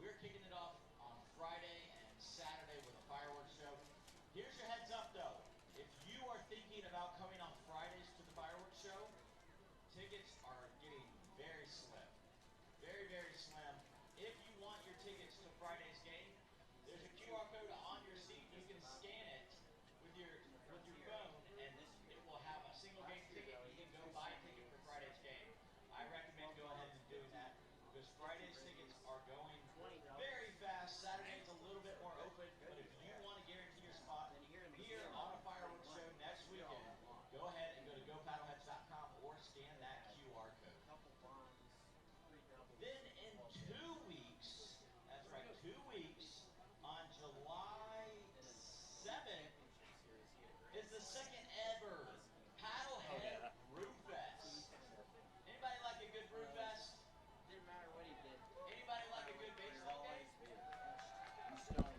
we're kicking it off on Friday and Saturday with a fireworks show. Here's your heads up though. If you are thinking about coming on Fridays to the fireworks show, tickets are getting very slim. Very, very slim. If you want your tickets to Friday's game, there's a QR code on your seat. You can scan it with your phone, and it will have a single game ticket. You can go buy a ticket for Friday's game. I recommend go ahead and doing that because Friday's tickets are going very fast. Saturday's a little bit more open, but if you want to guarantee your spot here on a fireworks show next weekend, go ahead and go to GoPaddleHeads.com or scan that QR code. Then in 2 weeks, that's right, 2 weeks, on July 7th is the second ever PaddleHead Brew Fest. Anybody like a good brew fest? Didn't matter what he did. Anybody like a good baseball game?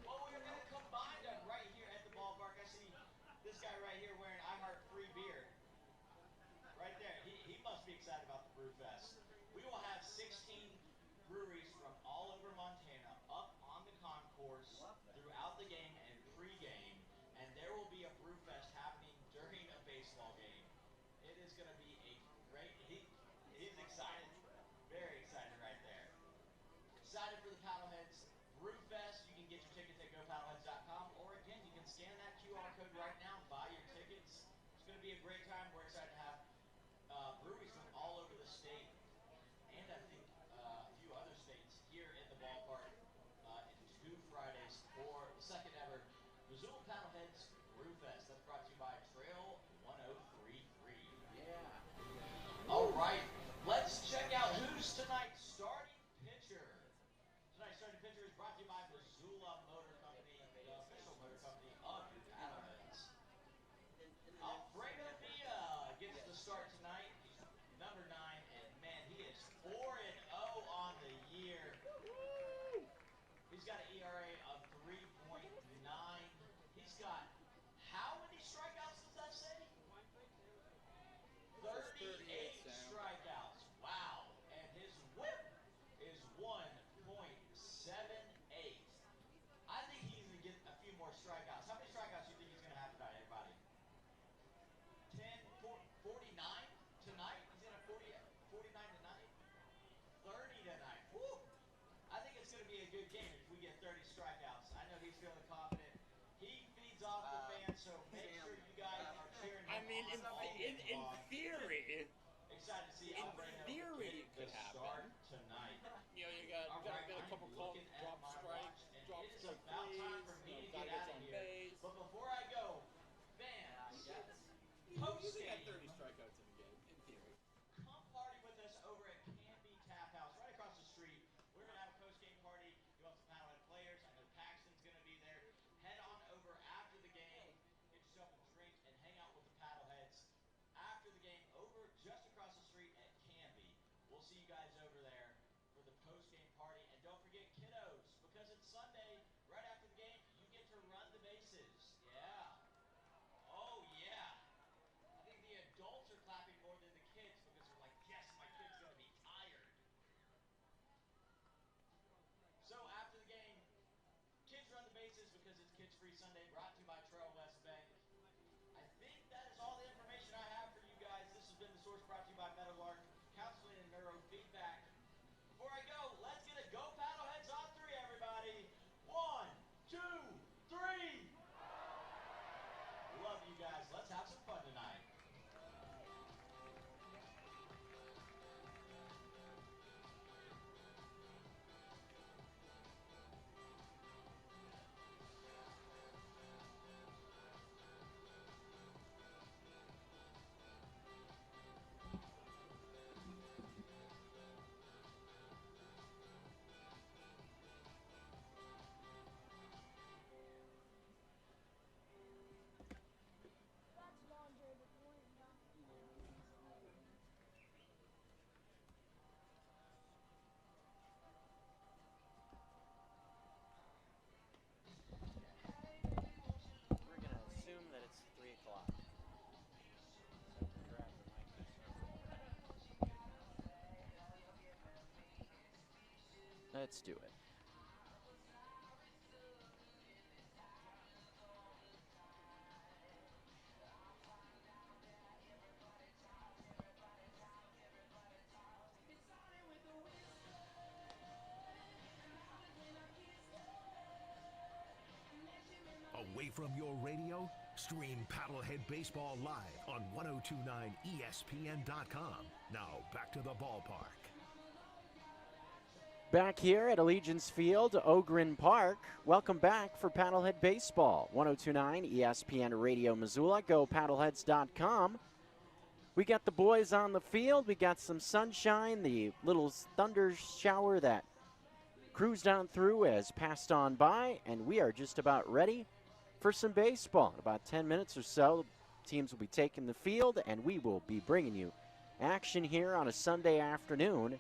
Well, we're going to combine them right here at the ballpark. I see this guy right here wearing I Heart Free Beer. Right there. He must be excited about the brew fest. We will have 16 breweries from all over Montana up on the concourse throughout the game and pre-game, and there will be a brew fest happening during a baseball game. It is going to be a great. He's excited, very excited right there. Excited for the PaddleHeads Brew Fest. You can get your tickets at GoPaddleHeads.com, or again, you can scan that QR code right now and buy your tickets. It's going to be a great time. We're excited to have breweries from all over the state, and I think a few other states here in the ballpark in 2 Fridays for the second ever Missoula PaddleHeads Brew Fest. That's brought to you by Trail 1033. Yeah. All right, let's check out who's tonight's starting pitcher. Tonight's starting pitcher is brought to you by Missoula Motor Company, the official motor company of your PaddleHeads. Alfredo Villa gets the start tonight. He's number 9, and man, he is 4-0 on the year. He's got an ERA of 3.9. He's got how many strikeouts does that say? 38 strikeouts. Wow. And his whip is 1.78. I think he's going to get a few more strikeouts. How many strikeouts do you think he's going to have tonight, everybody? 49 tonight? He's in a 49 tonight? 30 tonight. Woo! I think it's going to be a good game if we get 30 strikeouts. I know he's feeling confident. He feeds off the fans, so make sure you guys are cheering him on. I mean, in theory, excited to see in theory, it could happen. Tonight. You know, you got a couple calls, drop strikes, threes, guys on base. But before I go, fans, You can have 30 strikeouts in a game, in theory. come party with us over at Canby Tap House, right across the street. We're going to have a post-game party. You want some PaddleHead players? I know Paxton's going to be there. Head on over after the game, get yourself a drink, and hang out with the PaddleHeads. After the game, over just across the street at Canby. We'll see you guys over there for the post-game party. And don't forget, kiddos, because it's Sunday, right after the game, you get to run the bases. Yeah. Oh, yeah. I think the adults are clapping more than the kids because they're like, yes, my kid's going to be tired. So after the game, kids run the bases because it's Kids Free Sunday, brought to you by Trail West Bank. I think that is all the information I have for you guys. This has been The Source, brought to you by Meadowlark Counseling and Neurofeedback. Before I go, let's get a Go PaddleHeads on 3, everybody. 1, 2, 3. Love you guys. Let's have some fun tonight. We're going to assume that it's 3 o'clock. So I can grab the mic. Let's do it. from your radio? Stream Paddlehead Baseball live on 1029ESPN.com. Now back to the ballpark. Back here at Allegiance Field, Ogren Park. Welcome back for Paddlehead Baseball. 1029 ESPN Radio Missoula. Go paddleheads.com. We got the boys on the field. We got some sunshine. The little thunder shower that cruised on through has passed on by, and we are just about ready for some baseball. In about 10 minutes or so, teams will be taking the field, and we will be bringing you action here on a Sunday afternoon.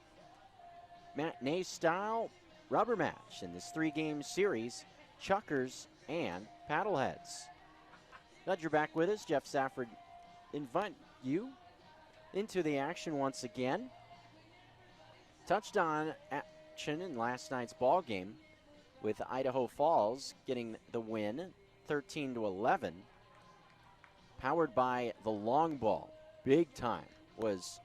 Matinee-style rubber match in this three-game series, Chukars and Paddleheads. Glad you're back with us. Jeff Safford invite you into the action once again. Touchdown action in last night's ball game with Idaho Falls getting the win, 13-11. Powered by the long ball. Big time was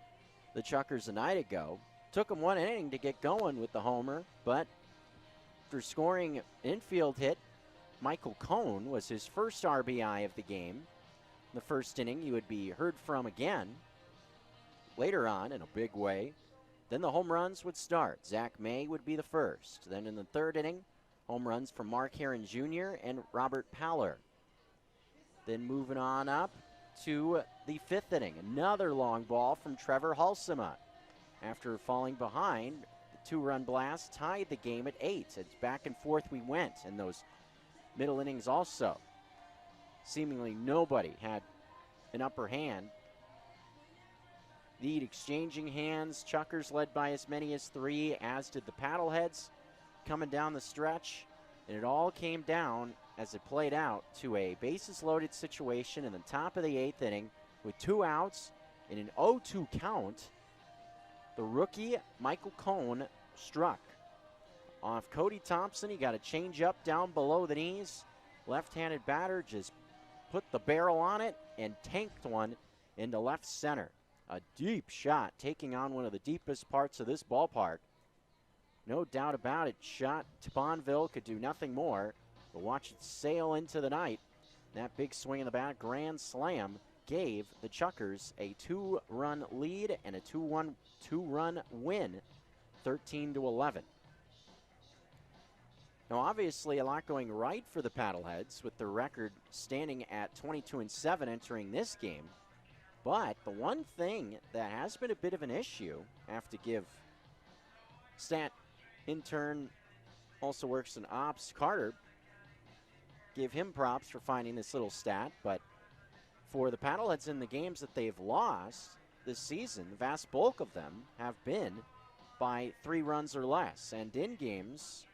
the Chukars a night ago. Took them one inning to get going with the homer, but after scoring an infield hit, Michael Cohn was his first RBI of the game. In the first inning, he would be heard from again later on in a big way. Then the home runs would start. Zach May would be the first. Then in the third inning, home runs from Mark Herron Jr. and Robert Paller. Then moving on up to the fifth inning, another long ball from Trevor Halsema. After falling behind, the two-run blast tied the game at 8. It's back and forth we went in those middle innings also. Seemingly nobody had an upper hand. Lead exchanging hands. Chukars led by as many as 3, as did the Paddleheads coming down the stretch. And it all came down as it played out to a bases-loaded situation in the top of the 8th inning with 2 outs in an 0-2 count. The rookie, Michael Cohn, struck. Off Cody Thompson, he got a changeup down below the knees. Left-handed batter just put the barrel on it and tanked one into left center. A deep shot, taking on one of the deepest parts of this ballpark. No doubt about it, shot to Bonneville, could do nothing more but watch it sail into the night. That big swing in the bat, grand slam, gave the Chukars a 2-run lead and a 2-run win, 13-11. Now, obviously, a lot going right for the Paddleheads with their record standing at 22-7 entering this game. But the one thing that has been a bit of an issue, I have to give stat intern, also works in ops, Carter, give him props for finding this little stat, but for the Paddleheads in the games that they've lost this season, the vast bulk of them have been by 3 runs or less. And in games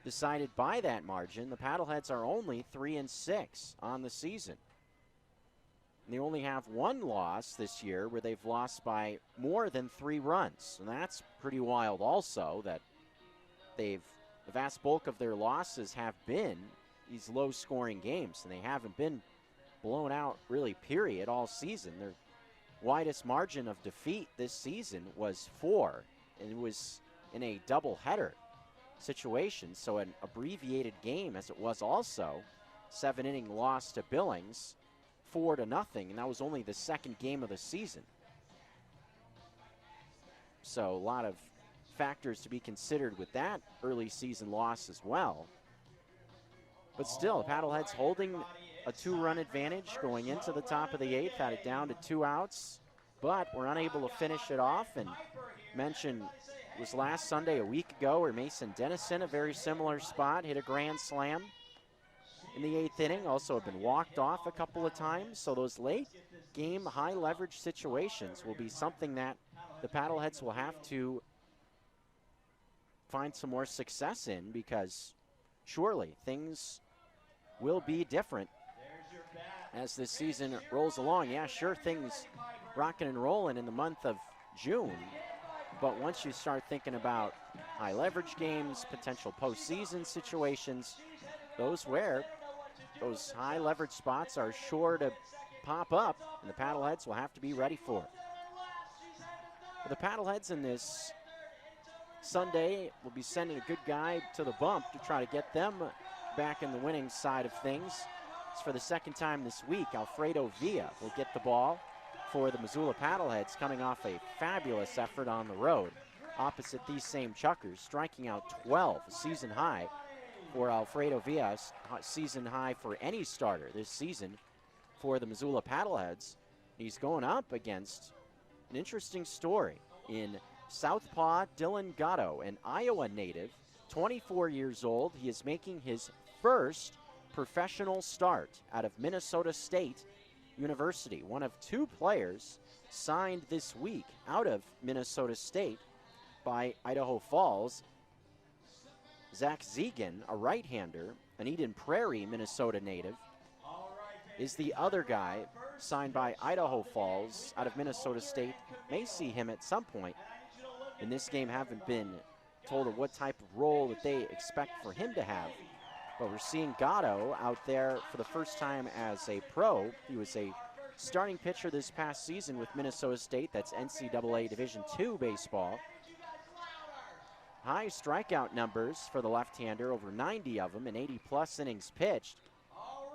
decided by that margin, the Paddleheads are only 3-6 on the season. And they only have 1 loss this year where they've lost by more than 3 runs. And that's pretty wild also, that the vast bulk of their losses have been these low-scoring games, and they haven't been blown out, really, period, all season. Their widest margin of defeat this season was 4, and it was in a doubleheader situation, so an abbreviated game as it was also. 7-inning loss to Billings, 4-0, and that was only the second game of the season. So a lot of factors to be considered with that early season loss as well. But still, Paddleheads holding a 2-run advantage going into the top of the 8th, had it down to 2 outs, but were unable to finish it off. And mentioned it was last Sunday, a week ago, where Mason Dennison, a very similar spot, hit a grand slam in the 8th inning. Also have been walked off a couple of times. So those late game high leverage situations will be something that the Paddleheads will have to find some more success in, because surely things will be different as this season rolls along. Yeah, sure, things rocking and rolling in the month of June, but once you start thinking about high leverage games, potential postseason situations, those high leverage spots are sure to pop up, and the Paddleheads will have to be ready for it. The Paddleheads in this Sunday will be sending a good guy to the bump to try to get them back in the winning side of things. It's for the second time this week. Alfredo Villa will get the ball for the Missoula Paddleheads, coming off a fabulous effort on the road opposite these same Chukars, striking out 12, a season high for Alfredo Villa, season high for any starter this season for the Missoula Paddleheads. He's going up against an interesting story in Southpaw Dylan Gatto, an Iowa native, 24 years old. He is making his first professional start out of Minnesota State University. One of two players signed this week out of Minnesota State by Idaho Falls. Zach Zegan, a right-hander, an Eden Prairie, Minnesota native, is the other guy signed by Idaho Falls out of Minnesota State. May see him at some point in this game. Haven't been told of what type of role that they expect for him to have. But we're seeing Gatto out there for the first time as a pro. He was a starting pitcher this past season with Minnesota State. That's NCAA Division II baseball. High strikeout numbers for the left-hander, over 90 of them, and 80-plus innings pitched.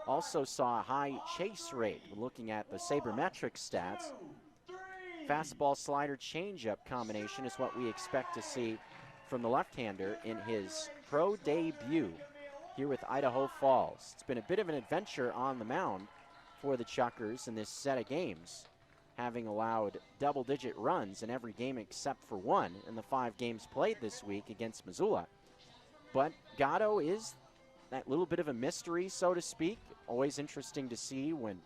Also saw a high chase rate looking at the sabermetric stats. Fastball, slider, changeup combination is what we expect to see from the left-hander in his pro debut here with Idaho Falls. It's been a bit of an adventure on the mound for the Chukars in this set of games, having allowed double-digit runs in every game except for one in the 5 games played this week against Missoula. But Gatto is that little bit of a mystery, so to speak. Always interesting to see when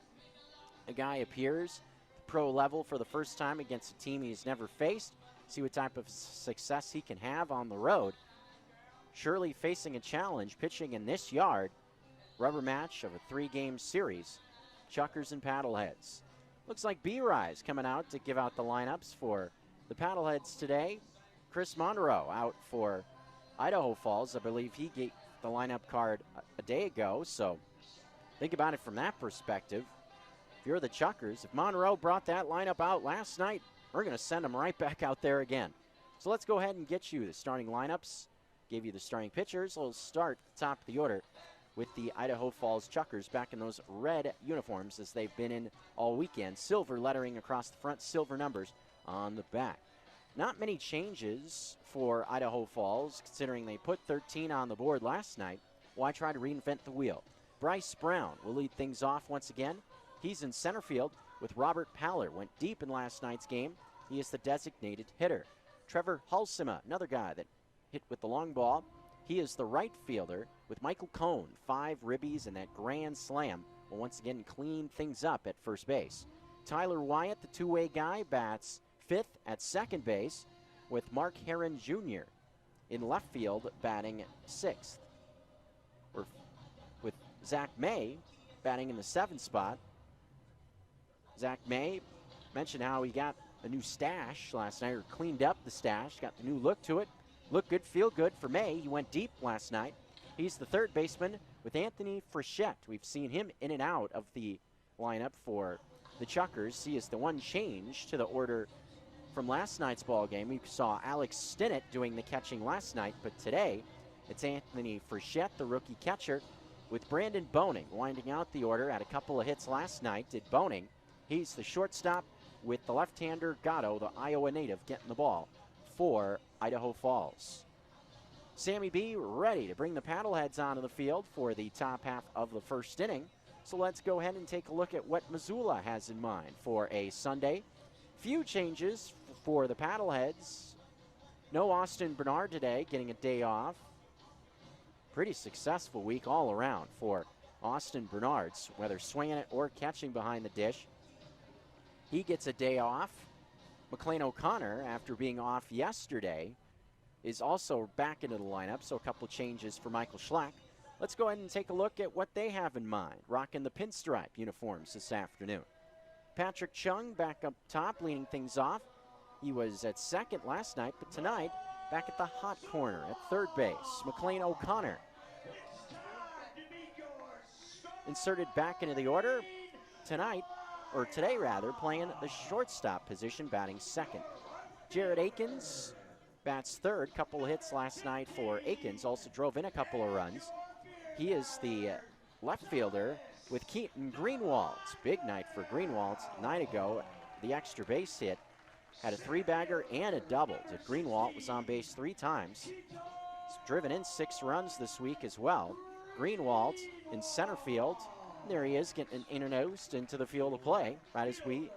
a guy appears pro level for the first time against a team he's never faced, see what type of success he can have on the road. Surely facing a challenge, pitching in this yard, rubber match of a 3-game series, Chukars and Paddleheads. Looks like B-Rise coming out to give out the lineups for the Paddleheads today. Chris Monroe out for Idaho Falls. I believe he gave the lineup card a day ago, so think about it from that perspective. If you're the Chukars, if Monroe brought that lineup out last night, we're going to send him right back out there again. So let's go ahead and get you the starting lineups. Gave you the starting pitchers. We'll start at the top of the order with the Idaho Falls Chukars back in those red uniforms as they've been in all weekend. Silver lettering across the front, silver numbers on the back. Not many changes for Idaho Falls, considering they put 13 on the board last night. Why try to reinvent the wheel? Bryce Brown will lead things off once again. He's in center field with Robert Paller. Went deep in last night's game. He is the designated hitter. Trevor Halsema, another guy that hit with the long ball. He is the right fielder with Michael Cohn. 5 ribbies and that grand slam will once again clean things up at first base. Tyler Wyatt, the two-way guy, bats 5th at second base with Mark Heron Jr. in left field batting 6th. With Zach May batting in the 7th spot. Zach May mentioned how he got a new stash last night, or cleaned up the stash, got the new look to it. Looked good, feel good for May. He went deep last night. He's the third baseman with Anthony Frechette. We've seen him in and out of the lineup for the Chukars. He is the one change to the order from last night's ball game. We saw Alex Stinnett doing the catching last night, but today it's Anthony Frechette, the rookie catcher, with Brandon Boning winding out the order. Had a couple of hits last night, did Boning. He's the shortstop with the left-hander Gatto, the Iowa native, getting the ball for Idaho Falls. Sammy B ready to bring the Paddleheads onto the field for the top half of the first inning. So let's go ahead and take a look at what Missoula has in mind for a Sunday. Few changes for the Paddleheads. No Austin Bernard today, getting a day off. Pretty successful week all around for Austin Bernards, whether swinging it or catching behind the dish. He gets a day off. McLean O'Connor, after being off yesterday, is also back into the lineup, so a couple changes for Michael Schlack. Let's go ahead and take a look at what they have in mind, rocking the pinstripe uniforms this afternoon. Patrick Chung back up top, leading things off. He was at second last night, but tonight, back at the hot corner at third base. McLean O'Connor inserted back into the order tonight, or today rather, playing the shortstop position, batting second. Jared Akins bats third. Couple of hits last night for Akins, also drove in a couple of runs. He is the left fielder with Keaton Greenwald. Big night for Greenwald. Night ago, the extra base hit had a 3-bagger and a double. Greenwald was on base 3 times. He's driven in 6 runs this week as well. Greenwald in center field. There he is, getting introduced into the field of play right as we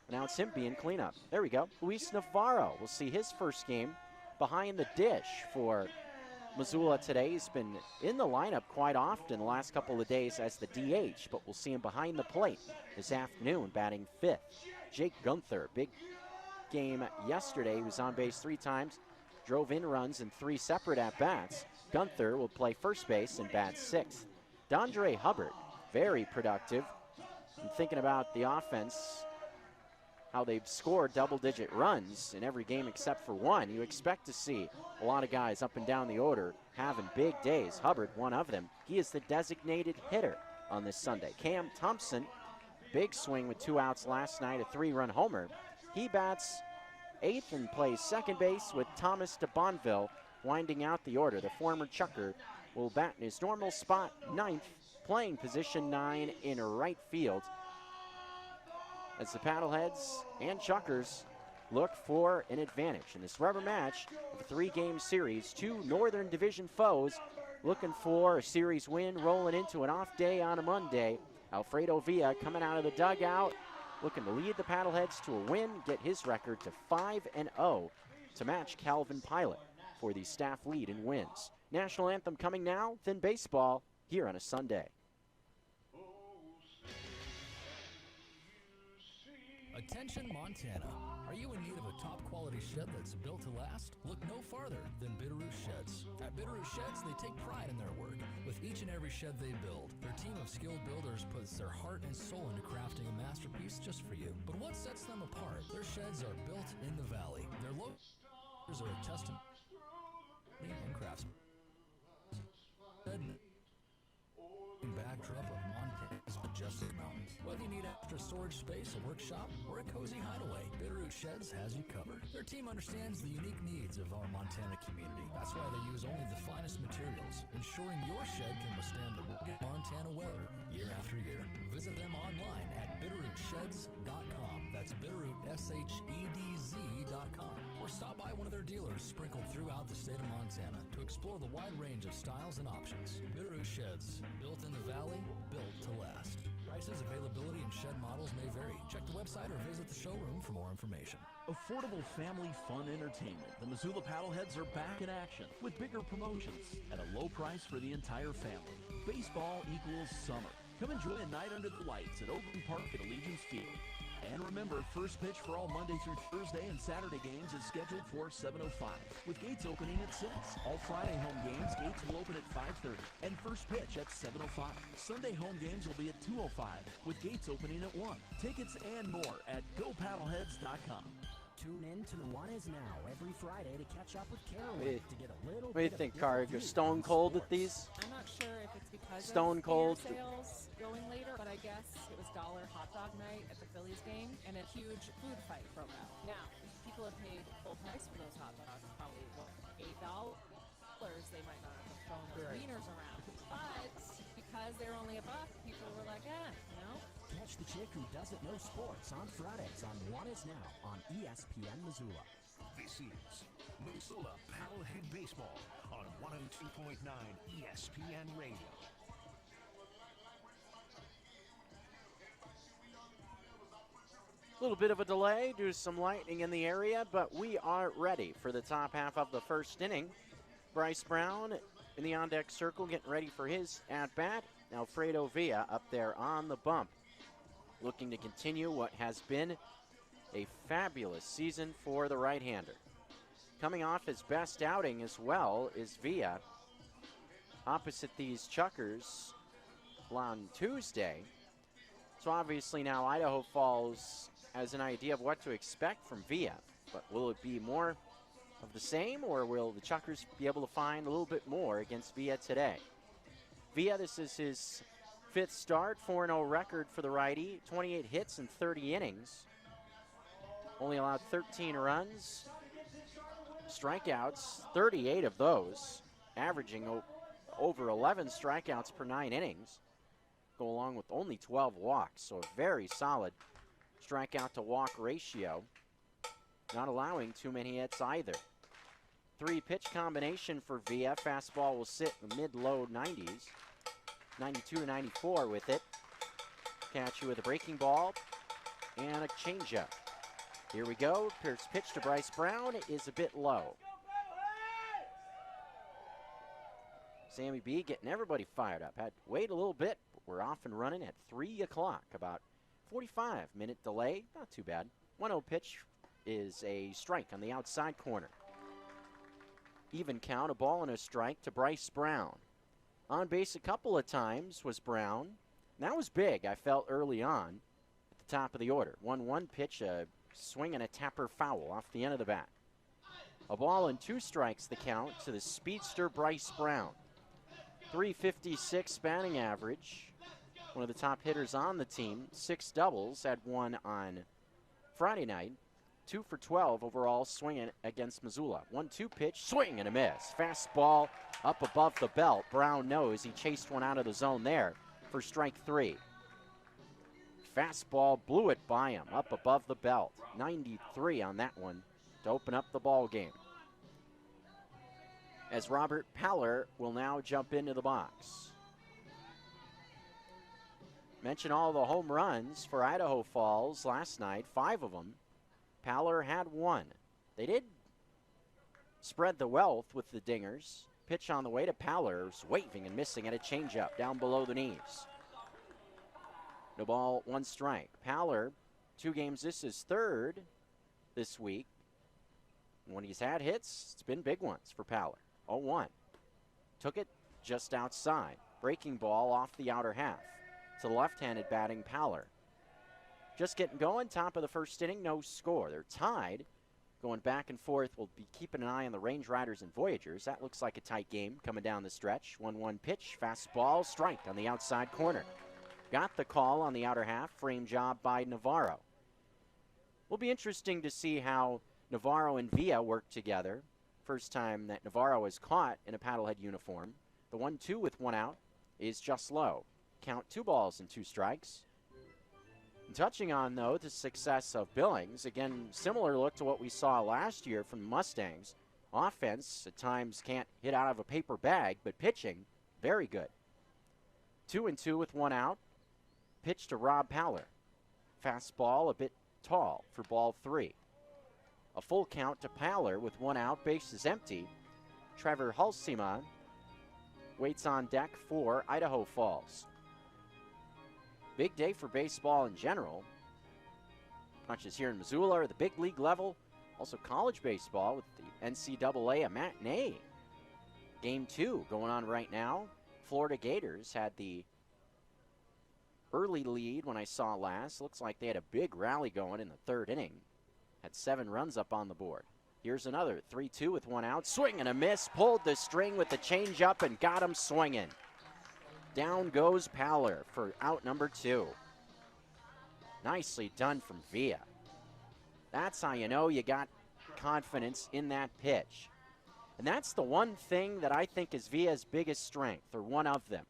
announce him being cleanup. There we go. Luis Navarro will see his first game behind the dish for Missoula today. He's been in the lineup quite often the last couple of days as the DH, but we'll see him behind the plate this afternoon, batting 5th. Jake Gunther, big game yesterday. He was on base 3 times, drove in runs in 3 separate at-bats. Gunther will play first base and bat 6th. Dondre Hubbard, very productive. I'm thinking about the offense, how they've scored double-digit runs in every game except for one. You expect to see a lot of guys up and down the order having big days. Hubbard, one of them. He is the designated hitter on this Sunday. Cam Thompson, big swing with 2 outs last night, a 3-run homer. He bats 8th and plays second base with Thomas DeBonville winding out the order. The former Chukar will bat in his normal spot, 9th, playing position 9 in right field, as the Paddleheads and Chukars look for an advantage in this rubber match of a 3-game series. 2 Northern Division foes looking for a series win, rolling into an off day on a Monday. Alfredo Villa coming out of the dugout, looking to lead the Paddleheads to a win, get his record to 5-0 to match Calvin Pilot for the staff lead in wins. National anthem coming now, then baseball here on a Sunday. Attention Montana. Are you in need of a top quality shed that's built to last? Look no farther than Bitterroot Sheds. At Bitterroot Sheds, they take pride in their work. With each and every shed they build, their team of skilled builders puts their heart and soul into crafting a masterpiece just for you. But what sets them apart? Their sheds are built in the valley. Their logos are a testament and craftsmanship. Backdrop of Montana's majestic mountains. Whether you need extra storage space, a workshop, or a cozy hideaway, Bitterroot Sheds has you covered. Their team understands the unique needs of our Montana community. That's why they use only the finest materials, ensuring your shed can withstand the rugged Montana weather year after year. Visit them online at bitterrootsheds.com. That's Bitterroot, SHEDZ.com. Or stop by one of their dealers sprinkled throughout the state of Montana to explore the wide range of styles and options. Bitterroot Sheds, built in the valley, built to last. Prices, availability, and shed models may vary. Check the website or visit the showroom for more information. Affordable family fun entertainment. The Missoula Paddleheads are back in action with bigger promotions at a low price for the entire family. Baseball equals summer. Come enjoy a night under the lights at Oakland Park at Allegiance Field. And remember, first pitch for all Monday through Thursday and Saturday games is scheduled for 7:05, with gates opening at 6. All Friday home games, gates will open at 5:30, and first pitch at 7:05. Sunday home games will be at 2:05, with gates opening at 1. Tickets and more at GoPaddleHeads.com. Tune in to What Is Now every Friday to catch up with Carolyn to get a little What do you think, Kari? You're stone cold at these? I'm not sure if it's because Stone of cold. beer sales going later, but I guess it was dollar hot dog night at the Phillies game, and a huge food fight broke out. Now, people have paid full price for those hot dogs, probably $8. They might not have thrown those wieners around, but because they're only $1, people were like, Catch the chick who doesn't know sports on Fridays on What Is Now on ESPN Missoula. This is Missoula Paddlehead Baseball on 102.9 ESPN Radio. A little bit of a delay due to some lightning in the area, but we are ready for the top half of the first inning. Bryce Brown in the on-deck circle getting ready for his at-bat. Alfredo Villa up there on the bump, looking to continue what has been a fabulous season for the right-hander. Coming off his best outing as well is Villa opposite these Chukars on Tuesday. So obviously now Idaho Falls has an idea of what to expect from Villa, but will it be more of the same, or will the Chukars be able to find a little bit more against Villa today? Villa, this is his 5th start, 4-0 record for the righty, 28 hits in 30 innings. Only allowed 13 runs, strikeouts, 38 of those, averaging over 11 strikeouts per 9 innings, go along with only 12 walks. So a very solid strikeout to walk ratio, not allowing too many hits either. 3-pitch combination for Villa. Fastball will sit in the mid-low 90s, 92 to 94 with it. Catch you with a breaking ball and a changeup. Here we go. First pitch to Bryce Brown is a bit low. Sammy B getting everybody fired up. Had to wait a little bit. We're off and running at 3 o'clock. About 45-minute delay. Not too bad. 1-0 pitch is a strike on the outside corner. Even count, a ball and a strike to Bryce Brown. On base a couple of times was Brown. And that was big, I felt, early on at the top of the order. 1-1 pitch, a swing and a tapper foul off the end of the bat. A ball and 2 strikes the count to the speedster Bryce Brown. 356 batting average. One of the top hitters on the team. 6 doubles, had 1 on Friday night. 2 for 12 overall swinging against Missoula. 1-2 pitch, swing and a miss. Fastball up above the belt. Brown knows he chased one out of the zone there for strike 3. Fastball blew it by him up above the belt. 93 on that one to open up the ball game. As Robert Paller will now jump into the box. Mention all the home runs for Idaho Falls last night, 5 of them. Paller had 1. They did spread the wealth with the dingers. Pitch on the way to Paller's, waving and missing at a changeup down below the knees. No ball, 1 strike. Paller, 2 games, this is 3rd this week. And when he's had hits, it's been big ones for Paller. 0-1. Took it just outside. Breaking ball off the outer half to the left-handed batting Paller. Just getting going, top of the first inning, no score. They're tied, going back and forth. We'll be keeping an eye on the Range Riders and Voyagers. That looks like a tight game coming down the stretch. 1-1 pitch, fastball, strike on the outside corner. Got the call on the outer half, frame job by Navarro. Will be interesting to see how Navarro and Villa work together. First time that Navarro is caught in a Paddlehead uniform. The 1-2 with 1 out is just low. Count 2 balls and 2 strikes. And touching on, though, the success of Billings. Again, similar look to what we saw last year from the Mustangs. Offense at times can't hit out of a paper bag, but pitching, very good. 2-2 with 1 out. Pitch to Rob Paller. Fastball a bit tall for ball 3. A full count to Paller with 1 out, bases empty. Trevor Hulsema waits on deck for Idaho Falls. Big day for baseball in general. Not just here in Missoula or the big league level, also college baseball with the NCAA, a matinee. Game 2 going on right now. Florida Gators had the early lead when I saw last. Looks like they had a big rally going in the 3rd inning. Had 7 runs up on the board. Here's another 3-2 with 1 out. Swing and a miss. Pulled the string with the changeup and got him swinging. Down goes Paller for out number 2. Nicely done from Villa. That's how you know you got confidence in that pitch. And that's the one thing that I think is Villa's biggest strength, or one of them.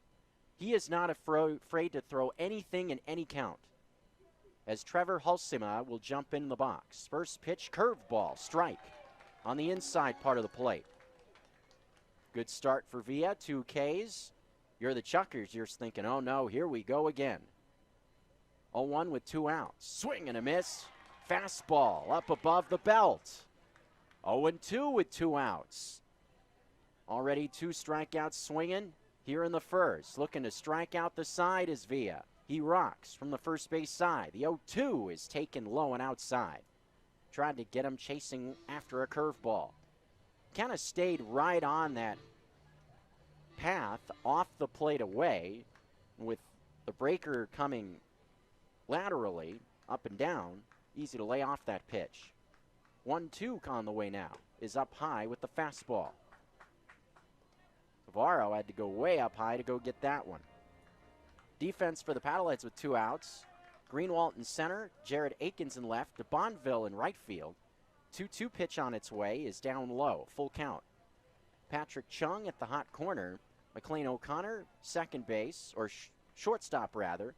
He is not afraid to throw anything in any count. As Trevor Hulsema will jump in the box. First pitch, curveball, strike on the inside part of the plate. Good start for Villa, 2 Ks. You're the Chukars, you're thinking, oh no, here we go again. 0-1 with 2 outs. Swing and a miss. Fastball up above the belt. 0-2 with 2 outs. Already 2 strikeouts swinging here in the first. Looking to strike out the side is Villa. He rocks from the first base side. The 0-2 is taken low and outside. Tried to get him chasing after a curveball. Kind of stayed right on that path off the plate away, with the breaker coming laterally up and down. Easy to lay off that pitch. 1-2 on the way now. Is up high with the fastball. Navarro had to go way up high to go get that one. Defense for the Paddleheads with 2 outs. Greenwalt in center, Jared Akins in left, DeBonville in right field. 2-2 pitch on its way is down low, full count. Patrick Chung at the hot corner McLean O'Connor, second base, or shortstop rather.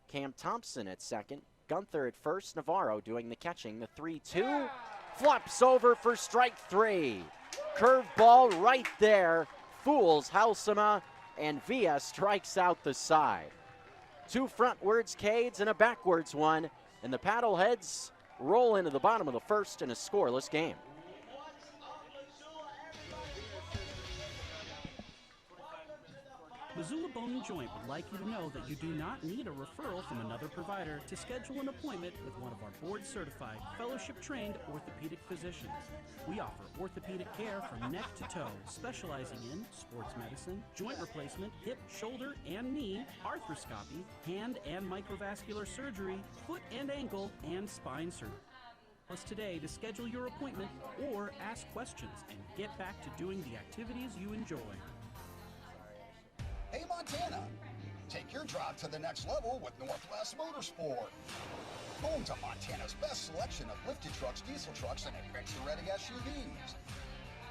Cam Thompson at second. Gunther at first. Navarro doing the catching. The 3-2 flops over for strike 3. Curveball right there. Fools Halsema, and Villa strikes out the side. 2 frontwards Cades and a backwards one. And the Paddleheads roll into the bottom of the first in a scoreless game. Missoula Bone & Joint would like you to know that you do not need a referral from another provider to schedule an appointment with one of our board-certified, fellowship-trained orthopedic physicians. We offer orthopedic care from neck to toe, specializing in sports medicine, joint replacement, hip, shoulder, and knee, arthroscopy, hand and microvascular surgery, foot and ankle, and spine surgery. Us today to schedule your appointment or ask questions and get back to doing the activities you enjoy. Hey Montana, take your drive to the next level with Northwest Motorsport. Home to Montana's best selection of lifted trucks, diesel trucks, and adventure-ready SUVs.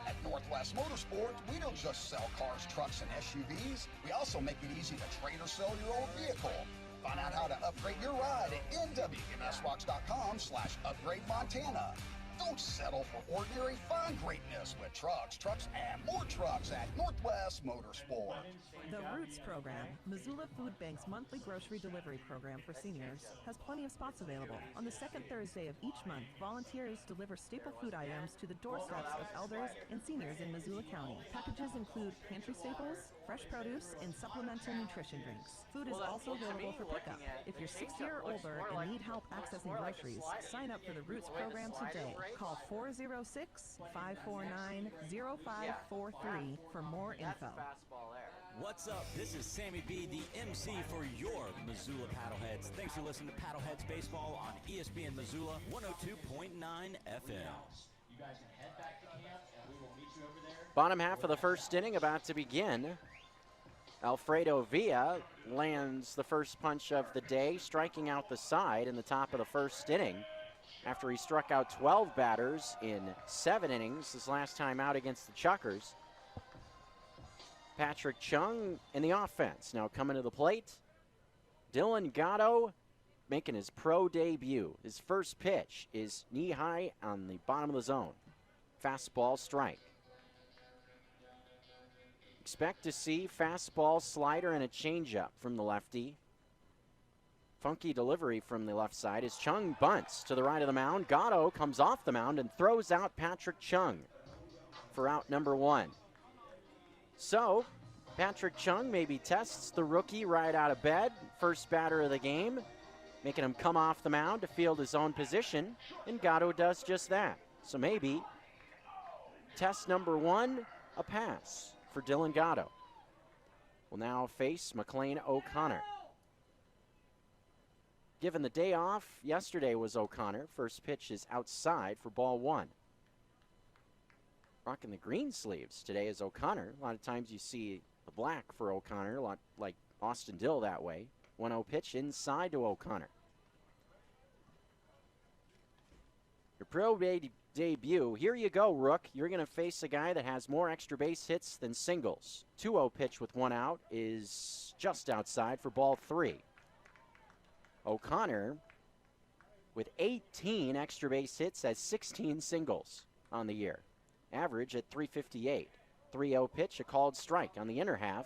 At Northwest Motorsport, we don't just sell cars, trucks, and SUVs. We also make it easy to trade or sell your old vehicle. Find out how to upgrade your ride at nwmsrocks.com/upgrademontana. Don't settle for ordinary, find greatness with trucks, and more trucks at Northwest Motorsport. The Roots program, Missoula Food Bank's monthly grocery delivery program for seniors, has plenty of spots available. On the second Thursday of each month, volunteers deliver staple food items to the doorsteps of elders and seniors in Missoula County. Packages include pantry staples, fresh produce, and supplemental nutrition drinks. Food is also available for pickup. If you're 60 or older and need help accessing groceries, sign up for the Roots program today. Call 406-549-0543 for more info. What's up? This is Sammy B, the MC for your Missoula Paddleheads. Thanks for listening to Paddleheads Baseball on ESPN Missoula 102.9 FM. You guys can head back to camp, and we will meet you over there. Bottom half of the first inning about to begin. Alfredo Villa lands the first punch of the day, striking out the side in the top of the first inning after he struck out 12 batters in 7 innings his last time out against the Chukars. Patrick Chung in the offense. Now coming to the plate, Dylan Gatto making his pro debut. His first pitch is knee-high on the bottom of the zone. Fastball strike. Expect to see fastball, slider, and a changeup from the lefty. Funky delivery from the left side as Chung bunts to the right of the mound. Gatto comes off the mound and throws out Patrick Chung for out number 1. So, Patrick Chung maybe tests the rookie right out of bed. First batter of the game, making him come off the mound to field his own position, and Gatto does just that. So maybe test number 1, a pass for Dylan Gatto. Will now face McLean O'Connor. Given the day off, yesterday was O'Connor. First pitch is outside for ball 1. Rocking the green sleeves today is O'Connor. A lot of times you see the black for O'Connor, a lot like Austin Dill that way. 1-0 pitch inside to O'Connor. Your pro debut. Here you go, Rook. You're going to face a guy that has more extra base hits than singles. 2-0 pitch with 1 out is just outside for ball 3. O'Connor with 18 extra base hits has 16 singles on the year. Average at 358. 3-0 pitch, a called strike on the inner half.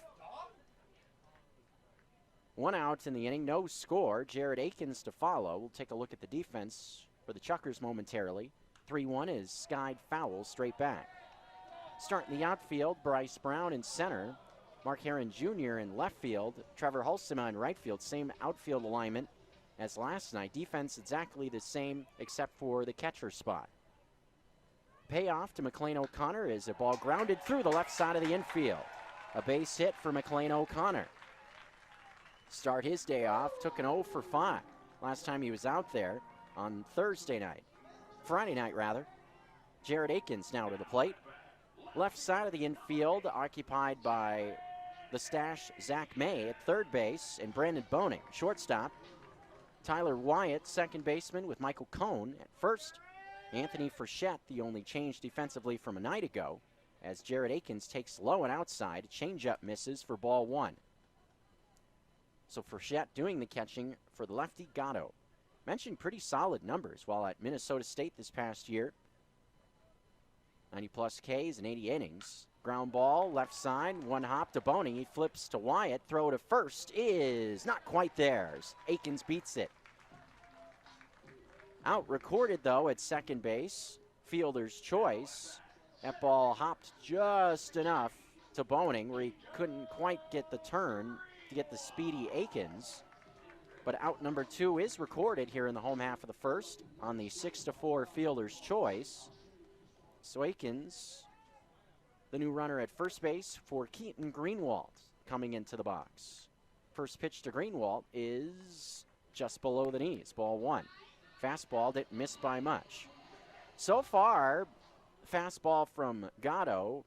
1 out in the inning, no score. Jared Akins to follow. We'll take a look at the defense for the Chukars momentarily. 3-1 is skied foul straight back. Starting the outfield, Bryce Brown in center. Mark Herron Jr. in left field. Trevor Hulsema in right field. Same outfield alignment as last night. Defense exactly the same except for the catcher spot. Payoff to McLean O'Connor is a ball grounded through the left side of the infield. A base hit for McLean O'Connor. Start his day off, took an 0 for 5 last time he was out there on Friday night rather. Jared Akins now to the plate. Left side of the infield occupied by the stash Zach May at third base and Brandon Boning, shortstop. Tyler Wyatt, second baseman with Michael Cohn at first. Anthony Frechette, the only change defensively from a night ago. as Jared Akins takes low and outside. A changeup misses for ball one. So Frechette doing the catching for the lefty Gatto. Mentioned pretty solid numbers while at Minnesota State this past year. 90-plus Ks and 80 innings. Ground ball, left side, one hop to Boney. He flips to Wyatt. Throw to first is not quite there. Akins beats it. Out recorded, though, at second base. Fielder's choice. That ball hopped just enough to Boning where he couldn't quite get the turn to get the speedy Akins. But out number 2 is recorded here in the home half of the first on the 6-4 fielder's choice. So Akins, the new runner at first base for Keaton Greenwald, coming into the box. First pitch to Greenwald is just below the knees, ball one. Fastball didn't miss by much. So far, fastball from Gatto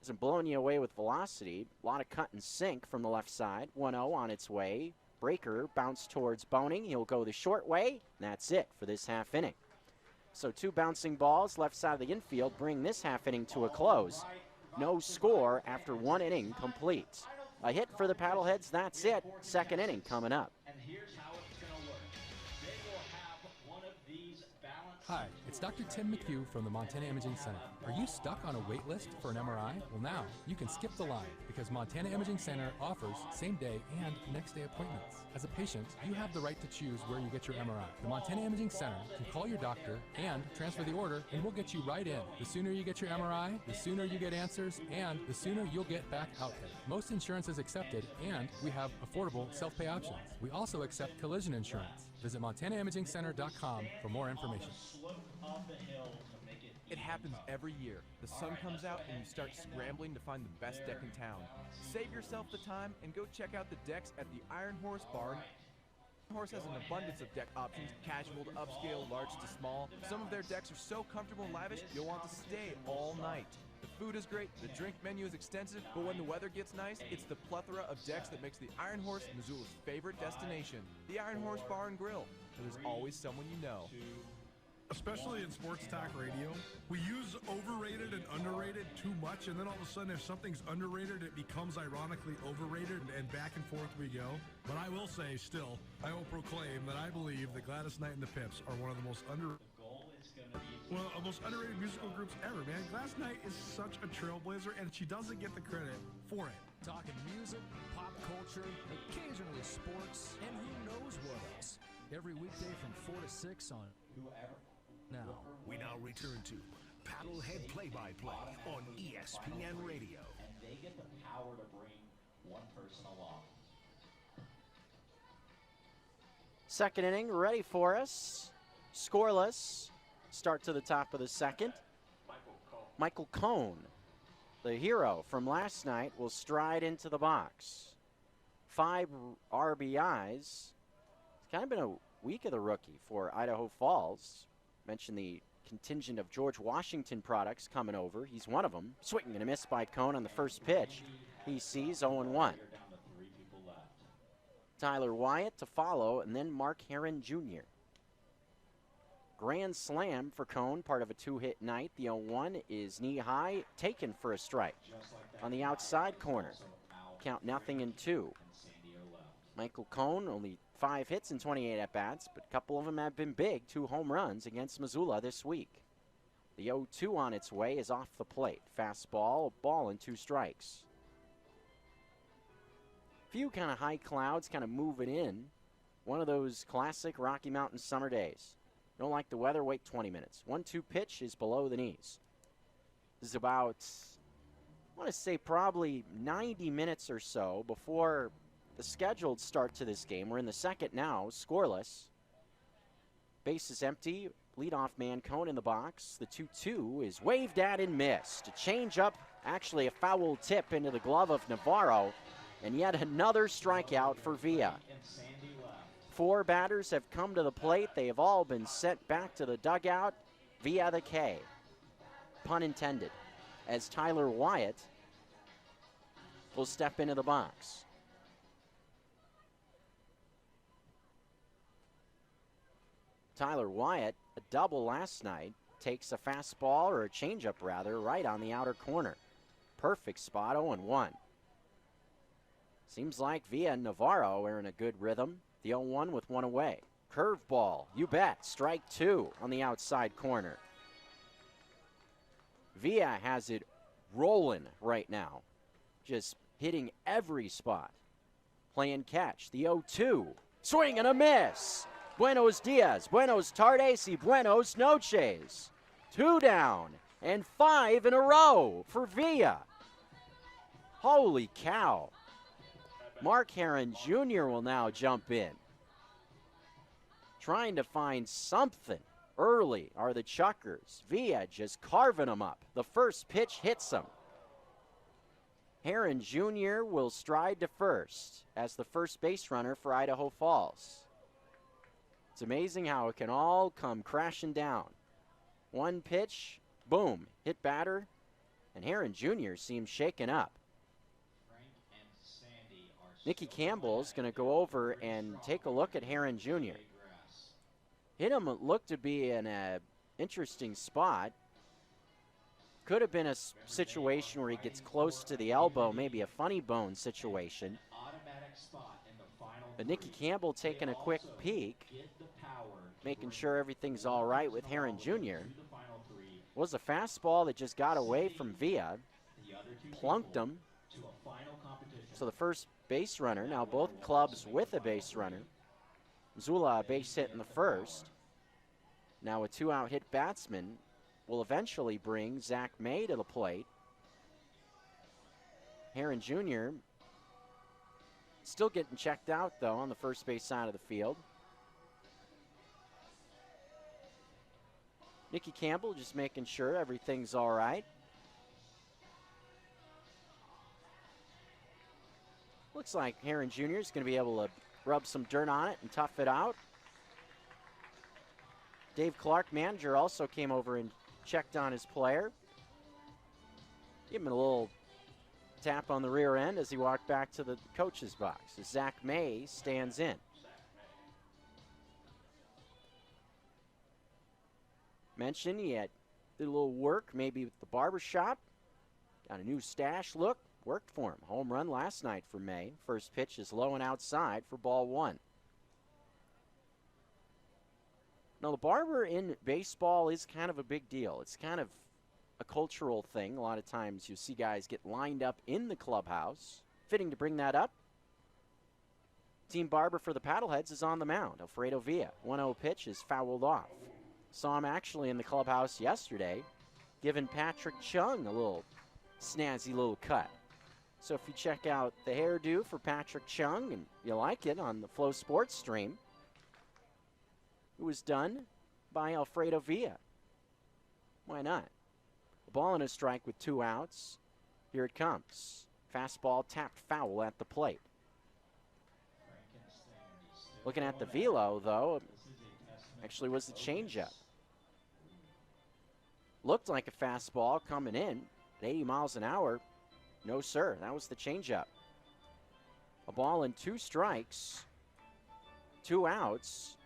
isn't blowing you away with velocity. A lot of cut and sink from the left side. 1-0 on its way. Breaker bounced towards Boning. He'll go the short way. And that's it for this half inning. So 2 bouncing balls left side of the infield bring this half inning to a close. No score after 1 inning complete. A hit for the Paddleheads, that's it. Second inning coming up. And here's how it's going to work. They will have one of these balanced... Hi, it's Dr. Tim McHugh from the Montana Imaging Center. Are you stuck on a wait list for an MRI? Well, now you can skip the line because Montana Imaging Center offers same-day and next-day appointments. As a patient, you have the right to choose where you get your MRI. The Montana Imaging Center can call your doctor and transfer the order, and we'll get you right in. The sooner you get your MRI, the sooner you get answers, and the sooner you'll get back out there. Most insurance is accepted, and we have affordable self-pay options. We also accept collision insurance. Visit MontanaImagingCenter.com for more information. It happens every year. The sun comes out and you start scrambling to find the best deck in town. Save yourself the time and go check out the decks at the Iron Horse Barn. Iron Horse has an abundance of deck options, casual to upscale, large to small. Some of their decks are so comfortable and lavish, you'll want to stay all night. The food is great, the drink menu is extensive, but when the weather gets nice, it's the plethora of decks that makes the Iron Horse Missoula's favorite destination. The Iron Horse Bar and Grill. There's always someone you know. Especially in sports talk radio, we use overrated and underrated too much, and then all of a sudden if something's underrated, it becomes ironically overrated, and back and forth we go. But I will say still, I will proclaim that I believe that Gladys Knight and the Pips are one of the most underrated musical groups ever, man. Gladys Knight is such a trailblazer, and she doesn't get the credit for it. Talking music, pop culture, occasionally sports, and who knows what else. Every weekday from 4 to 6 on Whoever. Now. We now return to Paddlehead Play-by-Play on ESPN Radio. And they get the power to bring one person along. Second inning ready for us. Scoreless. Start to the top of the second. Michael Cone, the hero from last night, will stride into the box. 5 RBIs. It's kind of been a week of the rookie for Idaho Falls. Mentioned the contingent of George Washington products coming over. He's one of them. Swing and a miss by Cone on the first pitch. He sees 0-1. Tyler Wyatt to follow, and then Mark Heron Jr. Grand slam for Cone, part of a 2-hit night. The 0-1 is knee-high, taken for a strike. On the outside corner, count 0-2. Michael Cone, only 5 hits and 28 at-bats, but a couple of them have been big. 2 home runs against Missoula this week. The 0-2 on its way is off the plate. Fastball, a ball and 2 strikes. Few kind of high clouds kind of moving in. One of those classic Rocky Mountain summer days. Don't like the weather, wait 20 minutes. 1-2 pitch is below the knees. This is about, I want to say probably 90 minutes or so before the scheduled start to this game. We're in the second now, scoreless. Base is empty. Leadoff man Cone in the box. The 2-2 is waved at and missed. A changeup, actually a foul tip into the glove of Navarro. And yet another strikeout for Villa. 4 batters have come to the plate. They have all been sent back to the dugout via the K. Pun intended. As Tyler Wyatt will step into the box. Tyler Wyatt, a double last night, takes a fastball, or a changeup rather, right on the outer corner. Perfect spot, 0-1. Seems like Villa and Navarro are in a good rhythm. The 0-1 with one away. Curveball, you bet. Strike 2 on the outside corner. Villa has it rolling right now. Just hitting every spot. Playing catch. The 0-2. Swing and a miss. Buenos dias. Buenos tardes y buenos noches. 2 down and 5 in a row for Villa. Holy cow. Mark Heron Jr. will now jump in. Trying to find something early are the Chukars. Villa just carving them up. The first pitch hits him. Heron Jr. will stride to first as the first base runner for Idaho Falls. It's amazing how it can all come crashing down. One pitch, boom, hit batter, and Heron Jr. seems shaken up. Nicky Campbell's going to go over and take a look at Heron Jr. Hit him looked to be in an interesting spot. Could have been a situation where he gets close to the elbow, maybe a funny bone situation. But Nicky Campbell taking a quick peek, making sure everything's all right with Heron Jr. Was a fastball that just got away from Villa, plunked him. So the first base runner, now both clubs with a base runner. Missoula a base hit in the first. Now a 2-out hit batsman will eventually bring Zach May to the plate. Heron Jr. still getting checked out, though, on the first base side of the field. Nicky Campbell just making sure everything's all right. Looks like Heron Jr. is going to be able to rub some dirt on it and tough it out. Dave Clark, manager, also came over and checked on his player. Give him a little tap on the rear end as he walked back to the coach's box. As Zach May stands in. Mentioned he did a little work maybe with the barbershop. Got a new stash look. Worked for him. Home run last night for May. First pitch is low and outside for ball 1. Now, the barber in baseball is kind of a big deal. It's kind of a cultural thing. A lot of times you see guys get lined up in the clubhouse. Fitting to bring that up. Team barber for the Paddleheads is on the mound. Alfredo Villa. 1-0 pitch is fouled off. Saw him actually in the clubhouse yesterday, giving Patrick Chung a little snazzy little cut. So if you check out the hairdo for Patrick Chung and you like it on the Flow Sports stream, it was done by Alfredo Villa. Why not? A ball and a strike with 2 outs. Here it comes. Fastball tapped foul at the plate. Looking at the velo, though, actually was the changeup. Looked like a fastball coming in at 80 miles an hour. No, sir. That was the changeup. A ball and 2 strikes. 2 outs.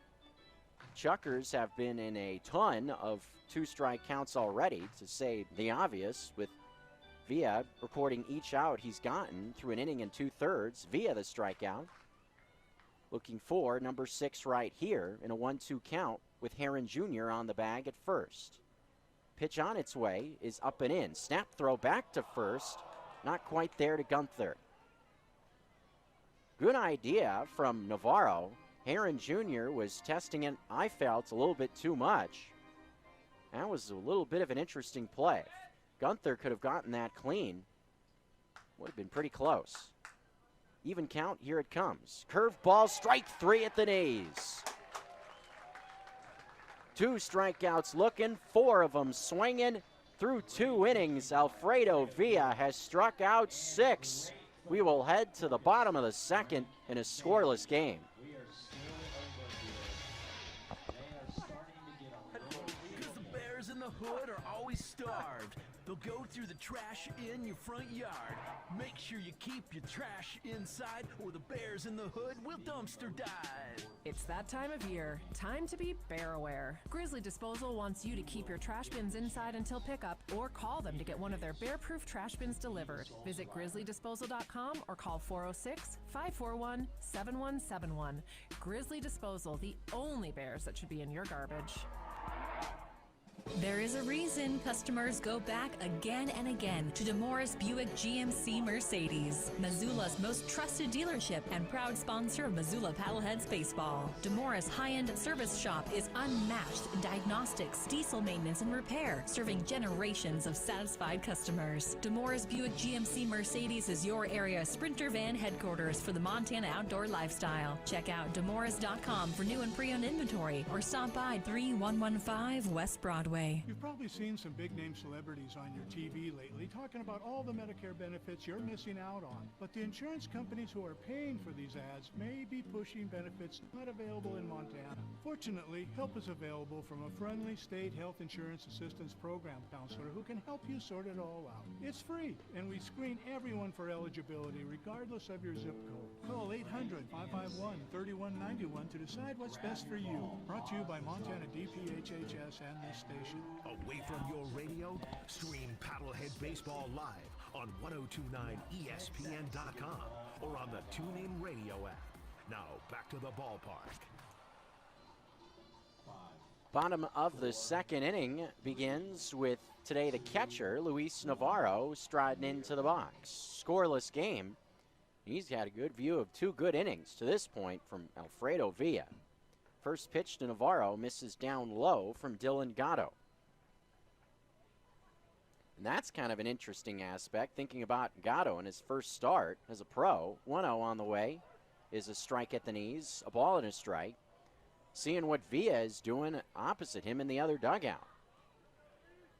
Chukars have been in a ton of 2-strike counts already, to say the obvious, with Villa reporting each out he's gotten through an inning and 2/3 via the strikeout. Looking for number 6 right here in a 1-2 count with Heron Jr. on the bag at first. Pitch on its way is up and in. Snap throw back to first. Not quite there to Gunther. Good idea from Navarro. Heron Jr. was testing it, I felt, a little bit too much. That was a little bit of an interesting play. Gunther could have gotten that clean. Would have been pretty close. Even count, here it comes. Curveball, strike 3 at the knees. 2 strikeouts looking, 4 of them swinging. Through 2 innings, Alfredo Villa has struck out 6. We will head to the bottom of the second in a scoreless game. Because the bears in the hood are always starved. They'll go through the trash in your front yard. Make sure you keep your trash inside or the bears in the hood will dumpster dive. It's that time of year. Time to be bear aware. Grizzly Disposal wants you to keep your trash bins inside until pickup or call them to get one of their bear-proof trash bins delivered. Visit grizzlydisposal.com or call 406-541-7171. Grizzly Disposal, the only bears that should be in your garbage. There is a reason customers go back again and again to DeMorris Buick GMC Mercedes, Missoula's most trusted dealership and proud sponsor of Missoula Paddleheads Baseball. DeMorris High-End Service Shop is unmatched in diagnostics, diesel maintenance, and repair, serving generations of satisfied customers. DeMorris Buick GMC Mercedes is your area Sprinter van headquarters for the Montana outdoor lifestyle. Check out DeMorris.com for new and pre-owned inventory or stop by 3115 West Broadway. You've probably seen some big-name celebrities on your TV lately talking about all the Medicare benefits you're missing out on. But the insurance companies who are paying for these ads may be pushing benefits not available in Montana. Fortunately, help is available from a friendly state health insurance assistance program counselor who can help you sort it all out. It's free, and we screen everyone for eligibility regardless of your zip code. Call 800-551-3191 to decide what's best for you. Brought to you by Montana DPHHS and this station. Away from your radio, stream Paddlehead Baseball live on 1029ESPN.com or on the TuneIn Radio app. Now, back to the ballpark. Bottom of the second inning begins with today the catcher, Luis Navarro, striding into the box. Scoreless game. He's had a good view of two good innings to this point from Alfredo Villa. First pitch to Navarro misses down low from Dylan Gatto. And that's kind of an interesting aspect, thinking about Gatto in his first start as a pro. 1-0 on the way is a strike at the knees, a ball and a strike. Seeing what Villa is doing opposite him in the other dugout.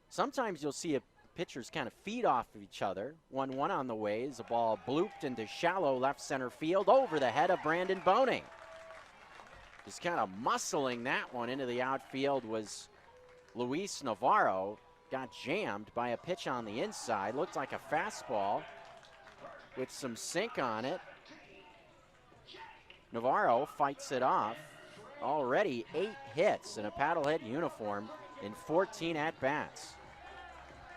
Sometimes you'll see pitchers kind of feed off of each other. 1-1 on the way is a ball blooped into shallow left center field over the head of Brandon Boning. Just kind of muscling that one into the outfield was Luis Navarro. Got jammed by a pitch on the inside. Looked like a fastball with some sink on it. Navarro fights it off. Already 8 hits in a Paddlehead uniform in 14 at-bats.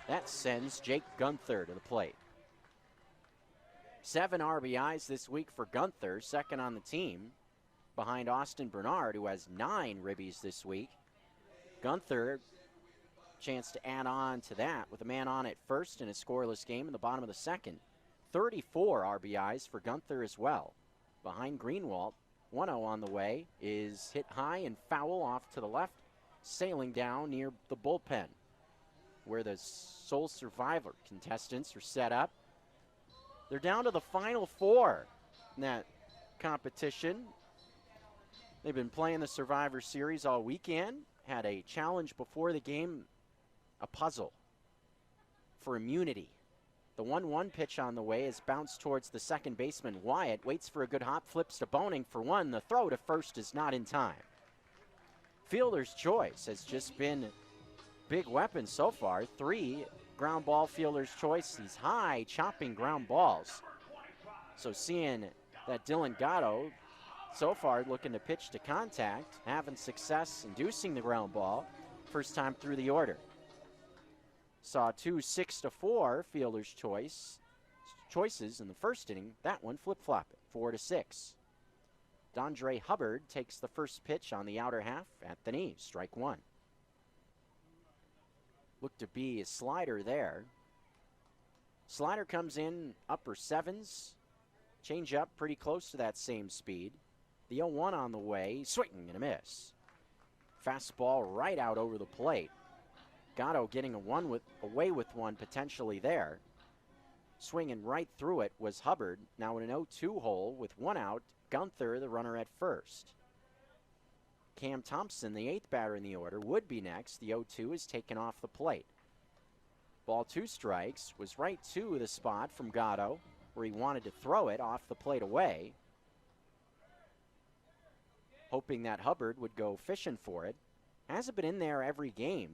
That sends Jake Gunther to the plate. 7 RBIs this week for Gunther, second on the team, behind Austin Bernard, who has 9 ribbies this week. Gunther, chance to add on to that with a man on at first in a scoreless game in the bottom of the second. 34 RBIs for Gunther as well. Behind Greenwald, 1-0 on the way is hit high and foul off to the left, sailing down near the bullpen, where the sole survivor contestants are set up. They're down to the final 4 in that competition. They've been playing the Survivor Series all weekend. Had a challenge before the game, a puzzle for immunity. The 1-1 pitch on the way is bounced towards the second baseman, Wyatt. Waits for a good hop, flips to Boning for 1. The throw to first is not in time. Fielder's choice has just been big weapon so far. 3 ground ball fielder's choice. These high chopping ground balls. So seeing that Dylan Gatto so far looking to pitch to contact, having success inducing the ground ball, first time through the order. Saw 2 6-4 fielder's choices in the first inning. That one flip-flopping, 4-6. Dondre Hubbard takes the first pitch on the outer half at the knee, strike 1. Looked to be a slider there. Slider comes in upper 7s. Change up pretty close to that same speed. The 0-1 on the way, swing and a miss. Fastball right out over the plate. Gatto getting away with one potentially there. Swinging right through it was Hubbard, now in an 0-2 hole with 1 out. Gunther, the runner at first. Cam Thompson, the 8th batter in the order, would be next. The 0-2 is taken off the plate. Ball 2 strikes, was right to the spot from Gatto, where he wanted to throw it off the plate away, hoping that Hubbard would go fishing for it. Hasn't been in there every game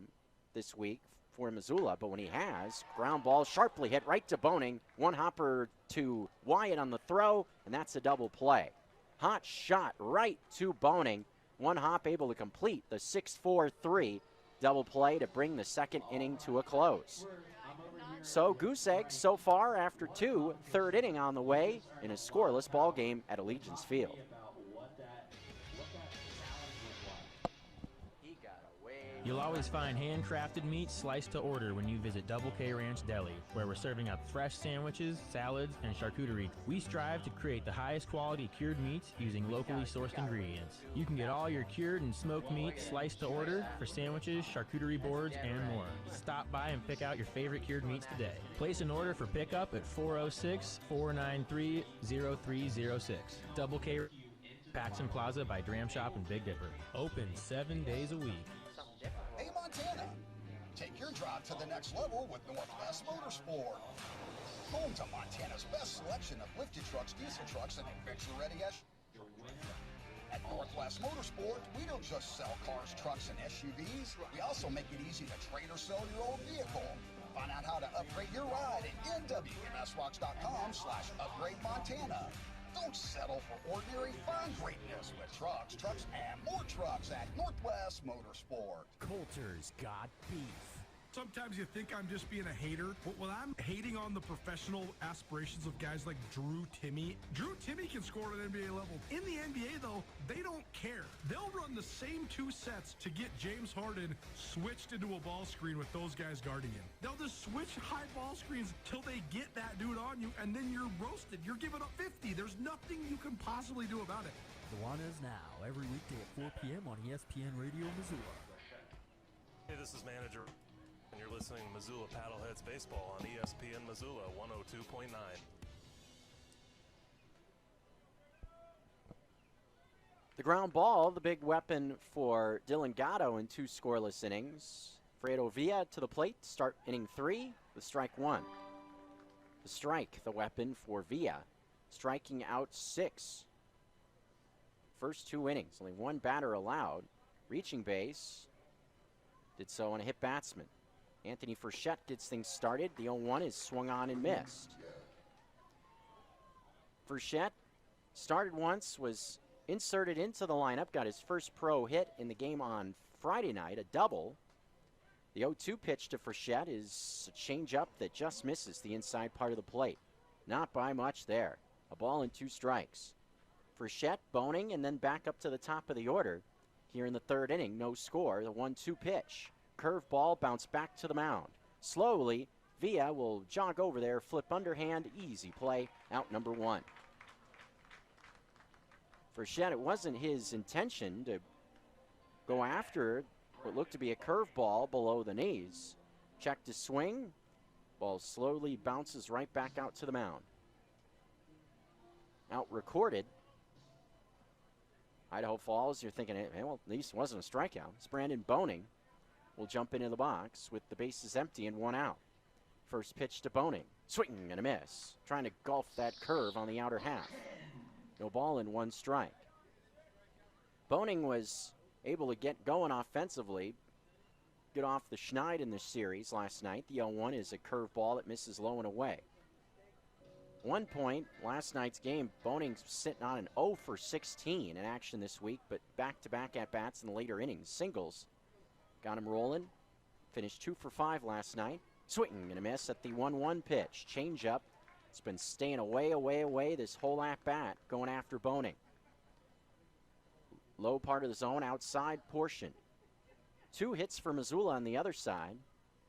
this week for Missoula, but when he has, ground ball sharply hit right to Boning. One hopper to Wyatt on the throw, and that's a double play. Hot shot right to Boning. One hop able to complete the 6-4-3 double play to bring the second inning to a close. So goose eggs so far after two, third inning on the way in a scoreless ball game at Allegiance Field. You'll always find handcrafted meats sliced to order when you visit Double K Ranch Deli, where we're serving up fresh sandwiches, salads, and charcuterie. We strive to create the highest quality cured meats using locally sourced ingredients. You can get all your cured and smoked meats sliced to order for sandwiches, charcuterie boards, and more. Stop by and pick out your favorite cured meats today. Place an order for pickup at 406-493-0306. Double K Paxson Plaza by Dram Shop and Big Dipper. Open 7 days a week. Hey, Montana, take your drive to the next level with Northwest Motorsport. Home to Montana's best selection of lifted trucks, diesel trucks, and adventure-ready SUVs. At Northwest Motorsport, we don't just sell cars, trucks, and SUVs. We also make it easy to trade or sell your old vehicle. Find out how to upgrade your ride at nwmsrocks.com/upgrademontana. Don't settle for ordinary, find greatness with trucks, and more trucks at Northwest Motorsport. Coulter's got beef. Sometimes you think I'm just being a hater, but when I'm hating on the professional aspirations of guys like Drew Timme can score at an NBA level. In the NBA, though, they don't care. They'll run the same two sets to get James Harden switched into a ball screen with those guys guarding him. They'll just switch high ball screens till they get that dude on you, and then you're roasted. You're giving up 50. There's nothing you can possibly do about it. The one is now, every weekday at 4 p.m. on ESPN Radio Missoula. Hey, this is Manager, and you're listening to Missoula Paddleheads Baseball on ESPN Missoula 102.9. The ground ball, the big weapon for Dylan Gatto in two scoreless innings. Fredo Villa to the plate, start inning 3 with strike 1. The strike, the weapon for Villa, striking out 6. First 2 innings, only one batter allowed. Reaching base, did so on a hit batsman. Anthony Frechette gets things started. The 0-1 is swung on and missed. Frechette started once, was inserted into the lineup, got his first pro hit in the game on Friday night, a double. The 0-2 pitch to Frechette is a changeup that just misses the inside part of the plate. Not by much there. A ball and 2 strikes. Frechette, Boning, and then back up to the top of the order. Here in the third inning, no score. The 1-2 pitch. Curve ball, bounce back to the mound. Slowly, Villa will jog over there, flip underhand, easy play, out number 1. Frechette, it wasn't his intention to go after what looked to be a curveball below the knees. Check to swing. Ball slowly bounces right back out to the mound. Out recorded. Idaho Falls, you're thinking, hey, well, at least it wasn't a strikeout. It's Brandon Boning will jump into the box with the bases empty and 1 out. First pitch to Boning. Swing and a miss. Trying to golf that curve on the outer half. No ball and 1 strike. Boning was able to get going offensively. Get off the schneid in the series last night. The 0-1 is a curveball that misses low and away. 1 point, last night's game, Boning's sitting on an 0 for 16 in action this week, but back-to-back at-bats in the later innings. Singles got him rolling. Finished 2 for 5 last night. Swing and a miss at the 1-1 pitch. Change-up. It's been staying away this whole at-bat, going after Boning. Low part of the zone, outside portion. 2 hits for Missoula on the other side.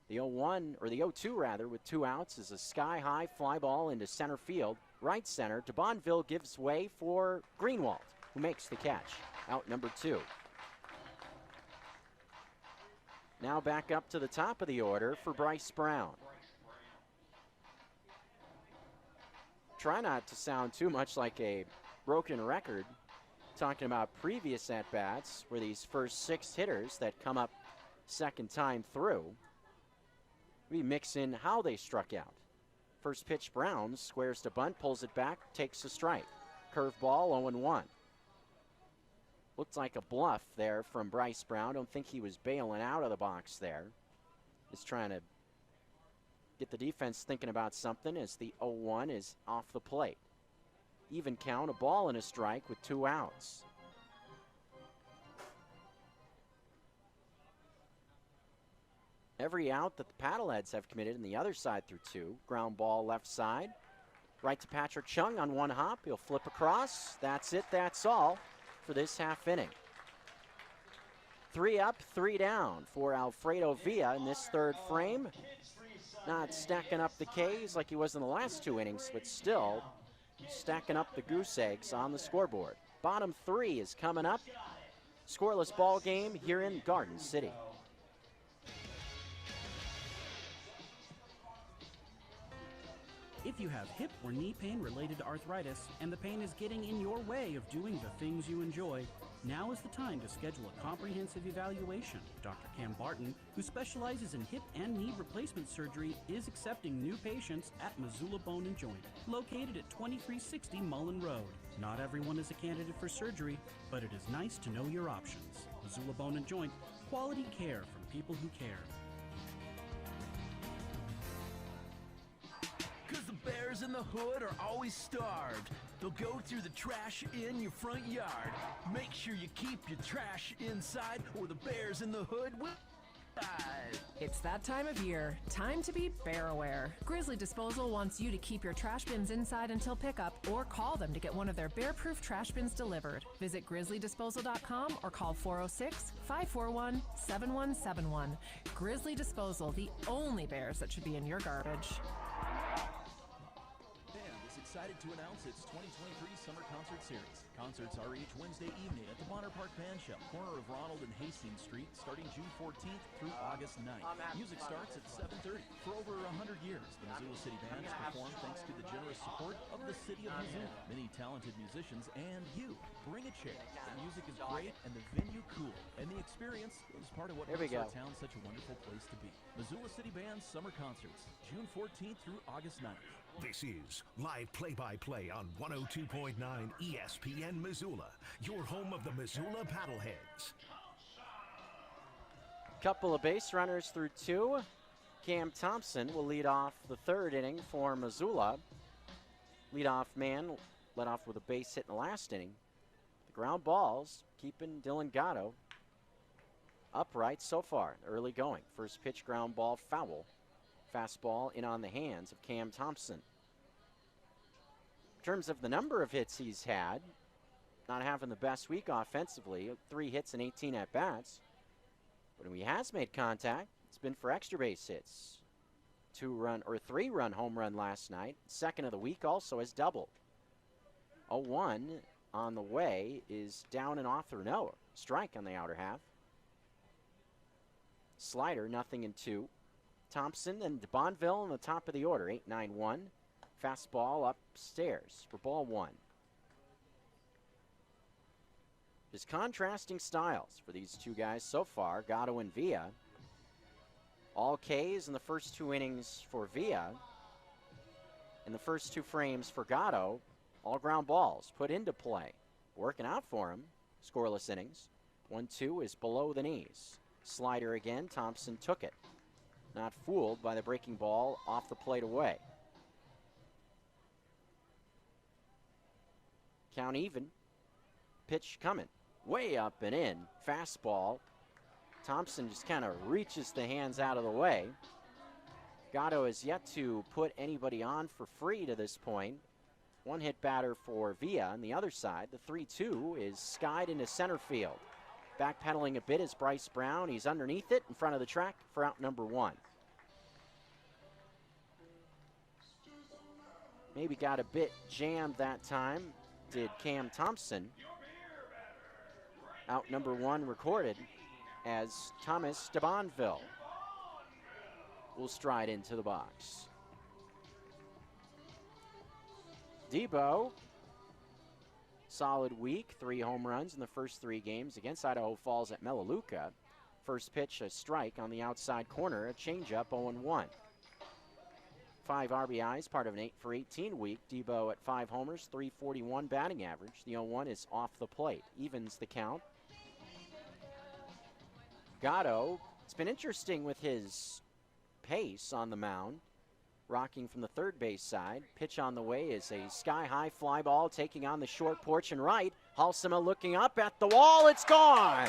The 0-1, or the 0-2 rather, with 2 outs is a sky-high fly ball into center field. Right center, DeBonville gives way for Greenwald, who makes the catch. Out number 2. Now back up to the top of the order for Bryce Brown. Try not to sound too much like a broken record, talking about previous at-bats where these first 6 hitters that come up second time through, we mix in how they struck out. First pitch, Brown squares to bunt, pulls it back, takes a strike. Curveball, 0-1. Looked like a bluff there from Bryce Brown. Don't think he was bailing out of the box there. is trying to get the defense thinking about something as the 0-1 is off the plate. Even count, a ball and a strike with 2 outs. Every out that the Paddleheads have committed in the other side through 2. Ground ball left side. Right to Patrick Chung on 1 hop. He'll flip across. That's it. That's all for this half inning. 3 up, 3 down for Alfredo Villa in this 3rd frame. Not stacking up the Ks like he was in the last 2 innings, but still stacking up the goose eggs on the scoreboard. Bottom 3 is coming up. Scoreless ball game here in Garden City. If you have hip or knee pain related to arthritis and the pain is getting in your way of doing the things you enjoy, now is the time to schedule a comprehensive evaluation. Dr. Cam Barton, who specializes in hip and knee replacement surgery, is accepting new patients at Missoula Bone and Joint, located at 2360 Mullen Road. Not everyone is a candidate for surgery, but it is nice to know your options. Missoula Bone and Joint, quality care from people who care. Cause the bears in the hood are always starved. They'll go through the trash in your front yard. Make sure you keep your trash inside or the bears in the hood will die. It's that time of year. Time to be bear aware. Grizzly Disposal wants you to keep your trash bins inside until pickup or call them to get one of their bear-proof trash bins delivered. Visit grizzlydisposal.com or call 406-541-7171. Grizzly Disposal, the only bears that should be in your garbage. Excited to announce its 2023 Summer Concert Series. Concerts are each Wednesday evening at the Bonner Park Band Shell, corner of Ronald and Hastings Street, starting June 14th through August 9th. Music starts at 7:30. For over 100 years, the Missoula City Band has performed thanks to the generous support of the City of Missoula. Many talented musicians and you. Bring a chair. The music is great and the venue cool. And the experience is part of what makes our town such a wonderful place to be. Missoula City Band Summer Concerts, June 14th through August 9th. This is live play-by-play on 102.9 ESPN Missoula, your home of the Missoula Paddleheads. Couple of base runners through 2. Cam Thompson will lead off the 3rd inning for Missoula. Leadoff man led off with a base hit in the last inning. The ground balls keeping Dylan Gatto upright so far. Early going. First pitch ground ball foul. Fastball in on the hands of Cam Thompson. In terms of the number of hits he's had, not having the best week offensively, 3 hits and 18 at-bats. But when he has made contact, it's been for extra base hits. 3-run home run last night. Second of the week also has doubled. 0-1 on the way is down and off through no. Strike on the outer half. Slider, 0-2. Thompson and Bonneville in the top of the order, 8-9-1. Fastball upstairs for ball 1. Just contrasting styles for these 2 guys so far, Gatto and Villa. All Ks in the first 2 innings for Villa. In the first 2 frames for Gatto, all ground balls put into play. Working out for him, scoreless innings. 1-2 is below the knees. Slider again, Thompson took it. Not fooled by the breaking ball off the plate away. Count even. Pitch coming. Way up and in. Fastball. Thompson just kind of reaches the hands out of the way. Gatto has yet to put anybody on for free to this point. 1-hit batter for Villa on the other side. The 3-2 is skied into center field. Backpedaling a bit is Bryce Brown. He's underneath it in front of the track for out number 1. Maybe got a bit jammed that time, did Cam Thompson. Out number 1 recorded as Thomas de Bonneville will stride into the box. Debo, solid week, 3 home runs in the first 3 games against Idaho Falls at Melaleuca. First pitch, a strike on the outside corner, a changeup, 0-1. 5 RBIs, part of an 8-for-18 week. Debo at 5 homers, 341 batting average. The 0-1 is off the plate, evens the count. Gatto, it's been interesting with his pace on the mound. Rocking from the third base side. Pitch on the way is a sky-high fly ball taking on the short porch and right. Halsema looking up at the wall. It's gone!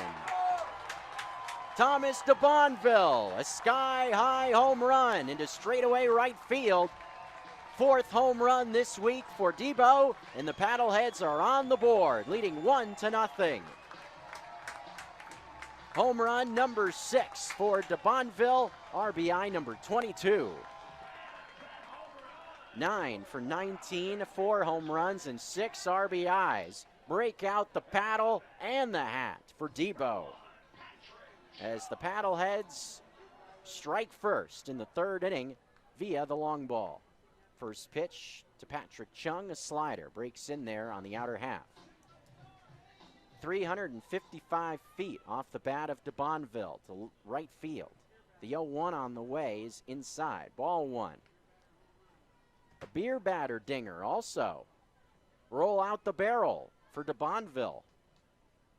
Thomas de Bonneville, a sky-high home run into straightaway right field. 4th home run this week for Debo, and the Paddleheads are on the board, leading 1-0. Home run number 6 for de Bonneville, RBI number 22. 9 for 19, 4 home runs and 6 RBIs. Break out the paddle and the hat for Debo, as the Paddleheads strike first in the 3rd inning via the long ball. First pitch to Patrick Chung, a slider, breaks in there on the outer half. 355 feet off the bat of de Bonneville to right field. The 0-1 on the way is inside, ball 1. A beer batter dinger also. Roll out the barrel for de Bonneville.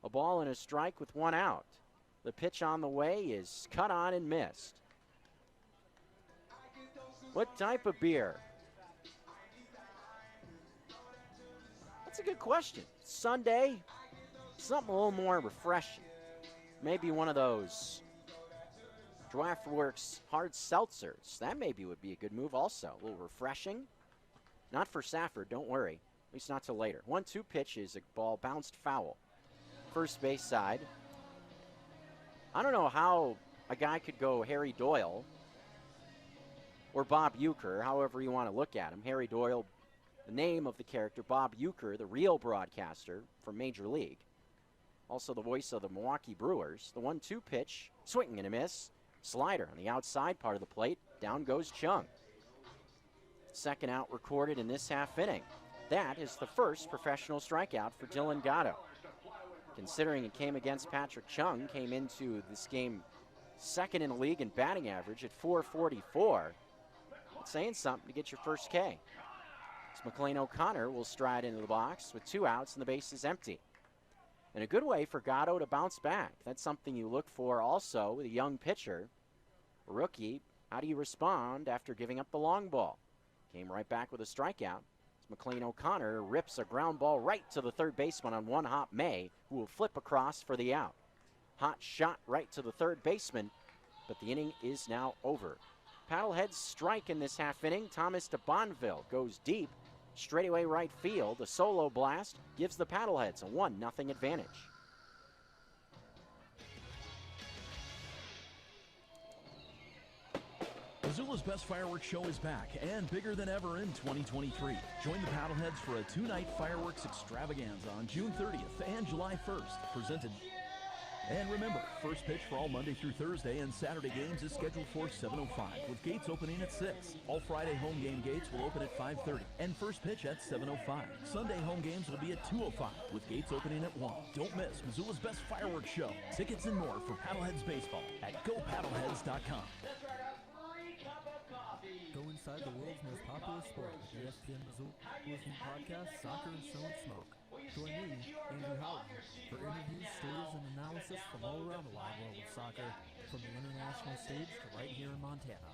A ball and a strike with 1 out. The pitch on the way is cut on and missed. What type of beer? That's a good question. Sunday, something a little more refreshing. Maybe one of those DraftWorks hard seltzers. That maybe would be a good move also. A little refreshing. Not for Safford, don't worry. At least not till later. 1-2 pitch is a ball bounced foul. First base side. I don't know how a guy could go Harry Doyle or Bob Uecker, however you want to look at him. Harry Doyle, the name of the character. Bob Uecker, the real broadcaster from Major League. Also the voice of the Milwaukee Brewers. The 1-2 pitch, swing and a miss. Slider on the outside part of the plate. Down goes Chung. Second out recorded in this half inning. That is the first professional strikeout for Dylan Gatto. Considering it came against Patrick Chung, came into this game second in the league in batting average at .444. That's saying something to get your first K. As McLean O'Connor will stride into the box with 2 outs and the base is empty. And a good way for Gatto to bounce back. That's something you look for also with a young pitcher. A rookie, how do you respond after giving up the long ball? Came right back with a strikeout. McLean O'Connor rips a ground ball right to the third baseman on one hop May, who will flip across for the out. Hot shot right to the third baseman, but the inning is now over. Paddleheads strike in this half inning. Thomas de Bonneville goes deep, straightaway right field. A solo blast gives the Paddleheads a 1-0 advantage. Missoula's Best Fireworks Show is back and bigger than ever in 2023. Join the Paddleheads for a 2-night fireworks extravaganza on June 30th and July 1st. Presented. And remember, first pitch for all Monday through Thursday and Saturday games is scheduled for 7:05, with gates opening at 6. All Friday home game gates will open at 5:30 and first pitch at 7:05. Sunday home games will be at 2:05, with gates opening at 1. Don't miss Missoula's Best Fireworks Show. Tickets and more for Paddleheads Baseball at GoPaddleheads.com. Go inside the world's most popular sport with ESPN Missoula's new podcast, Soccer and So and Smoke. Join me, Andrew Howard, for interviews, stories, and analysis from all around the wide world of soccer, from the international stage to right here in Montana.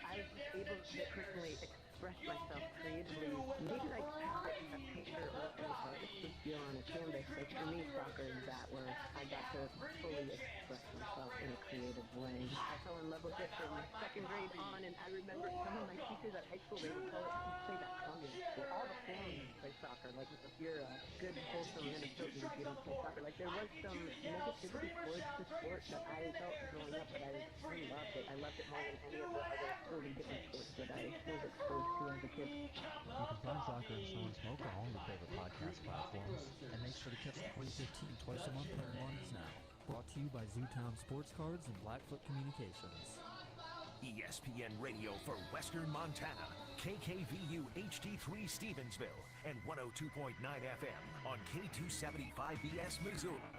I was able to personally express myself creatively. Maybe like a picture or an artist would feel on a canvas. Like for me, soccer is that where I got to fully express myself in a creative way. I fell in love with it from second grade on, and I remember some of my teachers at high school, they would say that tongue for all the families play soccer. Like if you're a good, wholesome Minnesotan, you don't play soccer. Like there was some negativity towards the sport that I felt growing up, but I really loved it. I loved it more than any of the other really different sports that I was exposed to as a kid. You can find Soccer and So and Smoke on all your favorite podcast platforms, and make sure to catch the 2015 twice a month on Mornings Now. Brought to you by Zootown Sports Cards and Blackfoot Communications. ESPN Radio for Western Montana, KKVU HD3 Stevensville, and 102.9 FM on K275BS Missoula.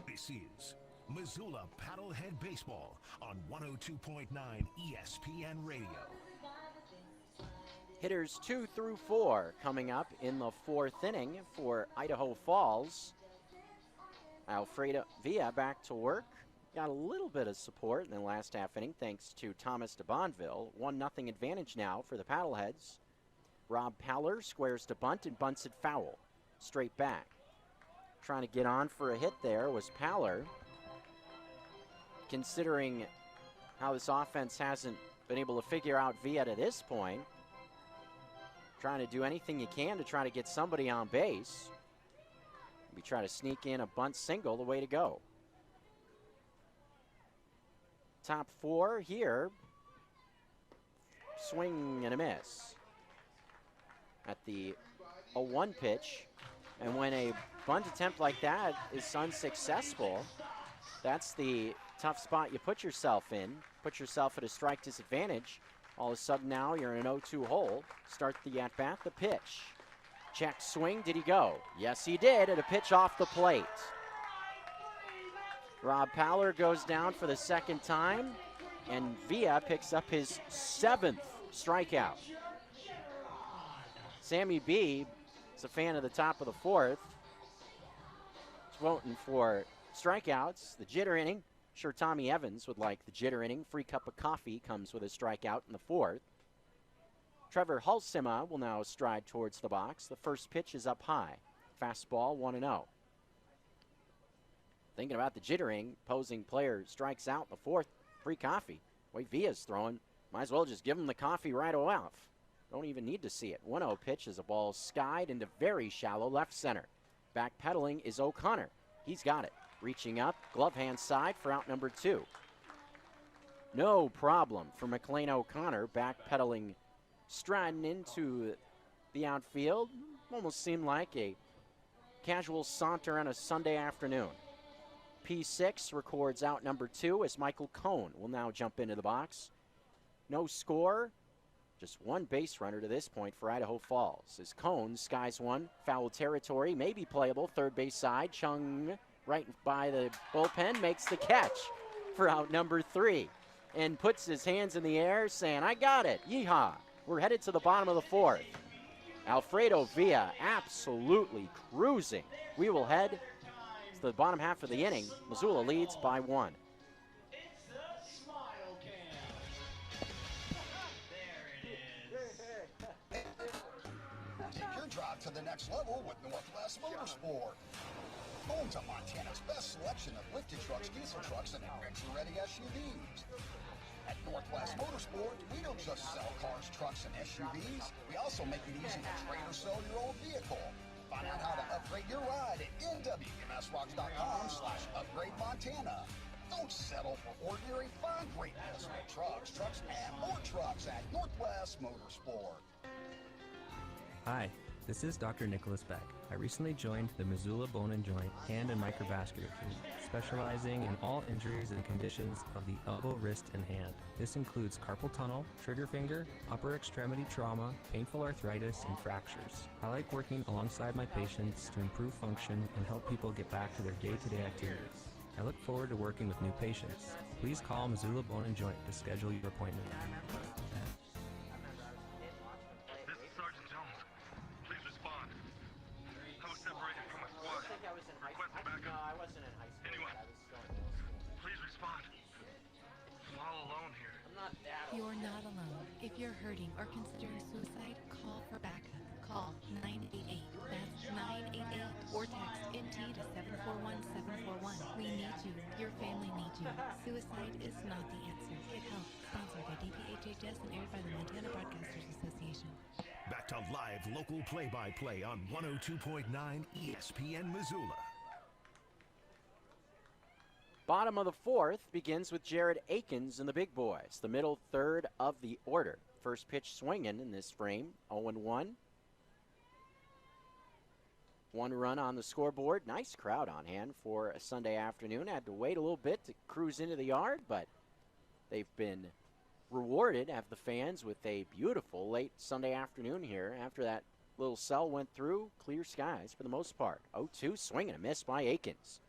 This is Missoula Paddlehead Baseball on 102.9 ESPN Radio. Hitters 2 through 4 coming up in the 4th inning for Idaho Falls. Alfredo Villa back to work. got a little bit of support in the last half inning thanks to Thomas de Bonville. 1-0 advantage now for the Paddleheads. Rob Powler squares to bunt and bunts it foul. Straight back. Trying to get on for a hit there was Powler. Considering how this offense hasn't been able to figure out Villa to this point, trying to do anything you can to try to get somebody on base. We try to sneak in a bunt single, the way to go. Top four here. Swing and a miss at the 0-1 pitch. And when a bunt attempt like that is unsuccessful, that's the tough spot you put yourself in. Put yourself at a strike disadvantage. All of a sudden now you're in an 0-2 hole. Start the at-bat, the pitch. Check swing, did he go? Yes, he did, at a pitch off the plate. Rob Powler goes down for the second time, and Villa picks up his 7th strikeout. Sammy B is a fan of the top of the 4th. He's voting for strikeouts, the jitter inning. I'm sure Tommy Evans would like the jitter inning. Free cup of coffee comes with a strikeout in the 4th. Trevor Hulsema will now stride towards the box. The first pitch is up high. Fastball 1-0. Thinking about the jittering, opposing player strikes out in the 4th. Free coffee. The way Villa's throwing, might as well just give him the coffee right off. Don't even need to see it. 1-0 pitch as a ball skied into very shallow left center. Backpedaling is O'Connor. He's got it. Reaching up, glove hand side for out number 2. No problem for McLean O'Connor, backpedaling, striding into the outfield. Almost seemed like a casual saunter on a Sunday afternoon. P6 records out number 2 as Michael Cohn will now jump into the box. No score, just one base runner to this point for Idaho Falls. As Cohn skies one, foul territory, may be playable, third base side. Chung right by the bullpen makes the catch for out number 3 and puts his hands in the air saying, I got it, yeehaw. We're headed to the bottom of the 4th. Alfredo Villa absolutely cruising. We will head to the bottom half of the inning. Missoula leads by 1. Take your drive to the next level with Northwest Motorsport. Home to Montana's best selection of lifted trucks, diesel trucks, and adventure-ready SUVs. At Northwest Motorsport, we don't just sell cars, trucks, and SUVs. We also make it easy to trade or sell your old vehicle. Find out how to upgrade your ride at nwmsrocks.com/upgrademontana. Don't settle for ordinary, find greatness with trucks, and more trucks at Northwest Motorsport. Hi, this is Dr. Nicholas Beck. I recently joined the Missoula Bone and Joint Hand and Microvascular Team, specializing in all injuries and conditions of the elbow, wrist, and hand. This includes carpal tunnel, trigger finger, upper extremity trauma, painful arthritis, and fractures. I like working alongside my patients to improve function and help people get back to their day-to-day activities. I look forward to working with new patients. Please call Missoula Bone and Joint to schedule your appointment. You're not alone. If you're hurting or considering suicide, call for backup. Call 988. That's 988. Or text NT to 741741. We need you. Your family needs you. Suicide is not the answer. Get help. Sponsored by DPHHS and aired by the Montana Broadcasters Association. Back to live local play-by-play on 102.9 ESPN Missoula. Bottom of the 4th begins with Jared Akins and the big boys, the middle third of the order. First pitch swinging in this frame, 0-1. 1 run on the scoreboard. Nice crowd on hand for a Sunday afternoon. Had to wait a little bit to cruise into the yard, but they've been rewarded, have the fans, with a beautiful late Sunday afternoon here. After that little cell went through, clear skies for the most part. 0-2, swing and a miss by Akins.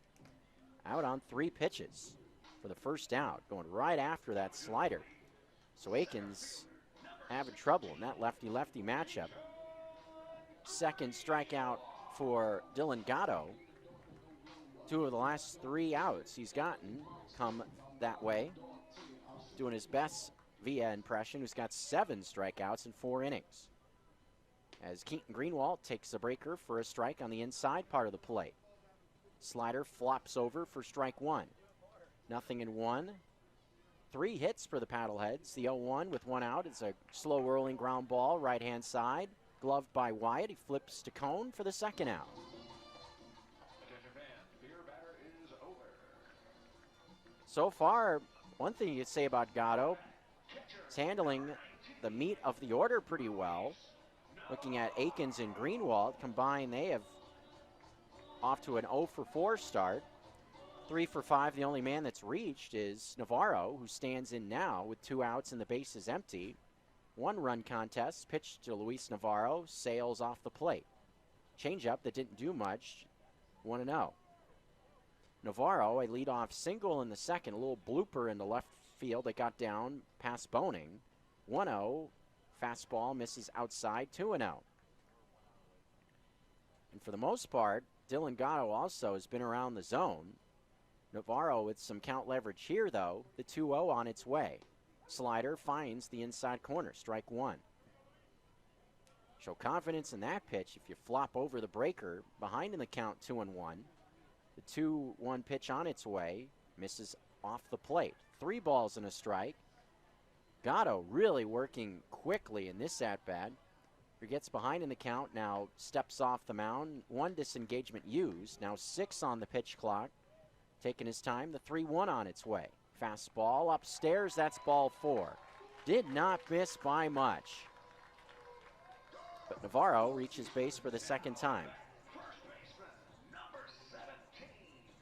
Out on 3 pitches for the first out, going right after that slider. So Akins having trouble in that lefty-lefty matchup. Second strikeout for Dylan Gatto. 2 of the last 3 outs he's gotten come that way. Doing his best via impression, who's got 7 strikeouts in 4 innings. As Keaton Greenwald takes a breaker for a strike on the inside part of the plate. Slider flops over for strike 1. 0-1. 3 hits for the Paddleheads. The 0-1 with 1 out. It's a slow whirling ground ball, right-hand side. Gloved by Wyatt. He flips to Cone for the 2nd out. So far, one thing you could say about Gatto, is handling the meat of the order pretty well. Looking at Akins and Greenwald, combined they have off to an 0 for 4 start. 3 for 5, the only man that's reached is Navarro, who stands in now with 2 outs and the bases empty. 1-run contest, pitched to Luis Navarro, sails off the plate. Changeup that didn't do much, 1-0. Navarro, a leadoff single in the 2nd, a little blooper in the left field that got down past Boning. 1-0, fastball misses outside, 2-0. And for the most part, Dylan Gatto also has been around the zone. Navarro with some count leverage here, though. The 2-0 on its way. Slider finds the inside corner, strike 1. Show confidence in that pitch if you flop over the breaker. Behind in the count, 2-1. The 2-1 pitch on its way, misses off the plate. 3 balls and a strike. Gatto really working quickly in this at-bat. He gets behind in the count, now steps off the mound. 1 disengagement used, now 6 on the pitch clock. Taking his time, the 3-1 on its way. Fastball upstairs, that's ball 4. Did not miss by much. But Navarro reaches base for the 2nd time.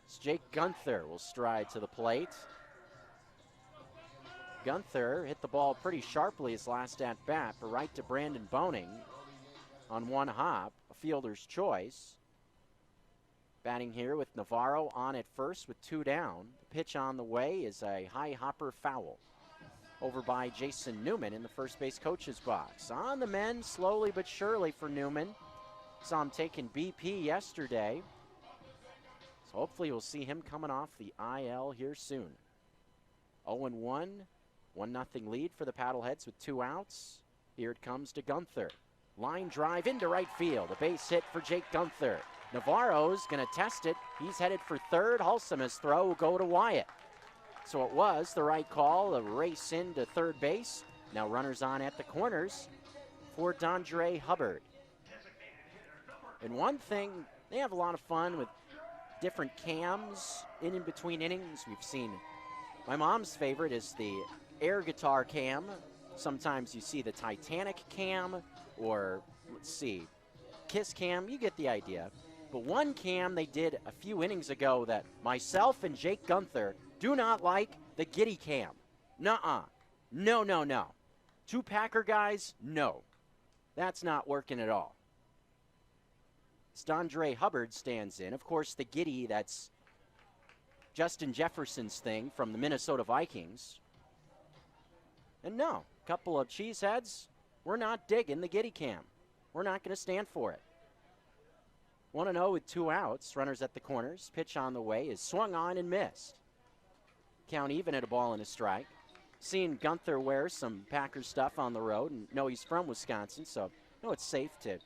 It's Jake Gunther will stride to the plate. Gunther hit the ball pretty sharply his last at-bat, but right to Brandon Boning on 1 hop, a fielder's choice. Batting here with Navarro on at first with 2 down. The pitch on the way is a high hopper foul. Over by Jason Newman in the first base coach's box. On the mend, slowly but surely for Newman. Saw him taking BP yesterday. So hopefully we'll see him coming off the IL here soon. 0-1, 1-0 lead for the Paddleheads with 2 outs. Here it comes to Gunther. Line drive into right field. A base hit for Jake Gunther. Navarro's going to test it. He's headed for 3rd. Halsema's throw will go to Wyatt. So it was the right call, a race into 3rd base. Now runners on at the corners for Dondre Hubbard. And one thing, they have a lot of fun with different cams in between innings. We've seen, my mom's favorite is the air guitar cam. Sometimes you see the Titanic cam, or let's see, Kiss cam, you get the idea. But one cam they did a few innings ago that myself and Jake Gunther do not like, the Giddy cam. Nuh-uh. No, no, no. 2 Packer guys, no. That's not working at all. Dondre Hubbard stands in. Of course, the Giddy, that's Justin Jefferson's thing from the Minnesota Vikings. And no, a couple of cheeseheads, we're not digging the Giddy cam. We're not going to stand for it. 1-0 with 2 outs. Runners at the corners. Pitch on the way is swung on and missed. Count even at a ball and a strike. Seeing Gunther wear some Packers stuff on the road, and know he's from Wisconsin, so no, it's safe to.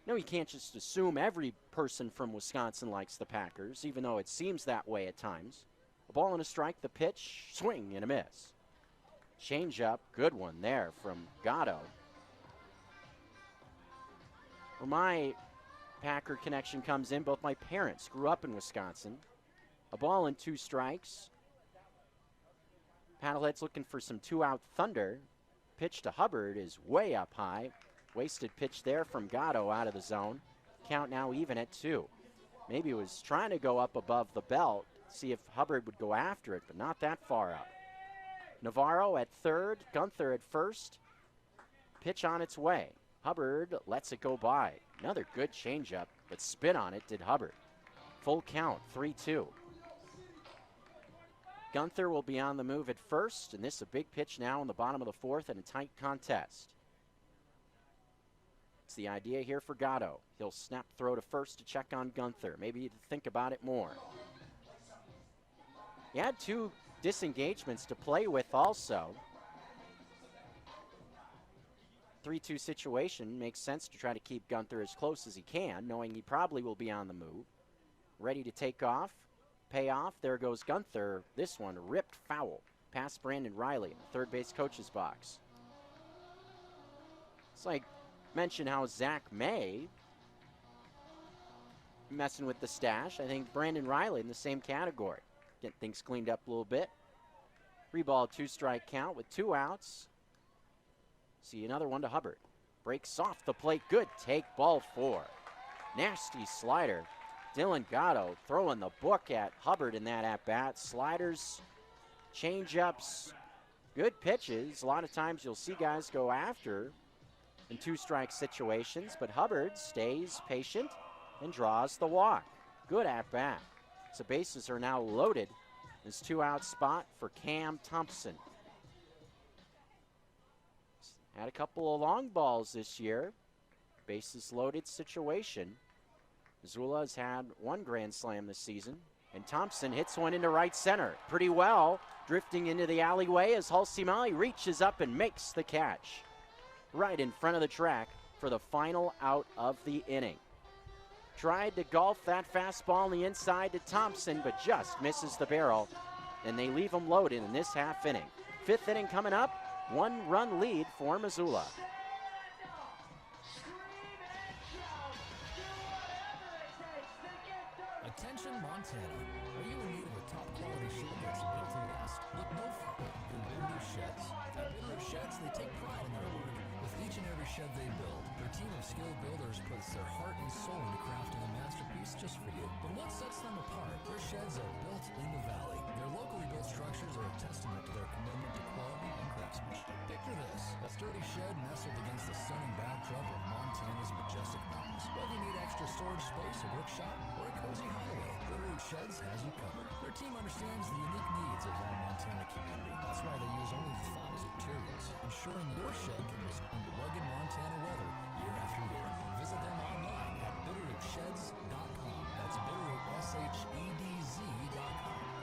No, you can't just assume every person from Wisconsin likes the Packers, even though it seems that way at times. A ball and a strike, the pitch, swing and a miss. Change-up, good one there from Gatto. Well, my Packer connection comes in. Both my parents grew up in Wisconsin. A ball and 2 strikes. Paddleheads looking for some 2-out thunder. Pitch to Hubbard is way up high. Wasted pitch there from Gatto out of the zone. Count now even at 2. Maybe was trying to go up above the belt, see if Hubbard would go after it, but not that far up. Navarro at 3rd, Gunther at 1st. Pitch on its way. Hubbard lets it go by. Another good changeup, but spin on it did Hubbard. Full count, 3-2. Gunther will be on the move at 1st, and this is a big pitch now in the bottom of the 4th and a tight contest. What's the idea here for Gatto? He'll snap throw to first to check on Gunther. Maybe to think about it more. He had 2 disengagements to play with also. 3-2 situation makes sense to try to keep Gunther as close as he can, knowing he probably will be on the move. Ready to take off, pay off. There goes Gunther. This one ripped foul past Brandon Riley in the third base coach's box. It's like mention how Zach May messing with the stash. I think Brandon Riley in the same category. Getting things cleaned up a little bit. 3-ball, 2-strike count with 2 outs. See another one to Hubbard. Breaks off the plate. Good take, ball 4. Nasty slider. Dylan Gatto throwing the book at Hubbard in that at-bat. Sliders, change-ups, good pitches. A lot of times you'll see guys go after in 2-strike situations, but Hubbard stays patient and draws the walk. Good at-bat. So bases are now loaded. This 2-out spot for Cam Thompson. Had a couple of long balls this year. Bases loaded situation. Missoula has had 1 grand slam this season, and Thompson hits one into right center pretty well, drifting into the alleyway as Halsimali reaches up and makes the catch right in front of the track for the final out of the inning. Tried to golf that fastball on the inside to Thompson, but just misses the barrel, and they leave him loaded in this half inning. 5th inning coming up, 1-run lead for Missoula. Attention Montana. Are you in need of a top quality shed that's built to last? Look no further than Bitterroot Sheds. At Bitterroot Sheds, they take pride in their work. With each and every shed they build, their team of skilled builders puts their heart and soul into crafting a masterpiece just for you. But what sets them apart? Their sheds are built in the valley. Their locally built structures are a testament to their commitment to quality and craftsmanship. Picture this, a sturdy shed nestled against the stunning backdrop of Montana's majestic mountains. Whether you need extra storage space, a workshop, or a cozy hideaway, Bitterroot Sheds has you covered. Their team understands the unique needs of our Montana community. That's why they use only the finest materials, ensuring your shed can respond to rugged Montana weather year after year. Visit them online at bitterrootsheds.com. That's bitterrootsheds.com.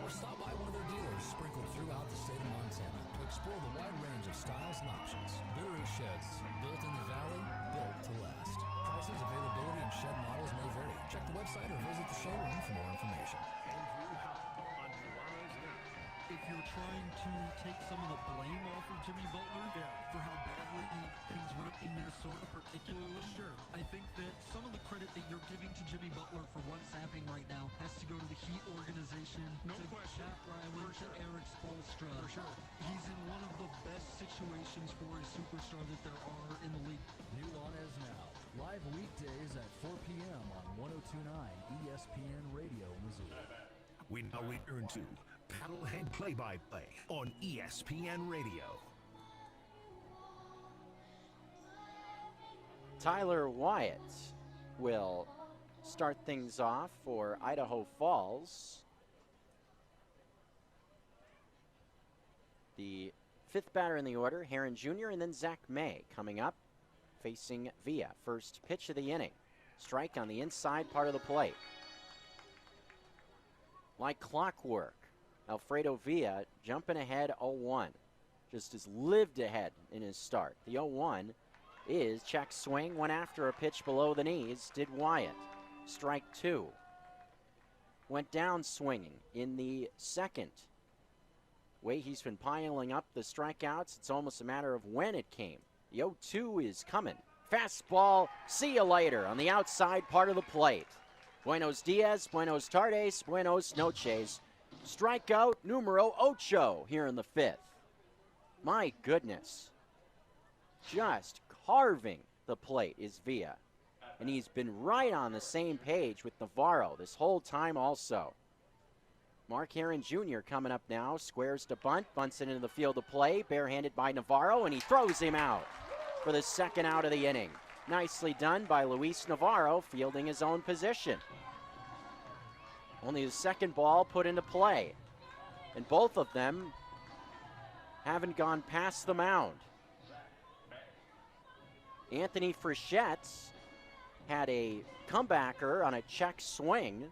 Or stop by one of their dealers sprinkled throughout the state of Montana to explore the wide range of styles and options. Bitterroot Sheds, built in the valley, built to last. Prices, availability, and shed models may vary. Check the website or visit the showroom for more information. If you're trying to take some of the blame off of Jimmy Butler for how badly things went in Minnesota particularly, I think that some of the credit that you're giving to Jimmy Butler for what's happening right now has to go to the Heat organization, to Pat Riley, to Eric Spoelstra. He's in one of the best situations for a superstar that there are in the league. New on as now. Live weekdays at 4 p.m. on 102.9 ESPN Radio, Missoula. We now return to Paddlehead Play-by-Play on ESPN Radio. Tyler Wyatt will start things off for Idaho Falls. The 5th batter in the order, Heron Jr., and then Zach May coming up, facing Villa. First pitch of the inning. Strike on the inside part of the plate. Like clockwork, Alfredo Villa jumping ahead 0-1. Just has lived ahead in his start. The 0-1 is check swing, went after a pitch below the knees, did Wyatt. Strike 2. Went down swinging in the second. Way he's been piling up the strikeouts, it's almost a matter of when it came. The 0-2 is coming. Fastball, see you later on the outside part of the plate. Buenos dias, buenos tardes, buenos noches. Strikeout numero 8 here in the 5th. My goodness. Just carving the plate is Villa. And he's been right on the same page with Navarro this whole time also. Mark Heron Jr. coming up now, squares to bunt, bunts it into the field of play, barehanded by Navarro, and he throws him out for the 2nd out of the inning. Nicely done by Luis Navarro, fielding his own position. Only the 2nd ball put into play. And both of them haven't gone past the mound. Anthony Frechette had a comebacker on a check swing,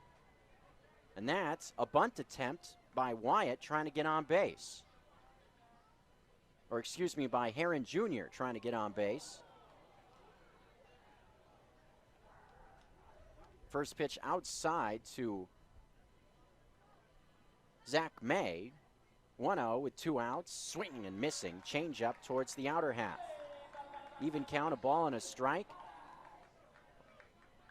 and that's a bunt attempt by Wyatt trying to get on base. Or excuse me, by Heron Jr. trying to get on base. First pitch outside to Zach May. 1-0 with 2 outs, swinging and missing. Change up towards the outer half. Even count, a ball and a strike.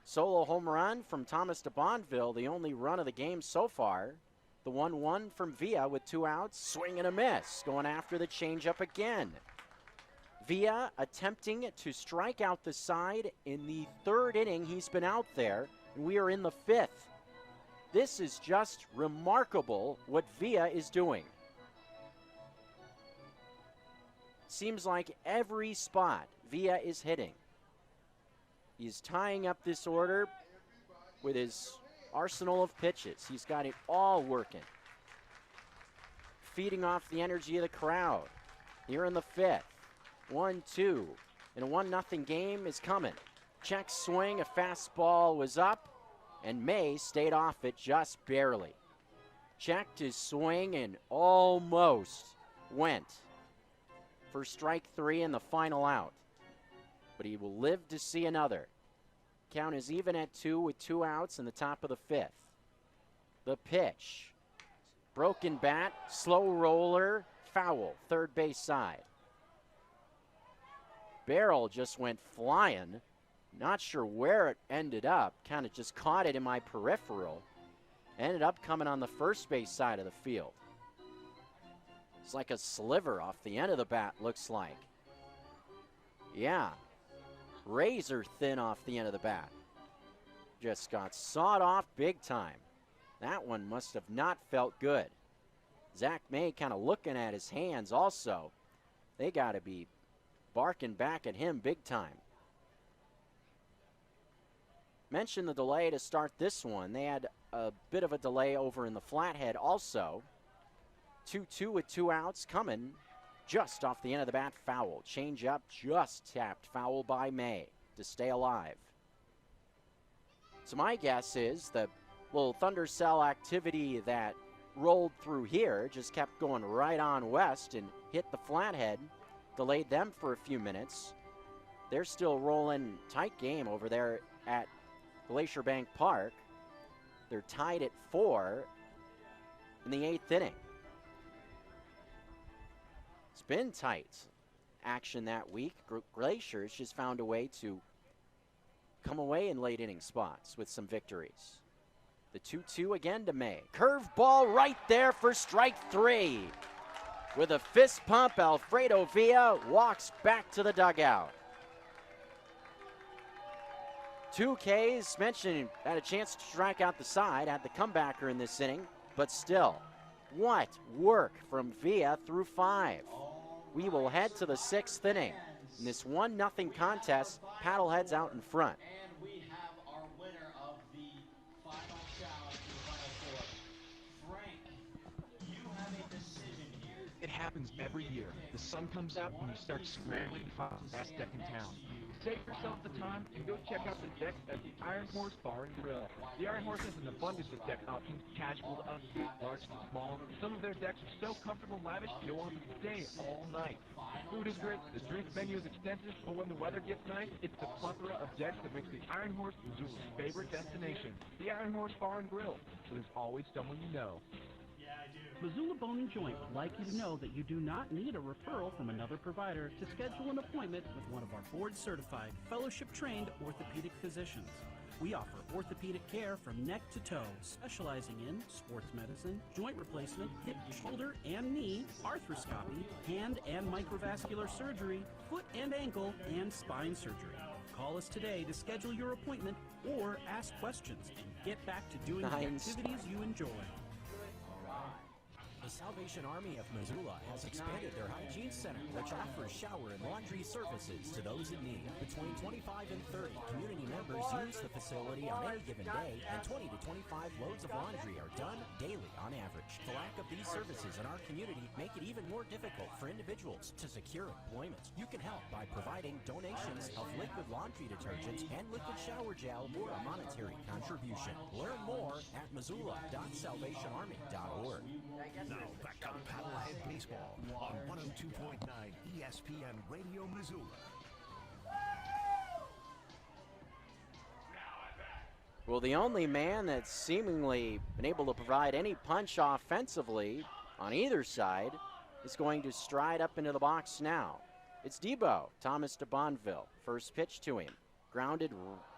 Solo home run from Thomas de Bonneville, the only run of the game so far. The 1-1 from Villa with 2 outs, swing and a miss. Going after the changeup again. Villa attempting to strike out the side in the 3rd inning. He's been out there, and we are in the 5th. This is just remarkable what Villa is doing. Seems like every spot Villa is hitting. He's tying up this order with his arsenal of pitches. He's got it all working. Feeding off the energy of the crowd. Here in the 5th. 1-2. And a 1-0 game is coming. Check swing, a fastball was up, and May stayed off it just barely. Checked his swing and almost went for strike 3 and the final out. But he will live to see another. Count is even at 2 with 2 outs in the top of the 5th. The pitch. Broken bat, slow roller, foul, 3rd base side. Barrel just went flying. Not sure where it ended up. Kind of just caught it in my peripheral. Ended up coming on the 1st base side of the field. It's like a sliver off the end of the bat, looks like. Yeah. Razor thin off the end of the bat. Just got sawed off big time. That one must have not felt good. Zach May kind of looking at his hands also. They got to be barking back at him big time. Mentioned the delay to start this one. They had a bit of a delay over in the Flathead also. 2-2 with 2 outs coming just off the end of the bat, foul. Change up, just tapped foul by May to stay alive. So my guess is the little thunder cell activity that rolled through here just kept going right on west and hit the Flathead, delayed them for a few minutes. They're still rolling tight game over there at Glacier Bank Park. They're tied at 4 in the 8th inning. It's been tight action that week. Glacier's just found a way to come away in late inning spots with some victories. The 2-2 again to May. Curveball right there for strike 3. With a fist pump, Alfredo Villa walks back to the dugout. 2 Ks, mentioned, had a chance to strike out the side, had the comebacker in this inning, but still, what work from Villa through 5. We will head to the 6th inning. In this 1-0 contest, Paddleheads out in front. And we have our winner of the final challenge to the Final Four. Frank, you have a decision here. It happens every year. The sun comes out and you start scrambling to find the best deck in town. Save yourself the time and go check out the decks at the Iron Horse Bar and Grill. The Iron Horse has an abundance of deck options, casual to upscale, large to small. Some of their decks are so comfortable and lavish, you'll want to stay all night. Food is great, the drink menu is extensive, but when the weather gets nice, it's the plethora of decks that makes the Iron Horse Missoula's favorite destination. The Iron Horse Bar and Grill, so there's always someone you know. Missoula Bone and Joint would like you to know that you do not need a referral from another provider to schedule an appointment with one of our board-certified, fellowship-trained orthopedic physicians. We offer orthopedic care from neck to toe, specializing in sports medicine, joint replacement, hip, shoulder, and knee, arthroscopy, hand and microvascular surgery, foot and ankle, and spine surgery. Call us today to schedule your appointment or ask questions and get back to doing the activities you enjoy. The Salvation Army of Missoula has expanded their hygiene center, which offers shower and laundry services to those in need. Between 25 and 30 community members use the facility on any given day, and 20 to 25 loads of laundry are done daily on average. The lack of these services in our community make it even more difficult for individuals to secure employment. You can help by providing donations of liquid laundry detergent and liquid shower gel or a monetary contribution. Learn more at missoula.salvationarmy.org. Now back to Paddlehead Baseball on 102.9 ESPN Radio Missoula. Well, the only man that's seemingly been able to provide any punch offensively on either side is going to stride up into the box now. It's Debo, Thomas de Bonville. First pitch to him. Grounded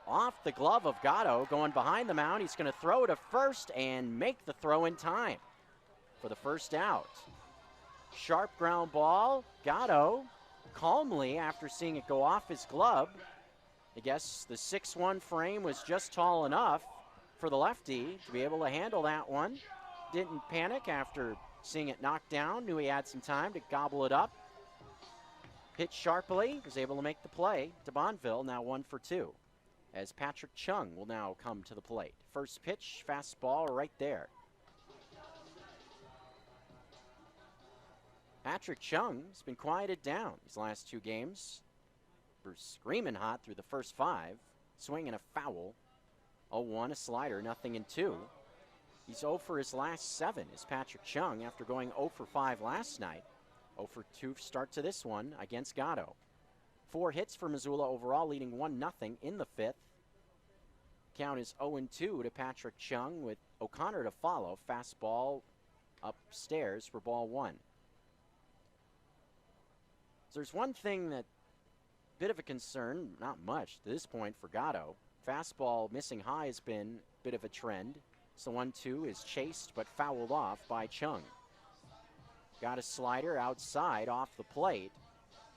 off the glove of Gatto, going behind the mound. He's going to throw to first and make the throw in time for the first out. Sharp ground ball. Gatto calmly, after seeing it go off his glove. I guess the 6'1" frame was just tall enough for the lefty to be able to handle that one. Didn't panic after seeing it knocked down. Knew he had some time to gobble it up. Hit sharply. Was able to make the play. De Bonville now 1 for 2. As Patrick Chung will now come to the plate. First pitch, fastball right there. Patrick Chung has been quieted down these last 2 games. We're screaming hot through the first 5. Swinging a foul. 0-1, a slider, 0-2. He's 0 for his last 7 is Patrick Chung after going 0 for 5 last night. 0 for 2 start to this one against Gatto. 4 hits for Missoula overall, leading 1-0 in the 5th. Count is 0-2 to Patrick Chung with O'Connor to follow. Fastball upstairs for ball 1. So there's one thing that bit of a concern, not much to this point for Gatto. Fastball missing high has been a bit of a trend. So 1-2 is chased but fouled off by Chung. Got a slider outside off the plate.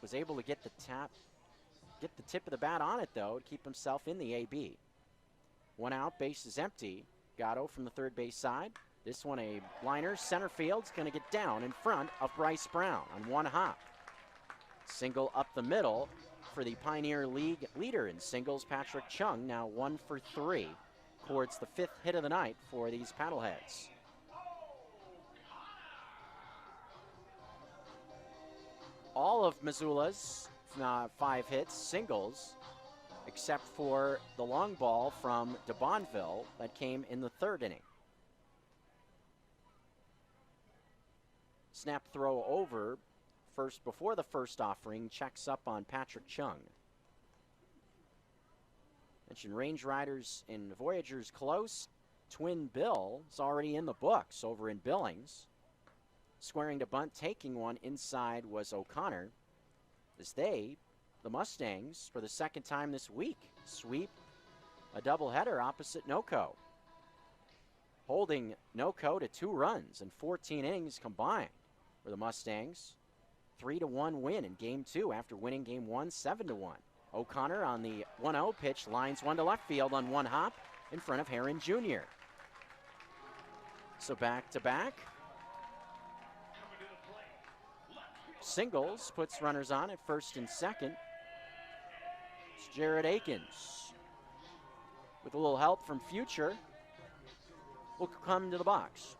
Was able to get the tip of the bat on it though to keep himself in the AB. 1 out, base is empty. Gatto from the third base side. This one a liner, center field's gonna get down in front of Bryce Brown on 1 hop. Single up the middle for the Pioneer League leader in singles, Patrick Chung, now 1 for 3 towards the 5th hit of the night for these Paddleheads. All of Missoula's 5 hits, singles, except for the long ball from de Bonville that came in the 3rd inning. Snap throw over. First, before the first offering, checks up on Patrick Chung. Mentioned Range Riders and Voyagers close. Twin Bill is already in the books over in Billings. Squaring to bunt, taking one inside was O'Connor. As they, the Mustangs, for the 2nd time this week, sweep a doubleheader opposite NoCo. Holding NoCo to 2 runs in 14 innings combined for the Mustangs. 3-1 win in game 2 after winning game 1 7-1. O'Connor on the 1-0 pitch lines one to left field on 1 hop in front of Heron Jr. So back to back. Singles puts runners on at first and second. It's Jared Akins with a little help from Future will come to the box.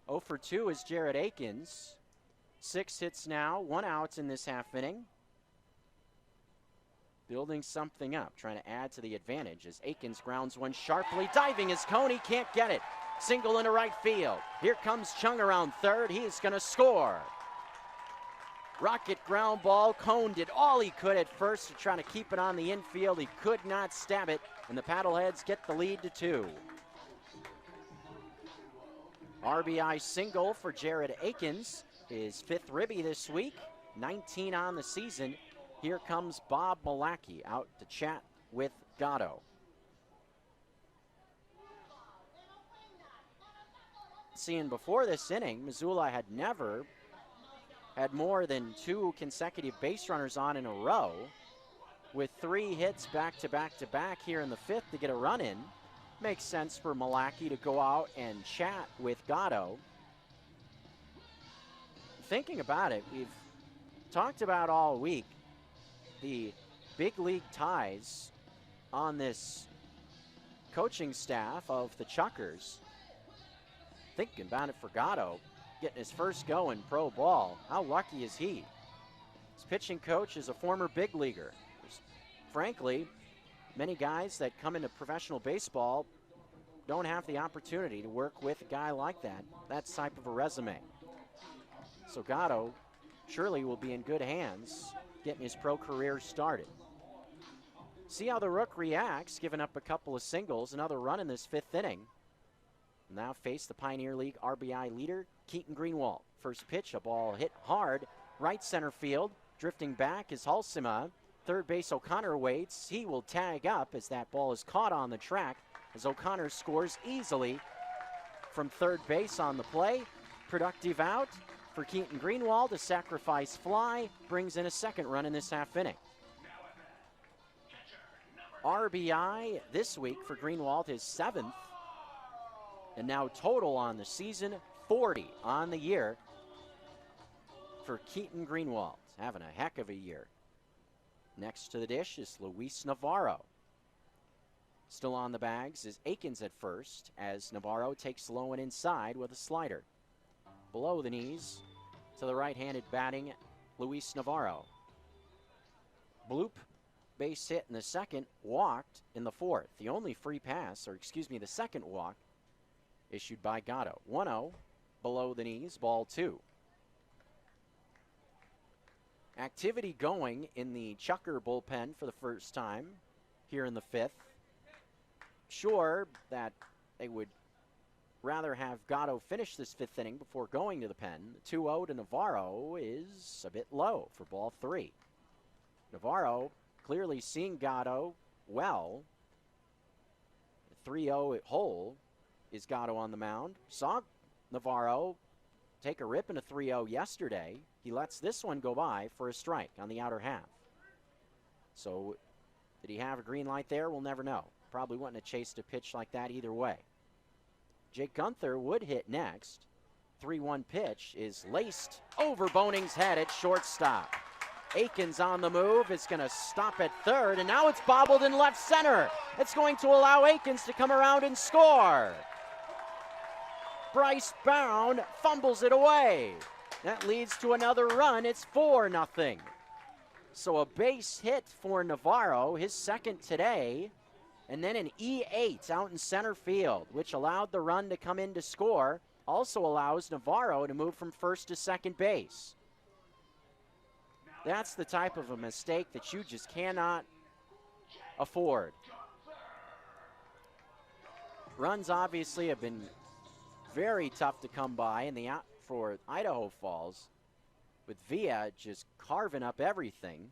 Oh for 2 is Jared Akins. 6 hits now, 1 out in this half inning. Building something up, trying to add to the advantage as Akins grounds one sharply. Diving is Coney, can't get it. Single into right field. Here comes Chung around third. He is going to score. Rocket ground ball. Cone did all he could at first to try to keep it on the infield. He could not stab it, and the Paddleheads get the lead to 2. RBI single for Jared Akins, his 5th ribby this week, 19 on the season. Here comes Bob Malacki out to chat with Gatto. Seeing before this inning, Missoula had never had more than 2 consecutive base runners on in a row, with 3 hits back to back to back here in the 5th to get a run in. makes sense for Malaki to go out and chat with Gatto. Thinking about it, we've talked about all week the big league ties on this coaching staff of the Chukars. Thinking about it for Gatto, getting his first go in pro ball. How lucky is he? His pitching coach is a former big leaguer. There's, frankly, many guys that come into professional baseball don't have the opportunity to work with a guy like that. That type of a resume. So Gatto surely will be in good hands getting his pro career started. See how the Rook reacts, giving up a couple of singles, another run in this fifth inning. Now face the Pioneer League RBI leader, Keaton Greenwald. First pitch, a ball hit hard, right center field. Drifting back is Halsema. Third base O'Connor waits. He will tag up as that ball is caught on the track as O'Connor scores easily from third base on the play. Productive out for Keaton Greenwald. A sacrifice fly brings in a second run in this half inning. RBI this week for Greenwald, his 7th. And now total on the season, 40 on the year for Keaton Greenwald. Having a heck of a year. Next to the dish is Luis Navarro. Still on the bags is Akins at first as Navarro takes low and inside with a slider. Below the knees to the right-handed batting Luis Navarro. Bloop, base hit in the second, walked in the fourth. The only free pass, or excuse me, the second walk issued by Gatto. 1-0, below the knees, ball 2. Activity going in the Chukar bullpen for the first time here in the fifth. Sure that they would rather have Gatto finish this fifth inning before going to the pen. The 2-0 to Navarro is a bit low for ball 3. Navarro clearly seeing Gatto well. 3-0 at hole is Gatto on the mound. Saw Navarro take a rip in a 3-0 yesterday. He lets this one go by for a strike on the outer half. So did he have a green light there? We'll never know. Probably wouldn't have chased a pitch like that either way. Jake Gunther would hit next. 3-1 pitch is laced over Boning's head at shortstop. Akins on the move. It's going to stop at third, and now it's bobbled in left center. It's going to allow Akins to come around and score. Bryce Brown fumbles it away. That leads to another run. It's 4-0. So a base hit for Navarro, his second today, and then an E8 out in center field, which allowed the run to come in to score. Also allows Navarro to move from first to second base. That's the type of a mistake that you just cannot afford. Runs obviously have been very tough to come by in the out for Idaho Falls, with Villa just carving up everything.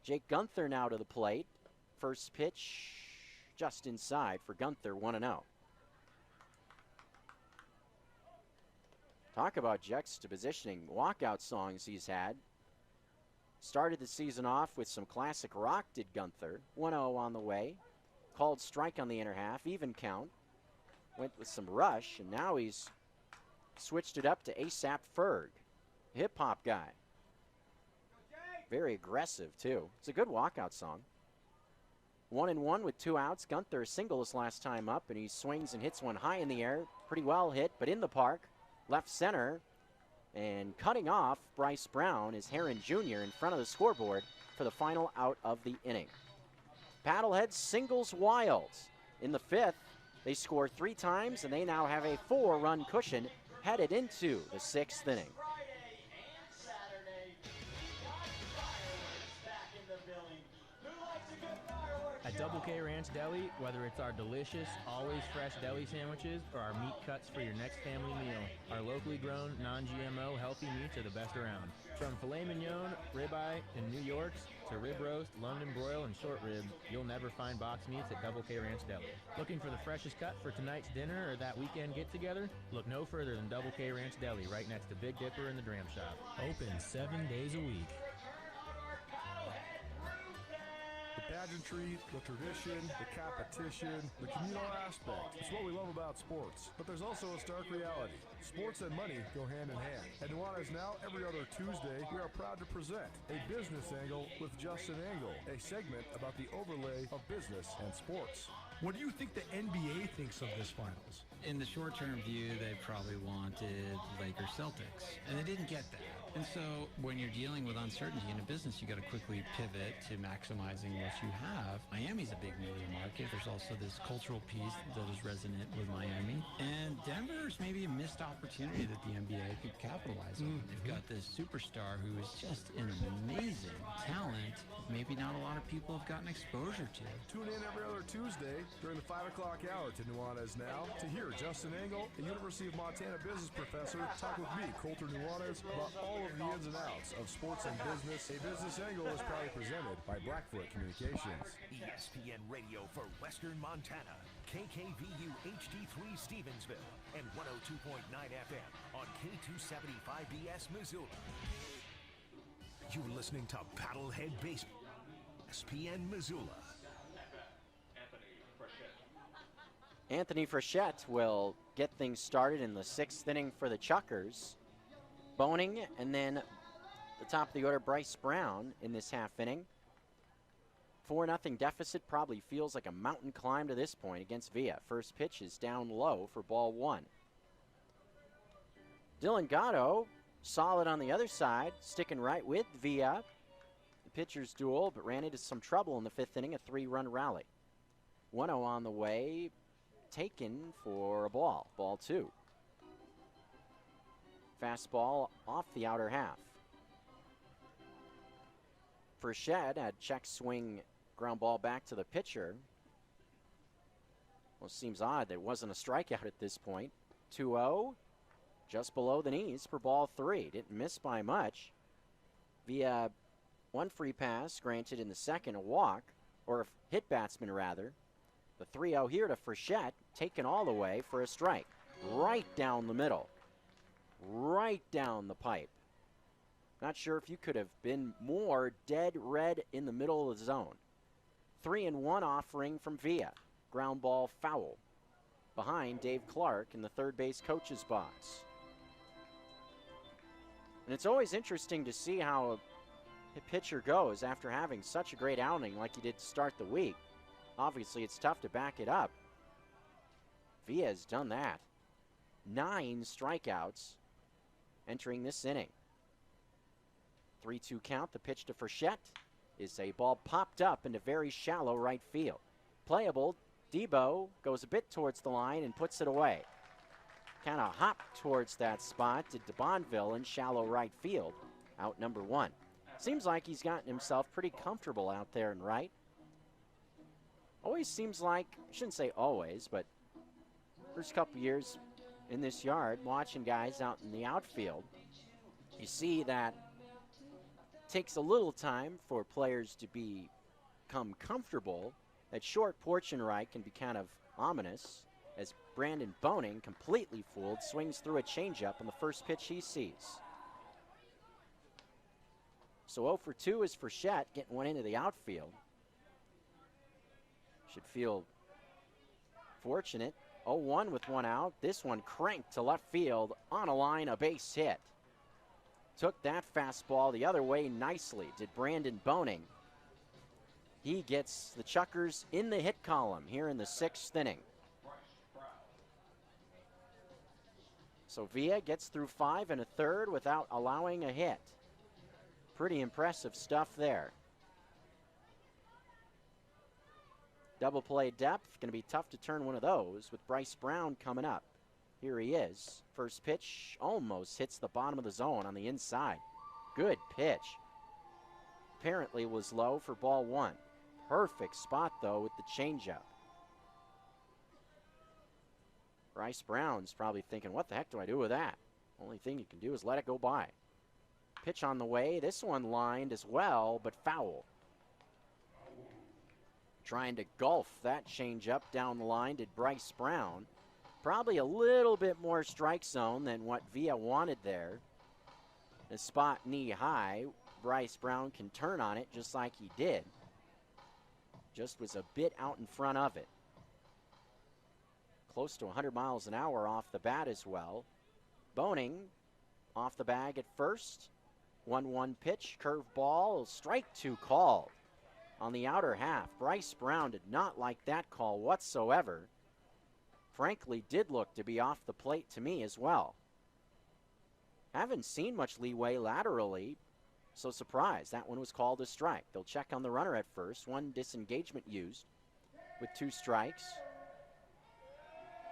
Jake Gunther now to the plate. First pitch just inside for Gunther, 1-0. Talk about juxtapositioning walkout songs he's had. Started the season off with some classic rock, did Gunther. 1-0 on the way. Called strike on the inner half, even count. Went with some rush, and now he's switched it up to ASAP Ferg, hip-hop guy. Very aggressive, too. It's a good walkout song. 1-1 with 2 outs. Gunther a single his last time up, and he swings and hits one high in the air. Pretty well hit, but in the park. Left center. And cutting off Bryce Brown is Heron Jr. in front of the scoreboard for the final out of the inning. Paddleheads singles Wilds. In the fifth, they score 3 times, and they now have a 4-run cushion headed into the 6th inning. At Double K Ranch Deli, whether it's our delicious, always fresh deli sandwiches or our meat cuts for your next family meal, our locally grown, non-GMO, healthy meats are the best around. From filet mignon, ribeye, and New Yorks, to rib roast, London broil, and short rib, you'll never find box meats at Double K Ranch Deli. Looking for the freshest cut for tonight's dinner or that weekend get-together? Look no further than Double K Ranch Deli, right next to Big Dipper and the Dram Shop. Open 7 days a week. The pageantry, the tradition, the competition, the communal aspect. It's what we love about sports. But there's also a stark reality. Sports and money go hand in hand. At Nuanez Now, every other Tuesday, we are proud to present a business angle with Justin Angle, a segment about the overlay of business and sports. What do you think the NBA thinks of this finals? In the short-term view, they probably wanted Lakers Celtics, and they didn't get that. And so when you're dealing with uncertainty in a business, you got to quickly pivot to maximizing what you have. Miami's a big media market. There's also this cultural piece that is resonant with Miami. And Denver's maybe a missed opportunity that the NBA could capitalize on. They've got this superstar who is just an amazing talent. Maybe not a lot of people have gotten exposure to. Tune in every other Tuesday during the 5 o'clock hour to Nuanez Now to hear Justin Angle, a University of Montana business professor, talk with me, Colter Nuanez, about all of the ins and outs of sports and business. A Business Angle is proudly presented by Blackfoot Communications. ESPN Radio for Western Montana, KKVU HD3 Stevensville, and 102.9 FM on K275BS Missoula. You're listening to Paddlehead Baseball, ESPN Missoula. Anthony Frechette will get things started in the 6th inning for the Chukars. Boning, and then the top of the order, Bryce Brown in this half inning. 4-0 deficit probably feels like a mountain climb to this point against Villa. First pitch is down low for ball 1. Dylan Gatto, solid on the other side, sticking right with Villa. The pitcher's duel, but ran into some trouble in the 5th inning, a 3-run rally. 1-0 on the way, taken for a ball, ball 2. Fastball off the outer half. Frechette had check swing, ground ball back to the pitcher. Well, it seems odd that it wasn't a strikeout at this point. 2-0, just below the knees for ball 3. Didn't miss by much. Via one free pass granted in the second, a walk, or a hit batsman rather. The 3-0 here to Frechette, taken all the way for a strike. Right down the middle. Right down the pipe. Not sure if you could have been more dead red in the middle of the zone. 3-1 offering from Villa. Ground ball foul. Behind Dave Clark in the third base coach's box. And it's always interesting to see how a pitcher goes after having such a great outing like he did to start the week. Obviously, it's tough to back it up. Villa has done that. 9 strikeouts entering this inning. 3-2 count. The pitch to Frechette is a ball popped up into very shallow right field. Playable. Debo goes a bit towards the line and puts it away. Kind of hopped towards that spot to DeBonville in shallow right field. Out number 1. Seems like he's gotten himself pretty comfortable out there in right. Always seems like, I shouldn't say always, but first couple years in this yard, watching guys out in the outfield, you see that it takes a little time for players to become comfortable. That short porch and right can be kind of ominous as Brandon Boning, completely fooled, swings through a changeup on the first pitch he sees. So 0 for 2 is Frechette, getting one into the outfield. Should feel fortunate. 0-1 with one out. This one cranked to left field on a line, a base hit. Took that fastball the other way nicely, did Brandon Boning. He gets the Chukars in the hit column here in the 6th inning. So Villa gets through 5 1/3 without allowing a hit. Pretty impressive stuff there. Double play depth, going to be tough to turn one of those with Bryce Brown coming up. Here he is. First pitch almost hits the bottom of the zone on the inside. Good pitch. Apparently was low for ball 1. Perfect spot though with the changeup. Bryce Brown's probably thinking, what the heck do I do with that? Only thing you can do is let it go by. Pitch on the way. This one lined as well, but foul. Trying to golf that changeup down the line did Bryce Brown. Probably a little bit more strike zone than what Villa wanted there. A spot knee high. Bryce Brown can turn on it just like he did. just was a bit out in front of it. Close to 100 miles an hour off the bat as well. Boning off the bag at first. 1-1 pitch, curve ball, strike 2 called on the outer half. Bryce Brown did not like that call whatsoever. Frankly, did look to be off the plate to me as well. Haven't seen much leeway laterally, so surprised. That one was called a strike. They'll check on the runner at first. 1 disengagement used with 2 strikes.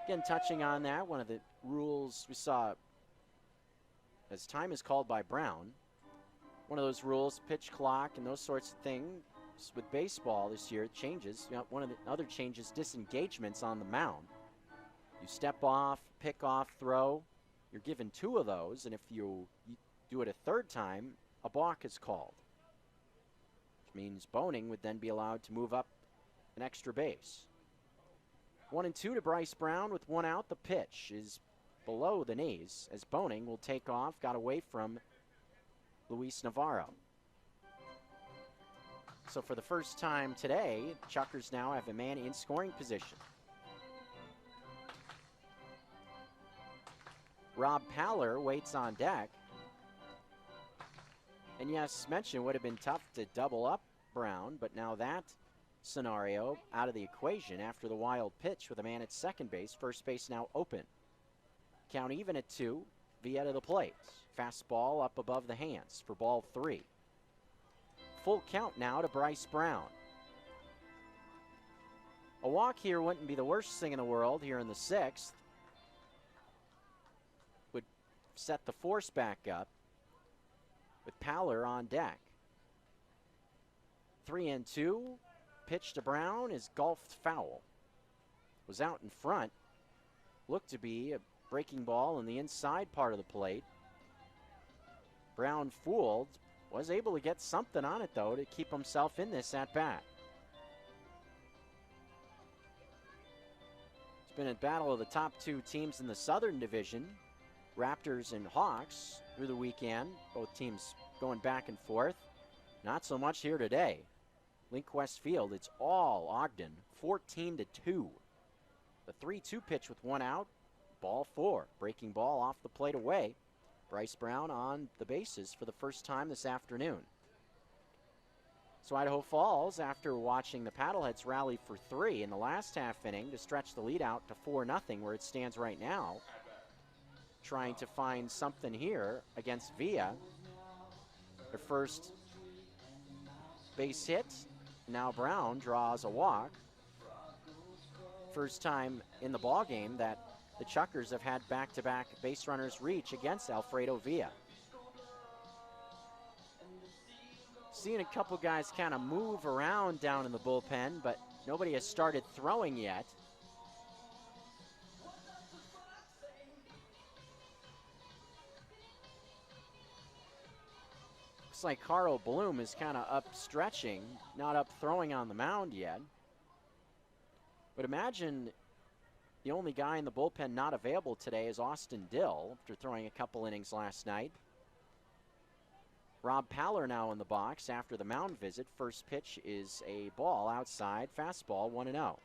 Again, touching on that, one of the rules we saw as time is called by Brown. One of those rules, pitch clock and those sorts of things with baseball this year changes. You know, one of the other changes, disengagements on the mound. You step off, pick off, throw. You're given 2 of those, and if you do it a 3rd time, a balk is called. Which means Boning would then be allowed to move up an extra base. 1-2 to Bryce Brown with 1 out. The pitch is below the knees as Boning will take off, got away from Luis Navarro. So for the first time today, Chukars now have a man in scoring position. Rob Paller waits on deck. And yes, mentioned would have been tough to double up Brown, but now that scenario out of the equation after the wild pitch with a man at second base. First base now open. Count even at 2. Via to the plate. Fastball up above the hands for ball 3. Full count now to Bryce Brown. A walk here wouldn't be the worst thing in the world here in the 6th. Would set the force back up with Paller on deck. 3-2. Pitch to Brown is golfed foul. Was out in front. Looked to be a breaking ball in the inside part of the plate. Brown fooled. Was able to get something on it, though, to keep himself in this at-bat. It's been a battle of the top 2 teams in the Southern Division. Raptors and Hawks through the weekend. Both teams going back and forth. Not so much here today. Linquest Field, it's all Ogden, 14-2. The 3-2 pitch with 1 out, ball 4. Breaking ball off the plate away. Bryce Brown on the bases for the first time this afternoon. So Idaho Falls, after watching the Paddleheads rally for 3 in the last half inning to stretch the lead out to 4-0 where it stands right now, trying to find something here against Villa. Their first base hit. Now Brown draws a walk. First time in the ballgame that the Chukars have had back-to-back base runners reach against Alfredo Villa. Seeing a couple guys kind of move around down in the bullpen, but nobody has started throwing yet. Looks like Carl Bloom is kind of up stretching, not up throwing on the mound yet. But imagine the only guy in the bullpen not available today is Austin Dill after throwing a couple innings last night. Rob Paller now in the box after the mound visit. First pitch is a ball outside, fastball, 1-0.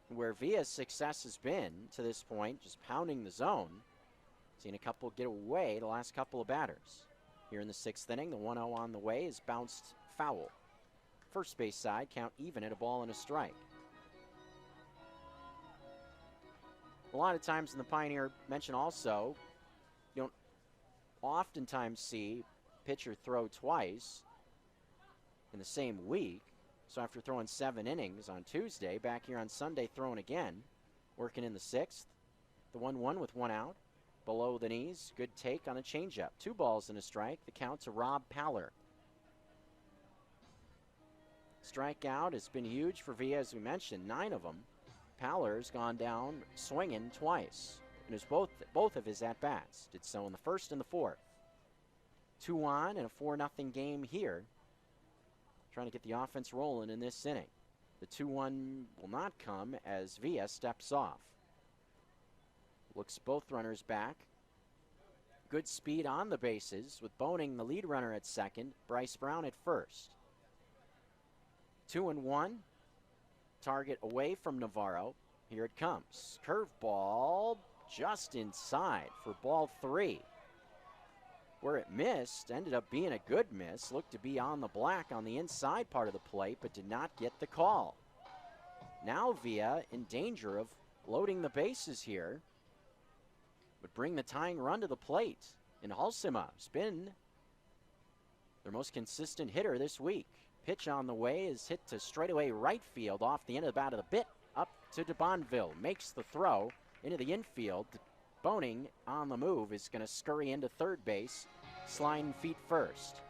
Where Villa's success has been to this point, just pounding the zone. Seen a couple get away the last couple of batters. Here in the 6th inning, the 1-0 on the way is bounced foul. First base side, count even at a ball and a strike. A lot of times in the Pioneer mention also, you don't oftentimes see pitcher throw twice in the same week. So after throwing 7 innings on Tuesday, back here on Sunday throwing again, working in the 6th. The 1-1 with 1 out. Below the knees, good take on a changeup. 2 balls and a strike. The count to Rob Paller. Strikeout has been huge for Villa, as we mentioned, 9 of them. Paller's gone down swinging twice. And it was both of his at-bats. Did so in the 1st and the 4th. 2 on and a 4-0 game here. Trying to get the offense rolling in this inning. The 2-1 will not come as Villa steps off. Looks both runners back. good speed on the bases with Boning the lead runner at second, Bryce Brown at first. 2-1. Target away from Navarro. Here it comes. Curveball just inside for ball 3. Where it missed, ended up being a good miss. Looked to be on the black on the inside part of the plate, but did not get the call. Now Villa in danger of loading the bases here. Would bring the tying run to the plate. And Halsema has been their most consistent hitter this week. Pitch on the way is hit to straightaway right field off the end of the bat of the bit. Up to DeBonville. Makes the throw into the infield. Boning on the move is going to scurry into third base. Sliding feet first.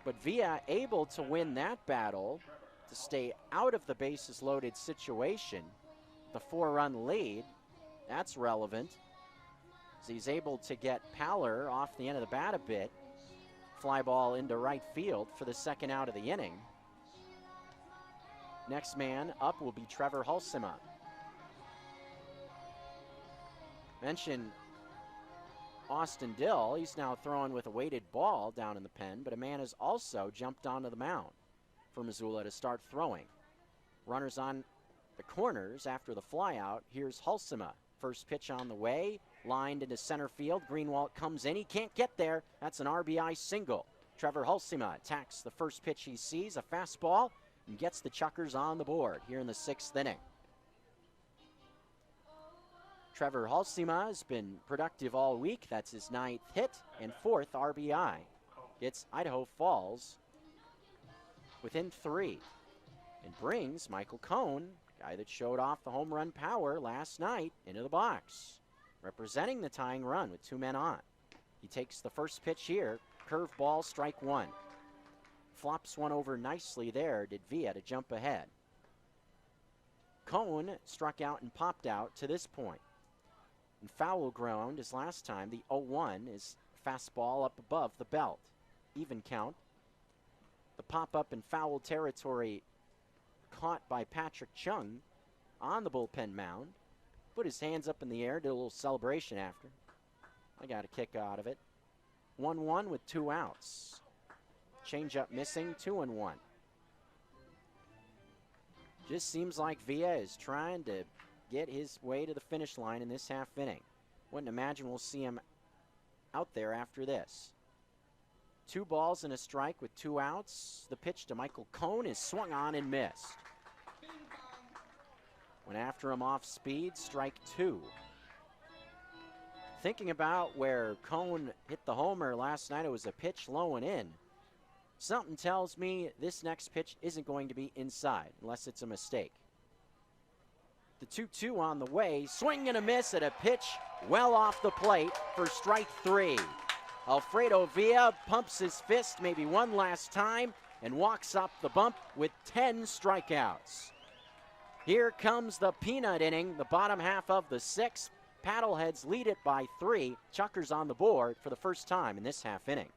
But Villa able to win that battle to stay out of the bases loaded situation. The 4-run lead, that's relevant. As he's able to get Paller off the end of the bat a bit. Fly ball into right field for the second out of the inning. Next man up will be Trevor Halsema. Mention Austin Dill. He's now throwing with a weighted ball down in the pen, but a man has also jumped onto the mound for Missoula to start throwing. Runners on the corners after the flyout. Here's Halsema. First pitch on the way. Lined into center field. Greenwald comes in. He can't get there. That's an RBI single. Trevor Halsema attacks the first pitch he sees, a fastball, and gets the Chukars on the board here in the 6th inning. Trevor Halsema has been productive all week. That's his 9th hit and 4th RBI. Gets Idaho Falls within 3 and brings Michael Cohn, guy that showed off the home run power last night, into the box, representing the tying run with 2 men on. He takes the first pitch here. Curveball, strike 1. Flops one over nicely there, did Villa to jump ahead. Cohn struck out and popped out to this point. And foul ground as last time. The 0-1 is fastball up above the belt. Even count. The pop-up in foul territory caught by Patrick Chung on the bullpen mound. Put his hands up in the air, did a little celebration after. I got a kick out of it. 1-1 with 2 outs. Change-up missing, 2-1. Just seems like Villa is trying to get his way to the finish line in this half inning. Wouldn't imagine we'll see him out there after this. 2 balls and a strike with 2 outs. The pitch to Michael Cohn is swung on and missed. Went after him off speed, strike 2. Thinking about where Cohn hit the homer last night, it was a pitch low and in. Something tells me this next pitch isn't going to be inside, unless it's a mistake. The 2-2 on the way, swing and a miss at a pitch well off the plate for strike 3. Alfredo Villa pumps his fist maybe one last time and walks up the bump with 10 strikeouts. Here comes the peanut inning, the bottom half of the 6th. Paddleheads lead it by 3. Chukars on the board for the first time in this half inning.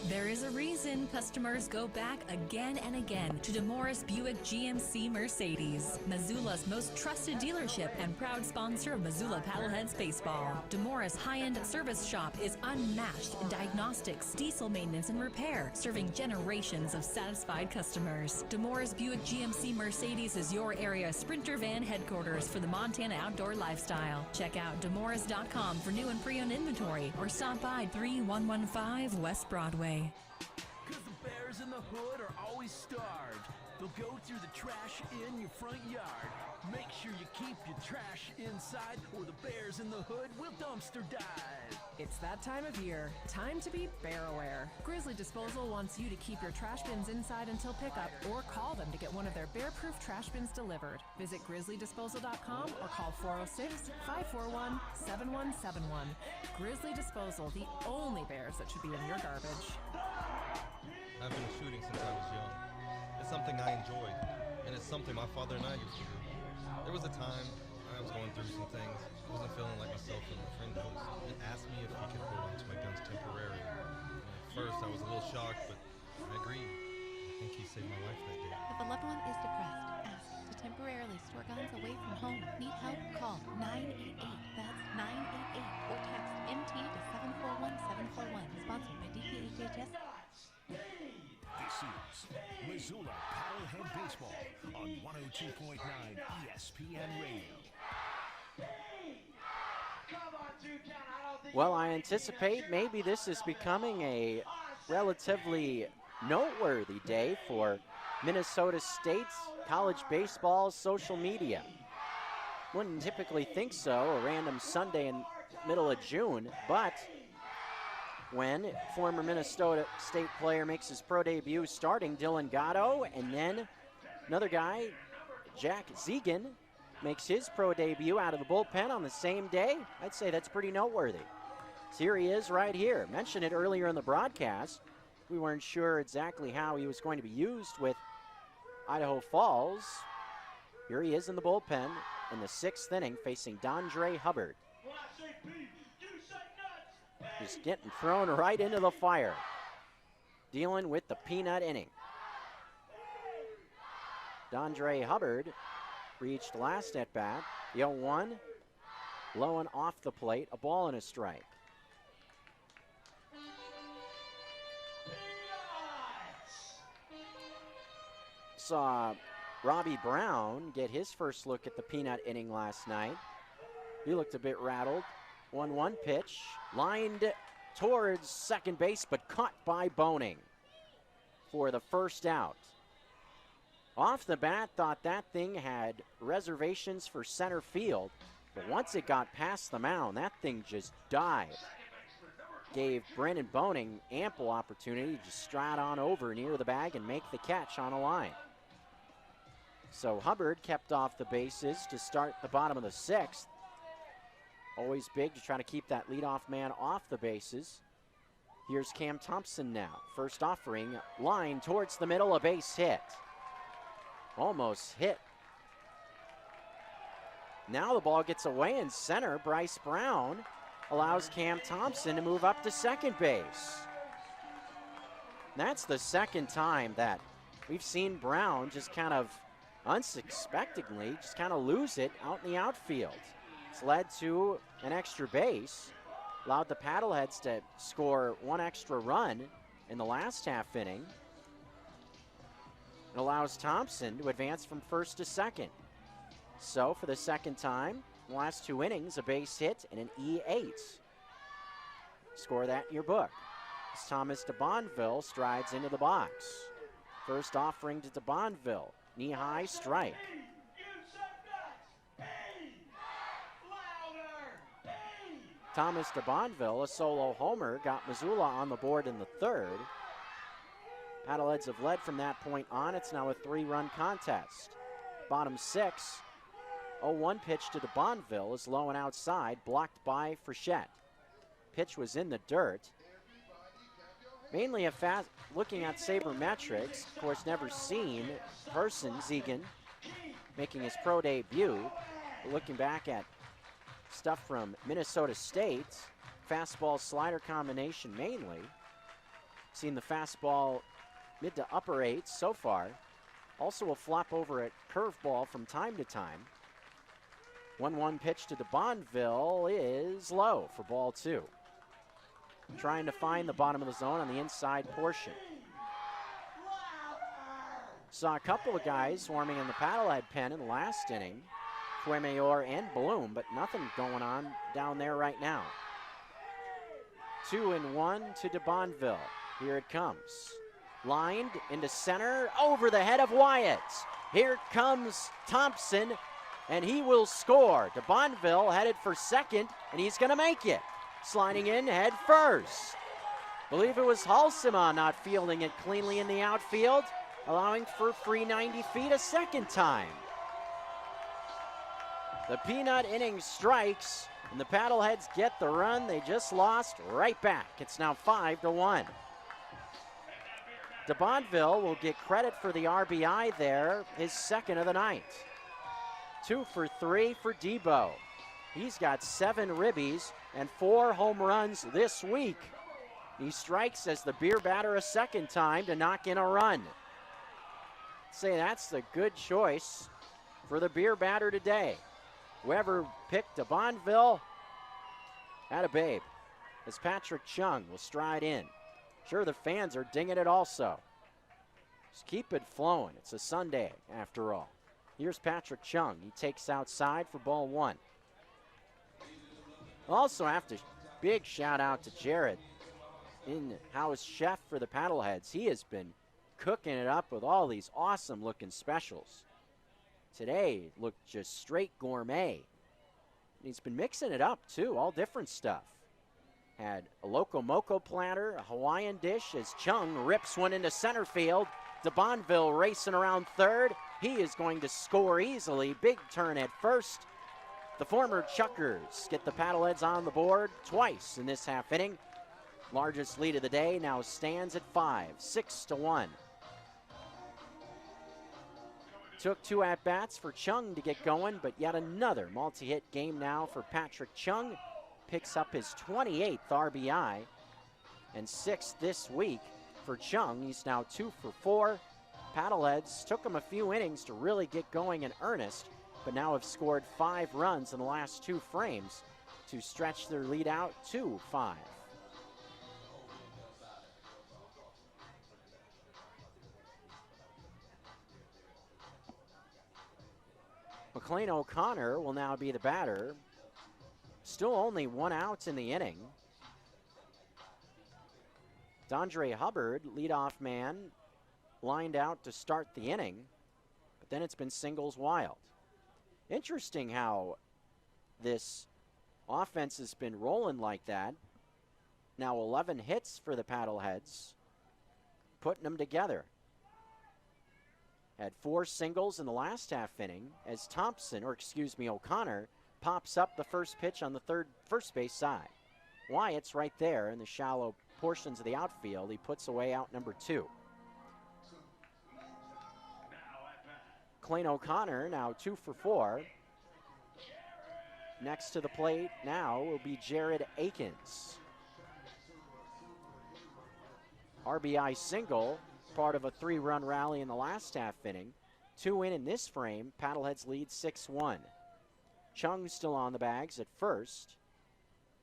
There is a reason customers go back again and again to DeMorris Buick GMC Mercedes, Missoula's most trusted dealership and proud sponsor of Missoula Paddleheads Baseball. DeMorris High-End Service Shop is unmatched in diagnostics, diesel maintenance, and repair, serving generations of satisfied customers. DeMorris Buick GMC Mercedes is your area Sprinter van headquarters for the Montana outdoor lifestyle. Check out DeMorris.com for new and pre-owned inventory or stop by 3115 West Broadway. Cause the bears in the hood are always starved. They'll go through the trash in your front yard. Make sure you keep your trash inside or the bears in the hood will dumpster dive. It's that time of year. Time to be bear aware. Grizzly Disposal wants you to keep your trash bins inside until pickup or call them to get one of their bear-proof trash bins delivered. Visit grizzlydisposal.com or call 406-541-7171. Grizzly Disposal, the only bears that should be in your garbage. I've been shooting since I was young. It's something I enjoyed, and it's something my father and I used to do. There was a time I was going through some things, wasn't feeling like myself, and my friend was and asked me if he could hold on to my guns temporarily. And at first I was a little shocked, but I agreed. think he saved my life that day. If a loved one is depressed, ask to temporarily store guns away from home. Need help? Call 988. That's 988 or text MT to 741741. Sponsored by DPHHS. This is Missoula Paddlehead Baseball on 102.9 ESPN Radio. Well, I anticipate maybe this is becoming a relatively noteworthy day for Minnesota State's college baseball social media. Wouldn't typically think so, a random Sunday in middle of June, but when former Minnesota State player makes his pro debut starting Dylan Gatto, and then another guy, Jack Zegan, makes his pro debut out of the bullpen on the same day, I'd say that's pretty noteworthy. So here he is right here. Mentioned it earlier in the broadcast. We weren't sure exactly how he was going to be used with Idaho Falls. Here he is in the bullpen in the 6th inning facing Dondre Hubbard. Just getting thrown right into the fire. Dealing with the peanut inning. Dondre Hubbard reached last at bat. The 0-1, low and off the plate, a ball and a strike. Saw Robbie Brown get his first look at the peanut inning last night. He looked a bit rattled. 1-1 pitch, lined towards second base, but caught by Boning for the first out. Off the bat, thought that thing had reservations for center field, but once it got past the mound, that thing just dived. Gave Brendan Boning ample opportunity to just stride on over near the bag and make the catch on a line. So Hubbard kept off the bases to start the bottom of the 6th. Always big to try to keep that leadoff man off the bases. Here's Cam Thompson now. First offering, line towards the middle, a base hit. Almost hit. Now the ball gets away in center. Bryce Brown allows Cam Thompson to move up to second base. That's the second time that we've seen Brown just kind of unsuspectingly just kind of lose it out in the outfield. It's led to an extra base, allowed the Paddleheads to score one extra run in the last half inning. It allows Thompson to advance from first to second. So for the second time, in the last 2 innings, a base hit and an E8. Score that in your book. As Thomas DeBonville strides into the box. First offering to DeBonville, knee-high strike. Thomas DeBonville, a solo homer, got Missoula on the board in the 3rd. Paddleheads have led from that point on. It's now a 3-run contest. Bottom 6, 0-1 pitch to DeBonville is low and outside, blocked by Frechette. Pitch was in the dirt. Mainly a fast, looking at sabermetrics, of course never seen person Zegan making his pro debut. But looking back at stuff from Minnesota State, fastball slider combination mainly. Seen the fastball mid to upper 8s so far. Also a flop over at curveball from time to time. 1-1 pitch to DeBonville is low for ball 2. Trying to find the bottom of the zone on the inside portion. Saw a couple of guys warming in the Paddlehead pen in the last inning. Fuemayor and Bloom, but nothing going on down there right now. 2-1 to DeBonville. Here it comes. Lined into center, over the head of Wyatt. Here comes Thompson, and he will score. DeBonville headed for second, and he's going to make it. Sliding in head first. Believe it was Halsema not fielding it cleanly in the outfield, allowing for free 90 feet a second time. The peanut inning strikes, and the Paddleheads get the run they just lost right back. It's now 5-1. DeBonville will get credit for the RBI there, his second of the night. 2 for 3 for Debo. He's got 7 ribbies and 4 home runs this week. He strikes as the beer batter a second time to knock in a run. say that's the good choice for the beer batter today. Whoever picked DeBonville had a babe, as Patrick Chung will stride in. Sure, the fans are dinging it also. Just keep it flowing. It's a Sunday, after all. Here's Patrick Chung. He takes outside for ball one. Also have to big shout out to Jared, in-house chef for the Paddleheads. He has been cooking it up with all these awesome looking specials. Today looked just straight gourmet. He's been mixing it up too, all different stuff. Had a Loco Moco platter, a Hawaiian dish as Chung rips one into center field. DeBonville racing around third. He is going to score easily. Big turn at first. The former Chukars get the Paddleheads on the board twice in this half inning. Largest lead of the day now stands at 5, 6-1. Took 2 at-bats for Chung to get going, but yet another multi-hit game now for Patrick Chung. Picks up his 28th RBI and 6th this week for Chung. He's now 2 for 4. Paddleheads took him a few innings to really get going in earnest, but now have scored 5 runs in the last 2 frames to stretch their lead out to 5. McLean O'Connor will now be the batter. Still only 1 out in the inning. Dondre Hubbard, leadoff man, lined out to start the inning, but then it's been singles wild. Interesting how this offense has been rolling like that. Now 11 hits for the Paddleheads, putting them together. Had 4 singles in the last half inning as O'Connor pops up the first pitch on the first base side. Wyatt's right there in the shallow portions of the outfield. He puts away out number 2. McLean O'Connor now 2 for 4. Next to the plate now will be Jared Akins. RBI single, part of a 3-run rally in the last half inning. 2 in this frame. Paddleheads lead 6-1. Chung still on the bags at first.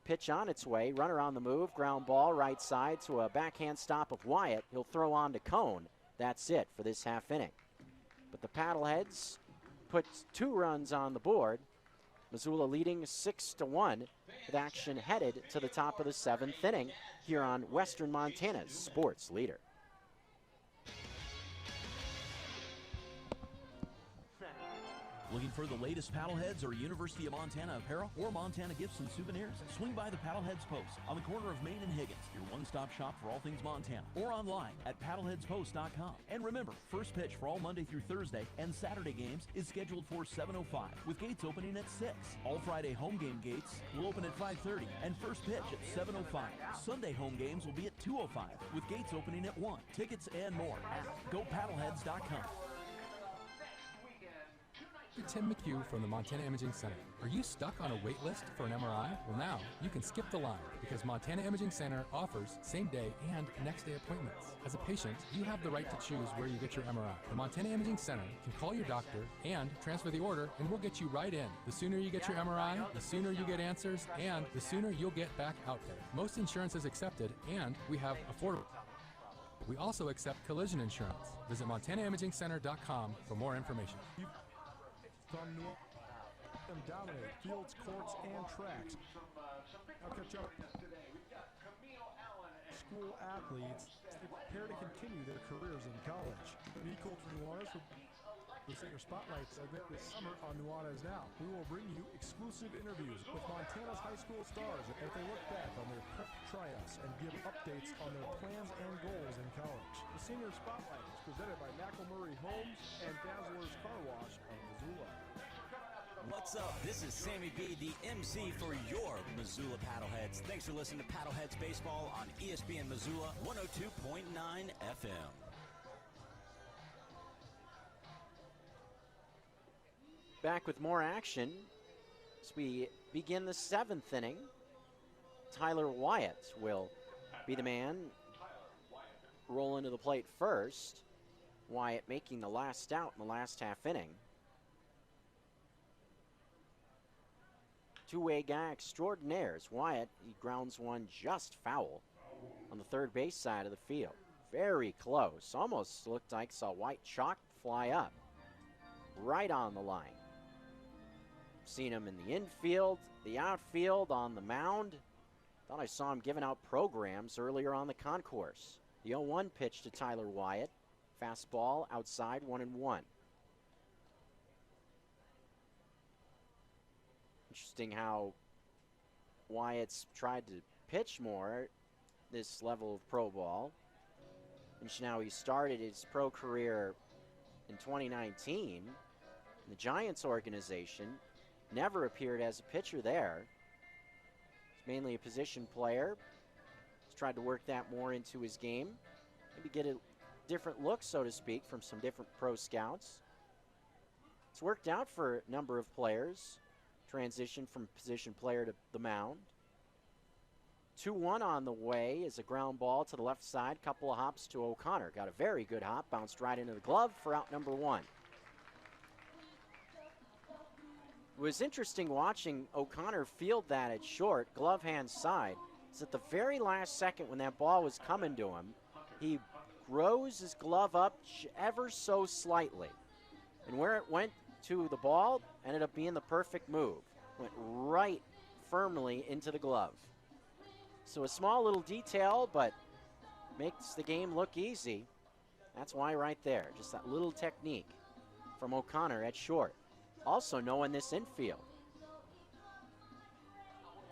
Pitch on its way, runner on the move, ground ball right side to a backhand stop of Wyatt. He'll throw on to Cone. That's it for this half inning. But the Paddleheads put 2 runs on the board. Missoula leading 6-1 with action headed to the top of the 7th inning here on Western Montana's sports leader. Looking for the latest Paddleheads or University of Montana apparel or Montana gifts and souvenirs? Swing by the Paddleheads Post on the corner of Main and Higgins, your one-stop shop for all things Montana, or online at paddleheadspost.com. And remember, first pitch for all Monday through Thursday and Saturday games is scheduled for 7:05, with gates opening at 6. All Friday home game gates will open at 5:30 and first pitch at 7:05. Sunday home games will be at 2:05, with gates opening at 1. Tickets and more at gopaddleheads.com. Tim McHugh from the Montana Imaging Center. Are you stuck on a wait list for an MRI? Well, now you can skip the line because Montana Imaging Center offers same-day and next-day appointments. As a patient, you have the right to choose where you get your MRI. The Montana Imaging Center can call your doctor and transfer the order, and we'll get you right in. The sooner you get your MRI, the sooner you get answers, and the sooner you'll get back out there. Most insurance is accepted, and we have affordable. We also accept collision insurance. Visit MontanaImagingCenter.com for more information. From New and dominate fields, courts, and tracks. Now catch up. School athletes prepare to continue their careers in college. Meet Coach Nuanez for the Singer Spotlight segment this summer on Nuanez Now. We will bring you exclusive interviews with Montana's high school stars as they look back on their prep tryouts and give updates on their plans and goals in college. The Singer Spotlight is presented by McElmurray Homes and Dazzler's Car Wash of Missoula. What's up? This is Sammy B, the MC for your Missoula Paddleheads. Thanks for listening to Paddleheads Baseball on ESPN Missoula 102.9 FM. Back with more action as we begin the 7th inning. Tyler Wyatt will be the man roll into the plate first. Wyatt making the last out in the last half inning. Two-way guy extraordinaires. Wyatt, he grounds one just foul on the third base side of the field. Very close. Almost looked like saw white chalk fly up. Right on the line. Seen him in the infield, the outfield, on the mound. Thought I saw him giving out programs earlier on the concourse. The 0-1 pitch to Tyler Wyatt. Fastball outside, 1-1. Interesting how Wyatt's tried to pitch more this level of pro ball. And now he started his pro career in 2019 in the Giants organization. Never appeared as a pitcher there. He's mainly a position player. He's tried to work that more into his game. Maybe get a different look, so to speak, from some different pro scouts. It's worked out for a number of players. Transition from position player to the mound. 2-1 on the way is a ground ball to the left side. Couple of hops to O'Connor. Got a very good hop. Bounced right into the glove for out number 1. It was interesting watching O'Connor field that at short, glove hand side. It's at the very last second when that ball was coming to him, he rose his glove up ever so slightly. And where it went to the ball ended up being the perfect move. Went right firmly into the glove. So a small little detail, but makes the game look easy. That's why right there, just that little technique from O'Connor at short. Also knowing this infield.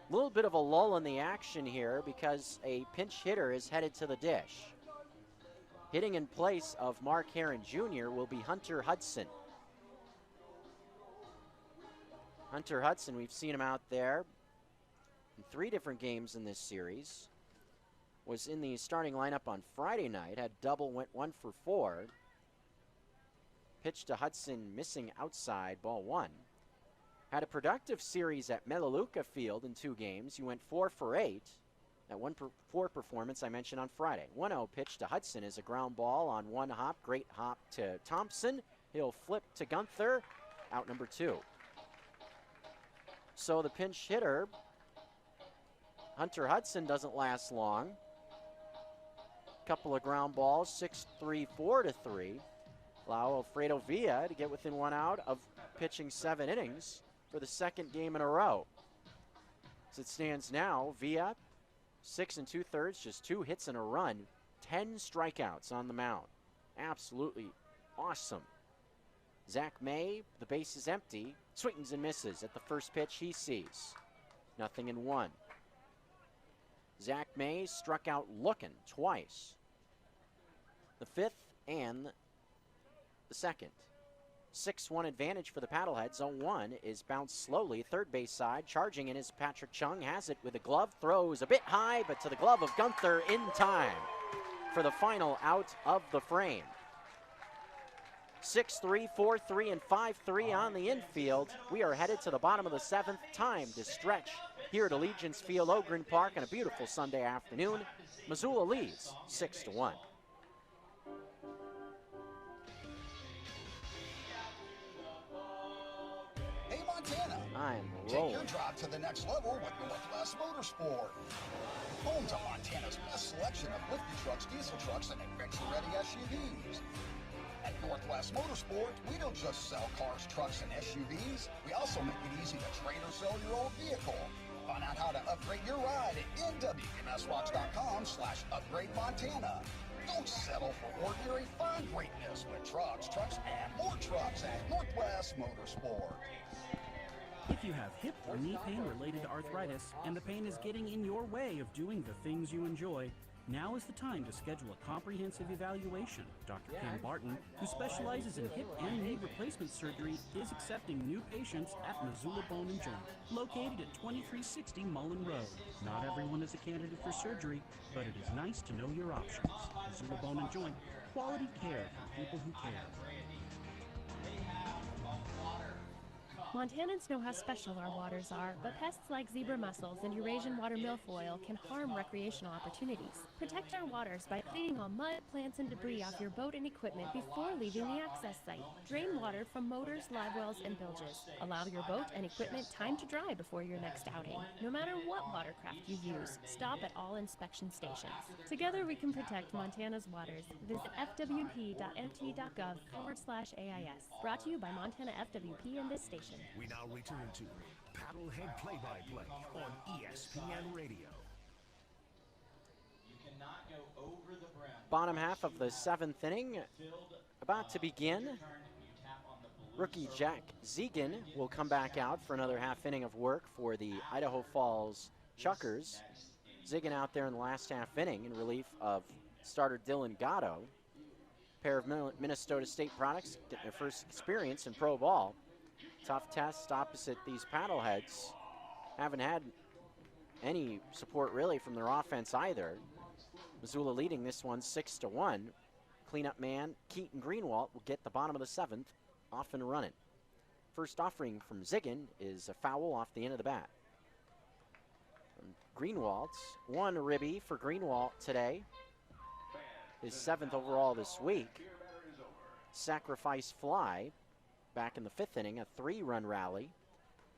A little bit of a lull in the action here because a pinch hitter is headed to the dish. Hitting in place of Mark Herron Jr. will be Hunter Hudson. Hunter Hudson, we've seen him out there in 3 different games in this series. Was in the starting lineup on Friday night, had double, went 1 for 4. Pitch to Hudson, missing outside, ball 1. Had a productive series at Melaleuca Field in 2 games. He went 4 for 8. That 1-for-4 performance I mentioned on Friday. 1-0 pitch to Hudson is a ground ball on 1 hop. Great hop to Thompson. He'll flip to Gunther. Out number 2. So the pinch hitter, Hunter Hudson, doesn't last long. Couple of ground balls, 6-3, 4-3. Allow Alfredo Villa to get within 1 out of pitching 7 innings for the 2nd game in a row. As it stands now, Villa, 6 2/3, just 2 hits and a run, 10 strikeouts on the mound. Absolutely awesome. Zach May, the base is empty, swings and misses at the first pitch he sees. 0-1. Zach May struck out looking twice. The 5th and the 2nd. 6-1 advantage for the Paddleheads. 0-1 is bounced slowly. Third base side. Charging in is Patrick Chung. Has it with a glove. Throws a bit high, but to the glove of Gunther in time for the final out of the frame. 6-3, 4-3, and 5-3 on the infield. We are headed to the bottom of the 7th. Time to stretch here at Allegiance Field, Ogren Park, on a beautiful Sunday afternoon. Missoula leads 6-1. Hey Montana, I'm take rolling. your drive to the next level with Northwest Motorsport. Home to Montana's best selection of lifted trucks, diesel trucks, and adventure-ready SUVs. At Northwest Motorsport, we don't just sell cars, trucks, and SUVs. We also make it easy to trade or sell your old vehicle. Find out how to upgrade your ride at nwmsrocks.com/upgrademontana. Don't settle for ordinary, find greatness with trucks, and more trucks at Northwest Motorsport. If you have hip or knee pain related to arthritis and the pain is getting in your way of doing the things you enjoy, now is the time to schedule a comprehensive evaluation. Dr. Ken Barton, who specializes in hip and knee replacement surgery, is accepting new patients at Missoula Bone and Joint, located at 2360 Mullen Road. Not everyone is a candidate for surgery, but it is nice to know your options. Missoula Bone and Joint, quality care for people who care. Montanans know how special our waters are, but pests like zebra mussels and Eurasian water milfoil can harm recreational opportunities. Protect our waters by cleaning all mud, plants, and debris off your boat and equipment before leaving the access site. Drain water from motors, live wells, and bilges. Allow your boat and equipment time to dry before your next outing. No matter what watercraft you use, stop at all inspection stations. Together we can protect Montana's waters. Visit fwp.mt.gov/AIS. Brought to you by Montana FWP and this station. We now return to Paddlehead Play-by-Play on ESPN Radio. You cannot go over the brim. Bottom half of the 7th inning about to begin. Rookie Jack Zegan will come back out for another half inning of work for the Idaho Falls Chukars. Zegan out there in the last half inning in relief of starter Dylan Gatto. A pair of Minnesota State products getting their first experience in pro ball. Tough test opposite these Paddleheads. Haven't had any support really from their offense either. Missoula leading this one 6-1. Cleanup man Keaton Greenwald will get the bottom of the 7th off and running. First offering from Ziggin is a foul off the end of the bat. Greenwald's one ribby for Greenwald today. His 7th overall this week. Sacrifice fly back in the 5th inning, a 3-run rally.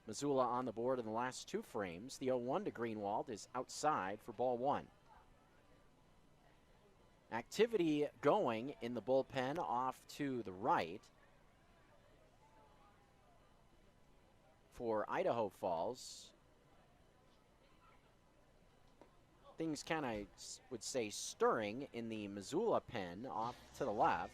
Missoula on the board in the last 2 frames. The 0-1 to Greenwald is outside for ball 1. Activity going in the bullpen off to the right for Idaho Falls. Things kind of would say stirring in the Missoula pen off to the left.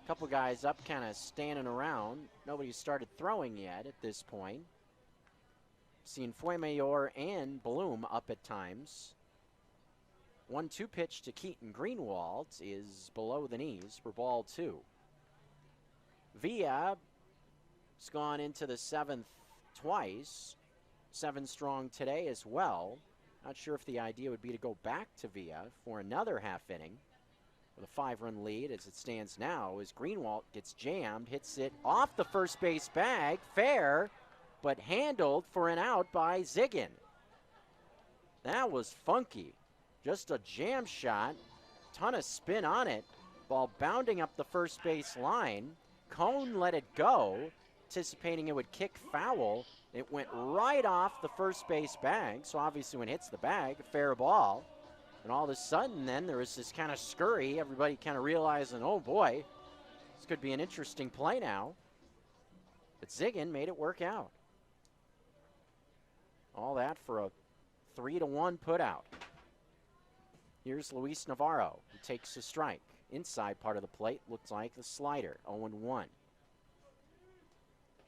Couple guys up kind of standing around. Nobody's started throwing yet at this point. Seen Fuemayor and Bloom up at times. 1-2 pitch to Keaton Greenwald is below the knees for ball 2. Villa has gone into the 7th twice. 7 strong today as well. Not sure if the idea would be to go back to Villa for another half inning. With a 5-run lead as it stands now, as Greenwald gets jammed, hits it off the first base bag, fair, but handled for an out by Ziggin. That was funky. Just a jam shot, ton of spin on it, ball bounding up the first base line. Cone let it go, anticipating it would kick foul. It went right off the first base bag, so obviously when it hits the bag, a fair ball. And all of a sudden then there was this kind of scurry, everybody kind of realizing, oh boy, this could be an interesting play now. But Ziggin made it work out. All that for a 3-1 put out. Here's Luis Navarro, who takes a strike. Inside part of the plate, looks like the slider, 0-1.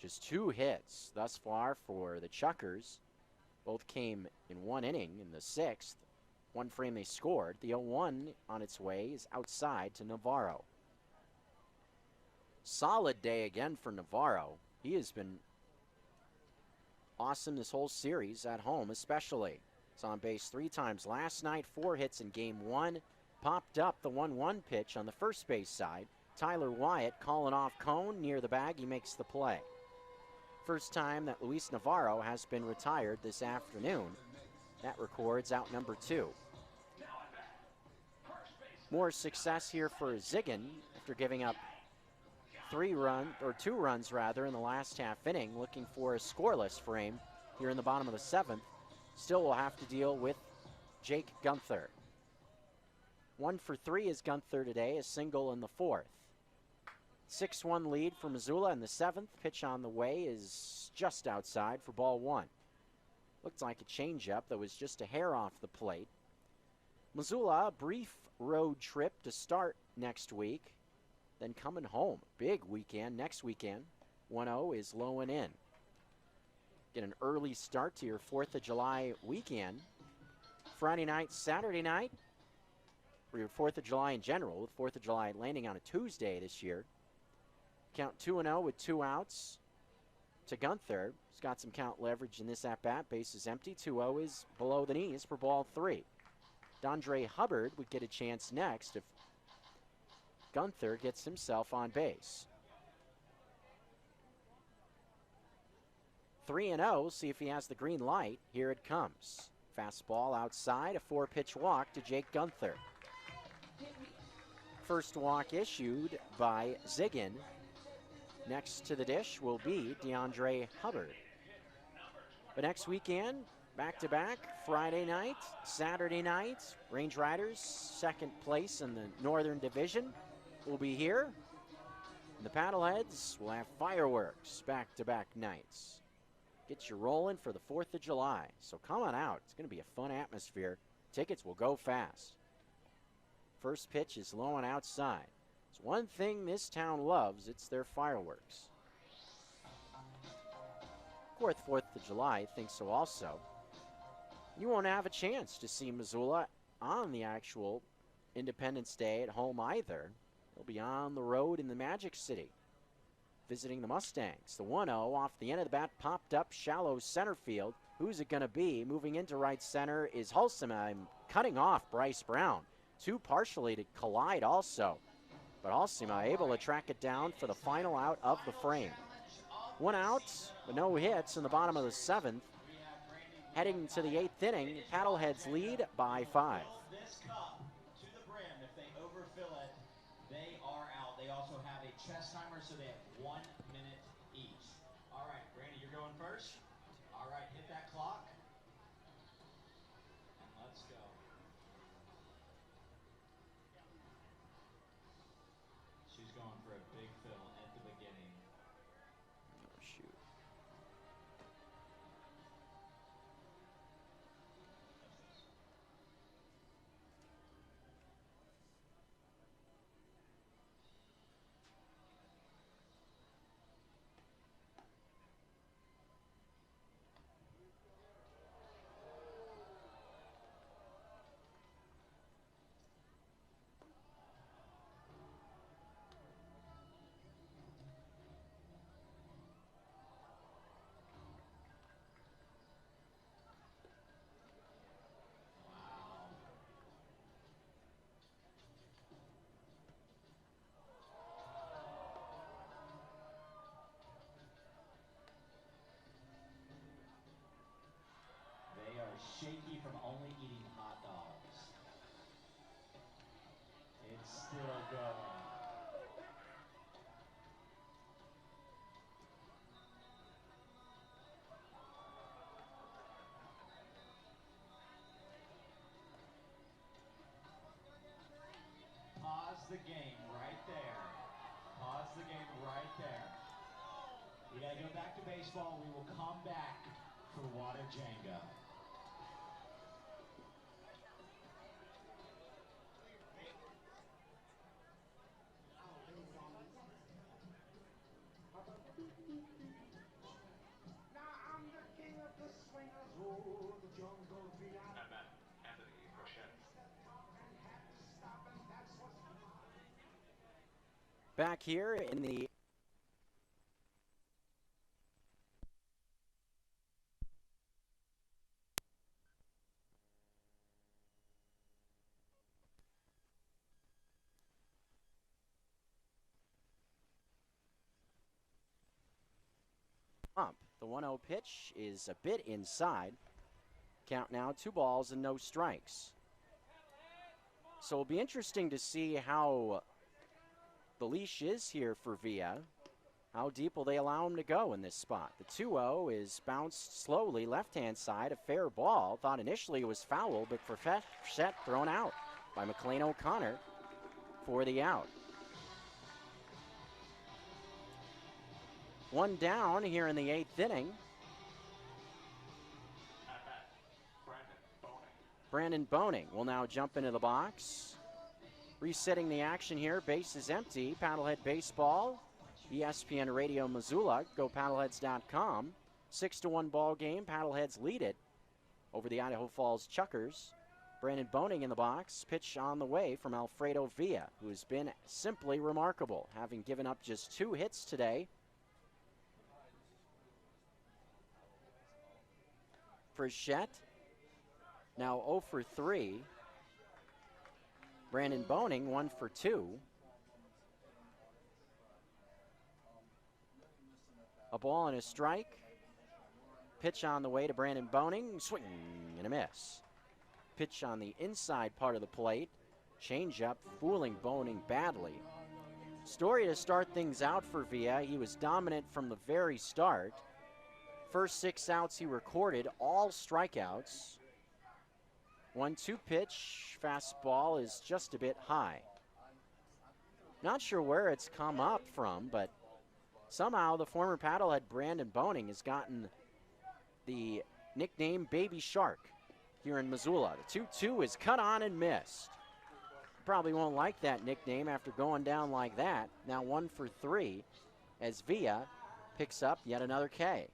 Just 2 hits thus far for the Chukars. Both came in 1 inning in the 6th. 1 frame they scored. The 0-1 on its way is outside to Navarro. Solid day again for Navarro. He has been awesome this whole series at home especially. He's on base 3 times last night, 4 hits in game 1. Popped up the 1-1 pitch on the first base side. Tyler Wyatt calling off Cone near the bag. He makes the play. First time that Luis Navarro has been retired this afternoon. That records out number 2. More success here for Ziggin after giving up 2 runs rather in the last half inning, looking for a scoreless frame here in the bottom of the 7th. Still will have to deal with Jake Gunther. 1 for 3 is Gunther today, a single in the 4th. 6-1 lead for Missoula in the 7th. Pitch on the way is just outside for ball 1. Looked like a changeup that was just a hair off the plate. Missoula, a brief road trip to start next week, then coming home. Big weekend next weekend. 1-0 is low and in. Get an early start to your 4th of July weekend. Friday night, Saturday night, for your 4th of July in general, with 4th of July landing on a Tuesday this year. Count 2-0 with 2 outs to Gunther. He's got some count leverage in this at-bat. Base is empty. 2-0 is below the knees for ball 3. Dondre Hubbard would get a chance next if Gunther gets himself on base. 3-0. See if he has the green light. Here it comes. Fastball outside, a 4-pitch walk to Jake Gunther. First walk issued by Ziggin. Next to the dish will be DeAndre Hubbard. But next weekend, back-to-back, Friday night, Saturday night, Range Riders, second place in the Northern Division, will be here. And the Paddleheads will have fireworks back-to-back nights. Get you rolling for the 4th of July. So come on out. It's going to be a fun atmosphere. Tickets will go fast. First pitch is low and outside. It's one thing this town loves, it's their fireworks. Of course, 4th of July thinks so also. You won't have a chance to see Missoula on the actual Independence Day at home either. They'll be on the road in the Magic City, visiting the Mustangs. The 1-0 off the end of the bat, popped up shallow center field. Who's it going to be? Moving into right center is Hulsema, cutting off Bryce Brown. Two partially to collide also. But Hulsema able to track it down for the final out of the frame. 1 out, but no hits in the bottom of the 7th. Heading to the 8th inning, Paddleheads lead by 5. This cup to the brim. If they overfill it, they are out. They also have a chest timer, so they have 1 minute each. All right, Brandy, you're going first. All right, hit that clock. And let's go. She's going for a big fill at the beginning. Oh, shoot. They are shaky from only eating hot dogs. It's still going. Pause the game right there. Pause the game right there. We gotta go back to baseball. We will come back for water Jenga. Back here in the ump. The 1-0 pitch is a bit inside. Count now 2 balls and no strikes. So it'll be interesting to see how the leash is here for Villa. How deep will they allow him to go in this spot? The 2-0 is bounced slowly left-hand side, a fair ball. Thought initially it was foul, but Frechette thrown out by McLean O'Connor for the out. 1 down here in the 8th inning. Brandon Boning will now jump into the box. Resetting the action here, base is empty. Paddlehead Baseball, ESPN Radio Missoula, go paddleheads.com. 6-1 ball game, Paddleheads lead it over the Idaho Falls Chukars. Brandon Boning in the box, pitch on the way from Alfredo Villa, who has been simply remarkable, having given up just 2 hits today. Frechette, now 0 for 3. Brandon Boning, 1 for 2. A ball and a strike Pitch on the way to Brandon Boning. Swing and a miss. Pitch on the inside part of the plate. Changeup fooling Boning badly. Story to start things out for Villa. He was dominant from the very start. First 6 outs he recorded, all strikeouts. 1-2 pitch. Fastball is just a bit high. Not sure where it's come up from, but somehow the former Paddlehead Brandon Boning has gotten the nickname Baby Shark here in Missoula. The 2-2 is cut on and missed. Probably won't like that nickname after going down like that. Now 1 for 3 as Villa picks up yet another K.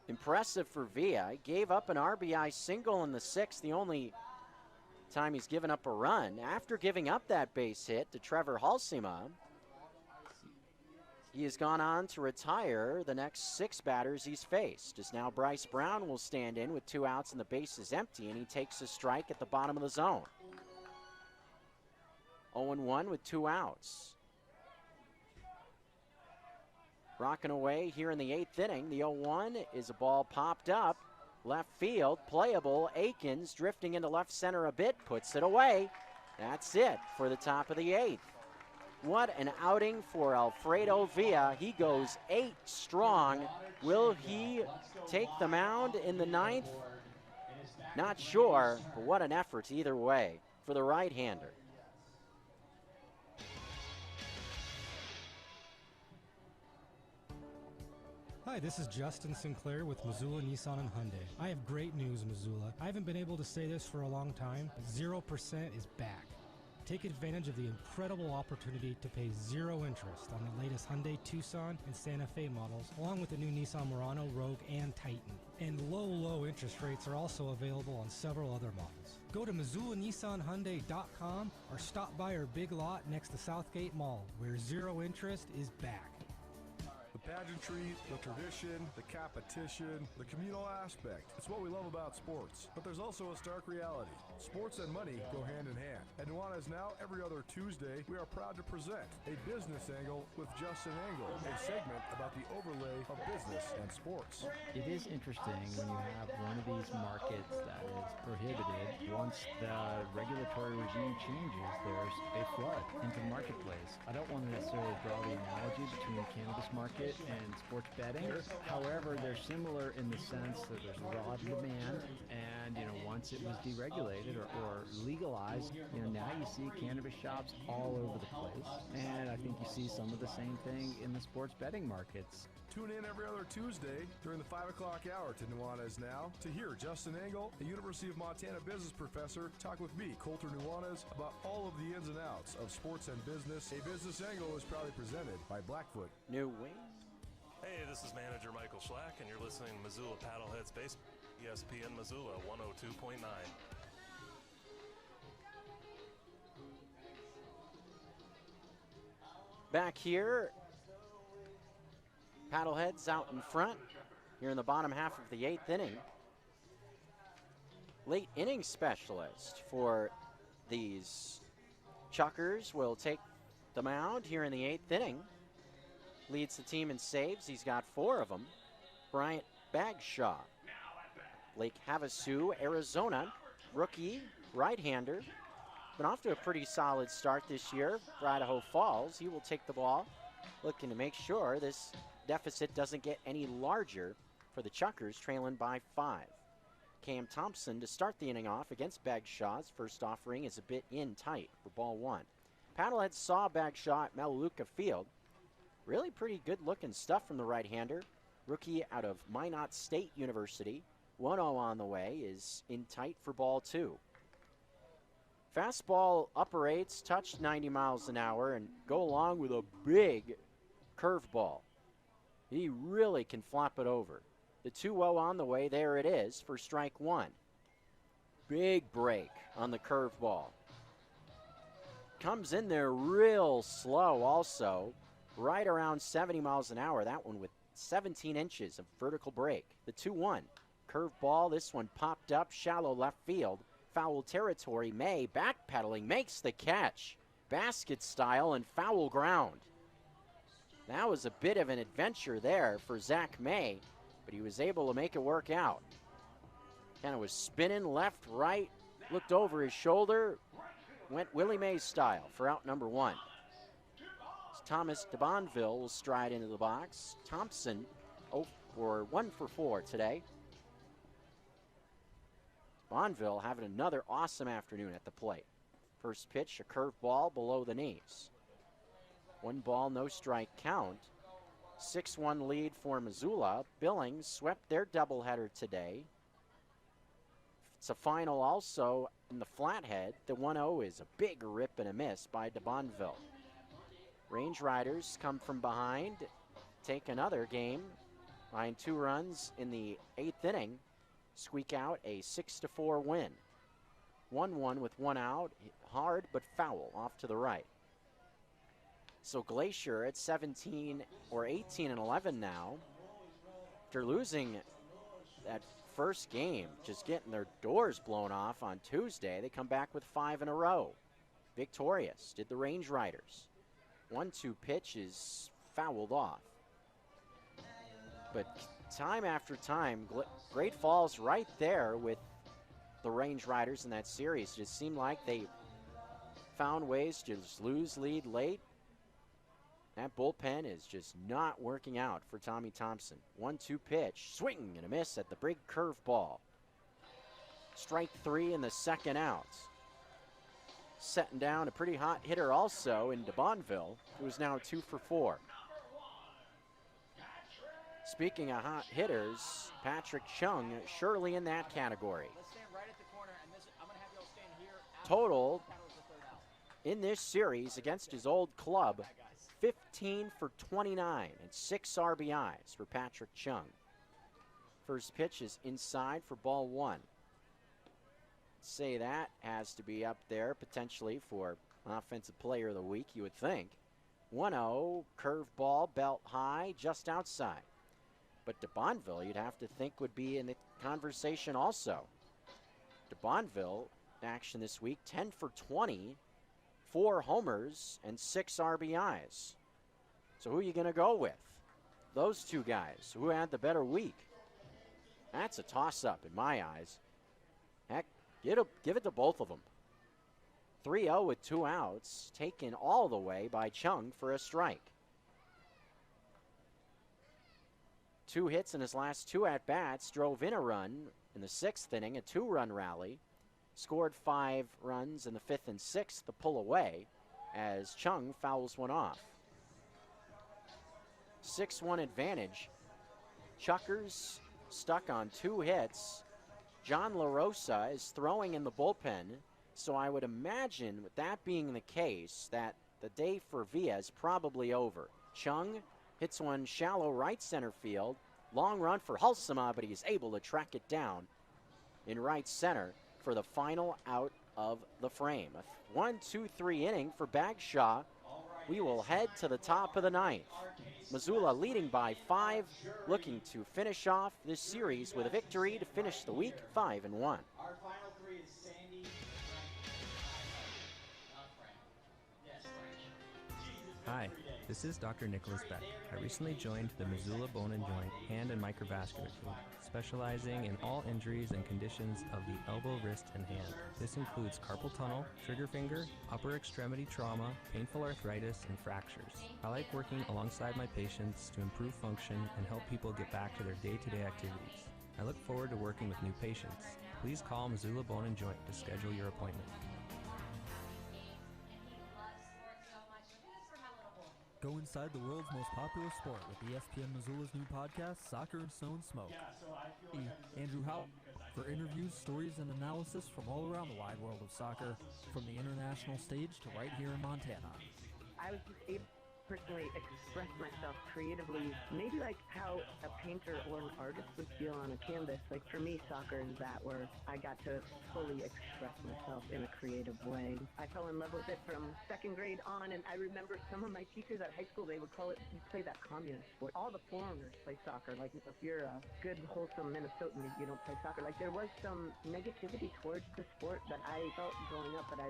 Impressive for Villa. He gave up an RBI single in the 6th, the only time he's given up a run. After giving up that base hit to Trevor Halsema, he has gone on to retire the next 6 batters he's faced. As now Bryce Brown will stand in with 2 outs and the base is empty, and he takes a strike at the bottom of the zone. 0-1 with 2 outs. Rocking away here in the 8th inning. The 0-1 is a ball popped up. Left field, playable. Akins drifting into left center a bit, puts it away. That's it for the top of the 8th. What an outing for Alfredo Villa. He goes 8 strong. Will he take the mound in the 9th? Not sure, but what an effort either way for the right-hander. Hi, this is Justin Sinclair with Missoula Nissan and Hyundai. I have great news, Missoula. I haven't been able to say this for a long time, but 0% is back. Take advantage of the incredible opportunity to pay 0 interest on the latest Hyundai Tucson and Santa Fe models, along with the new Nissan Murano, Rogue, and Titan. And low interest rates are also available on several other models. Go to MissoulaNissanHyundai.com or stop by our big lot next to Southgate Mall, where 0 interest is back. The pageantry, the tradition, the competition, the communal aspect. It's what we love about sports. But there's also a stark reality. Sports and money go hand in hand. At Nuanez Now, every other Tuesday, we are proud to present a business angle with Justin Engel, a segment about the overlay of business and sports. It is interesting when you have one of these markets that is prohibited. Once the regulatory regime changes, there's a flood into the marketplace. I don't want to necessarily draw the analogy between the cannabis market and sports betting. However, they're similar in the sense that there's raw demand, and once it was deregulated or legalized, now you see cannabis shops all over the place, and I think you see some of the same thing in the sports betting markets. Tune in every other Tuesday during the 5 o'clock hour to Nuanez Now to hear Justin Engel, a University of Montana business professor, talk with me, Colter Nuanez, about all of the ins and outs of sports and business. A Business Angle is proudly presented by Blackfoot. New wing. Hey, this is manager Michael Schlack, and you're listening to Missoula Paddleheads Baseball, ESPN Missoula 102.9. Back here, Paddleheads out in front here in the bottom half of the 8th inning. Late inning specialist for these Chukars will take the mound here in the 8th inning. Leads the team in saves. He's got 4 of them. Bryant Bagshaw, Lake Havasu, Arizona, rookie, right-hander. Been off to a pretty solid start this year for Idaho Falls. He will take the ball, looking to make sure this deficit doesn't get any larger for the Chukars, trailing by 5. Cam Thompson to start the inning off against Bagshaw's first offering is a bit in tight for ball 1. Paddleheads saw Bagshaw at Melaleuca Field. Really pretty good-looking stuff from the right-hander. Rookie out of Minot State University. 1-0 on the way is in tight for ball 2. Fastball upper eights, touched 90 miles an hour, and go along with a big curveball. He really can flop it over. The 2-0 on the way, there it is for strike 1. Big break on the curveball. Comes in there real slow also, right around 70 miles an hour. That one with 17 inches of vertical break. The 2-1. Curveball, this one popped up, shallow left field. Foul territory, May backpedaling, makes the catch. Basket style and foul ground. That was a bit of an adventure there for Zach May, but he was able to make it work out. Kind of was spinning left, right, looked over his shoulder, went Willie Mays style for out number 1. Thomas DeBonville will stride into the box. Thompson, 1 for 4 today. DeBonville having another awesome afternoon at the plate. First pitch, a curveball below the knees. 1 ball, no strike count. 6-1 lead for Missoula. Billings swept their doubleheader today. It's a final also in the Flathead. The 1-0 is a big rip and a miss by DeBonville. Range Riders come from behind, take another game, behind 2 runs in the 8th inning, squeak out a 6-4 win. 1-1 with 1 out, hard but foul off to the right. So Glacier at 17 or 18-11 now. After losing that first game, just getting their doors blown off on Tuesday, they come back with 5 in a row. Victorious, did the Range Riders. 1-2 pitch is fouled off. But time after time, Great Falls right there with the Range Riders in that series. It just seemed like they found ways to just lose lead late. That bullpen is just not working out for Tommy Thompson. 1-2 pitch, swing and a miss at the big curveball. Strike 3 in the second out. Setting down a pretty hot hitter also in DeBonville, who is now 2 for 4. Speaking of hot hitters, Patrick Chung surely in that category. Total in this series against his old club, 15 for 29 and 6 RBIs for Patrick Chung. First pitch is inside for ball 1. Say that has to be up there potentially for Offensive Player of the Week, you would think. 1-0, curveball, belt high, just outside. But DeBonville, you'd have to think, would be in the conversation also. DeBonville, action this week, 10 for 20, 4 homers, and 6 RBIs. So who are you going to go with? Those 2 guys. Who had the better week? That's a toss-up in my eyes. Heck, give it to both of them. 3-0 with 2 outs, taken all the way by Chung for a strike. 2 hits in his last 2 at-bats, drove in a run in the 6th inning, a 2-run rally. Scored 5 runs in the 5th and 6th to pull away as Chung fouls one off. 6-1 advantage. Chukars stuck on 2 hits. John LaRosa is throwing in the bullpen, so I would imagine with that being the case that the day for Villa is probably over. Chung hits one shallow right center field. Long run for Halsema, but he is able to track it down in right center for the final out of the frame. A 1-2-3 inning for Bagshaw. We will head to the top of the 9th. Missoula leading by 5, looking to finish off this series with a victory to finish the week 5-1. Our final 3 is Sandy. Hi, this is Dr. Nicholas Beck. I recently joined the Missoula Bone and Joint Hand and Microvascular Team, specializing in all injuries and conditions of the elbow, wrist, and hand. This includes carpal tunnel, trigger finger, upper extremity trauma, painful arthritis, and fractures. I like working alongside my patients to improve function and help people get back to their day-to-day activities. I look forward to working with new patients. Please call Missoula Bone and Joint to schedule your appointment. Go inside the world's most popular sport with ESPN Missoula's new podcast, Soccer and Stone Smoke. Andrew Houghton for interviews, stories, and analysis from all around the wide world of soccer, from the international stage to right here in Montana. I was just able to personally express myself creatively, maybe like how a painter or an artist would feel on a canvas. Like for me, soccer is that, where I got to fully express myself in a creative way. I fell in love with it from 2nd grade on, and I remember some of my teachers at high school, they would call it, you play that communist sport. All the foreigners play soccer. Like if you're a good, wholesome Minnesotan, you don't play soccer. Like there was some negativity towards the sport that I felt growing up, but I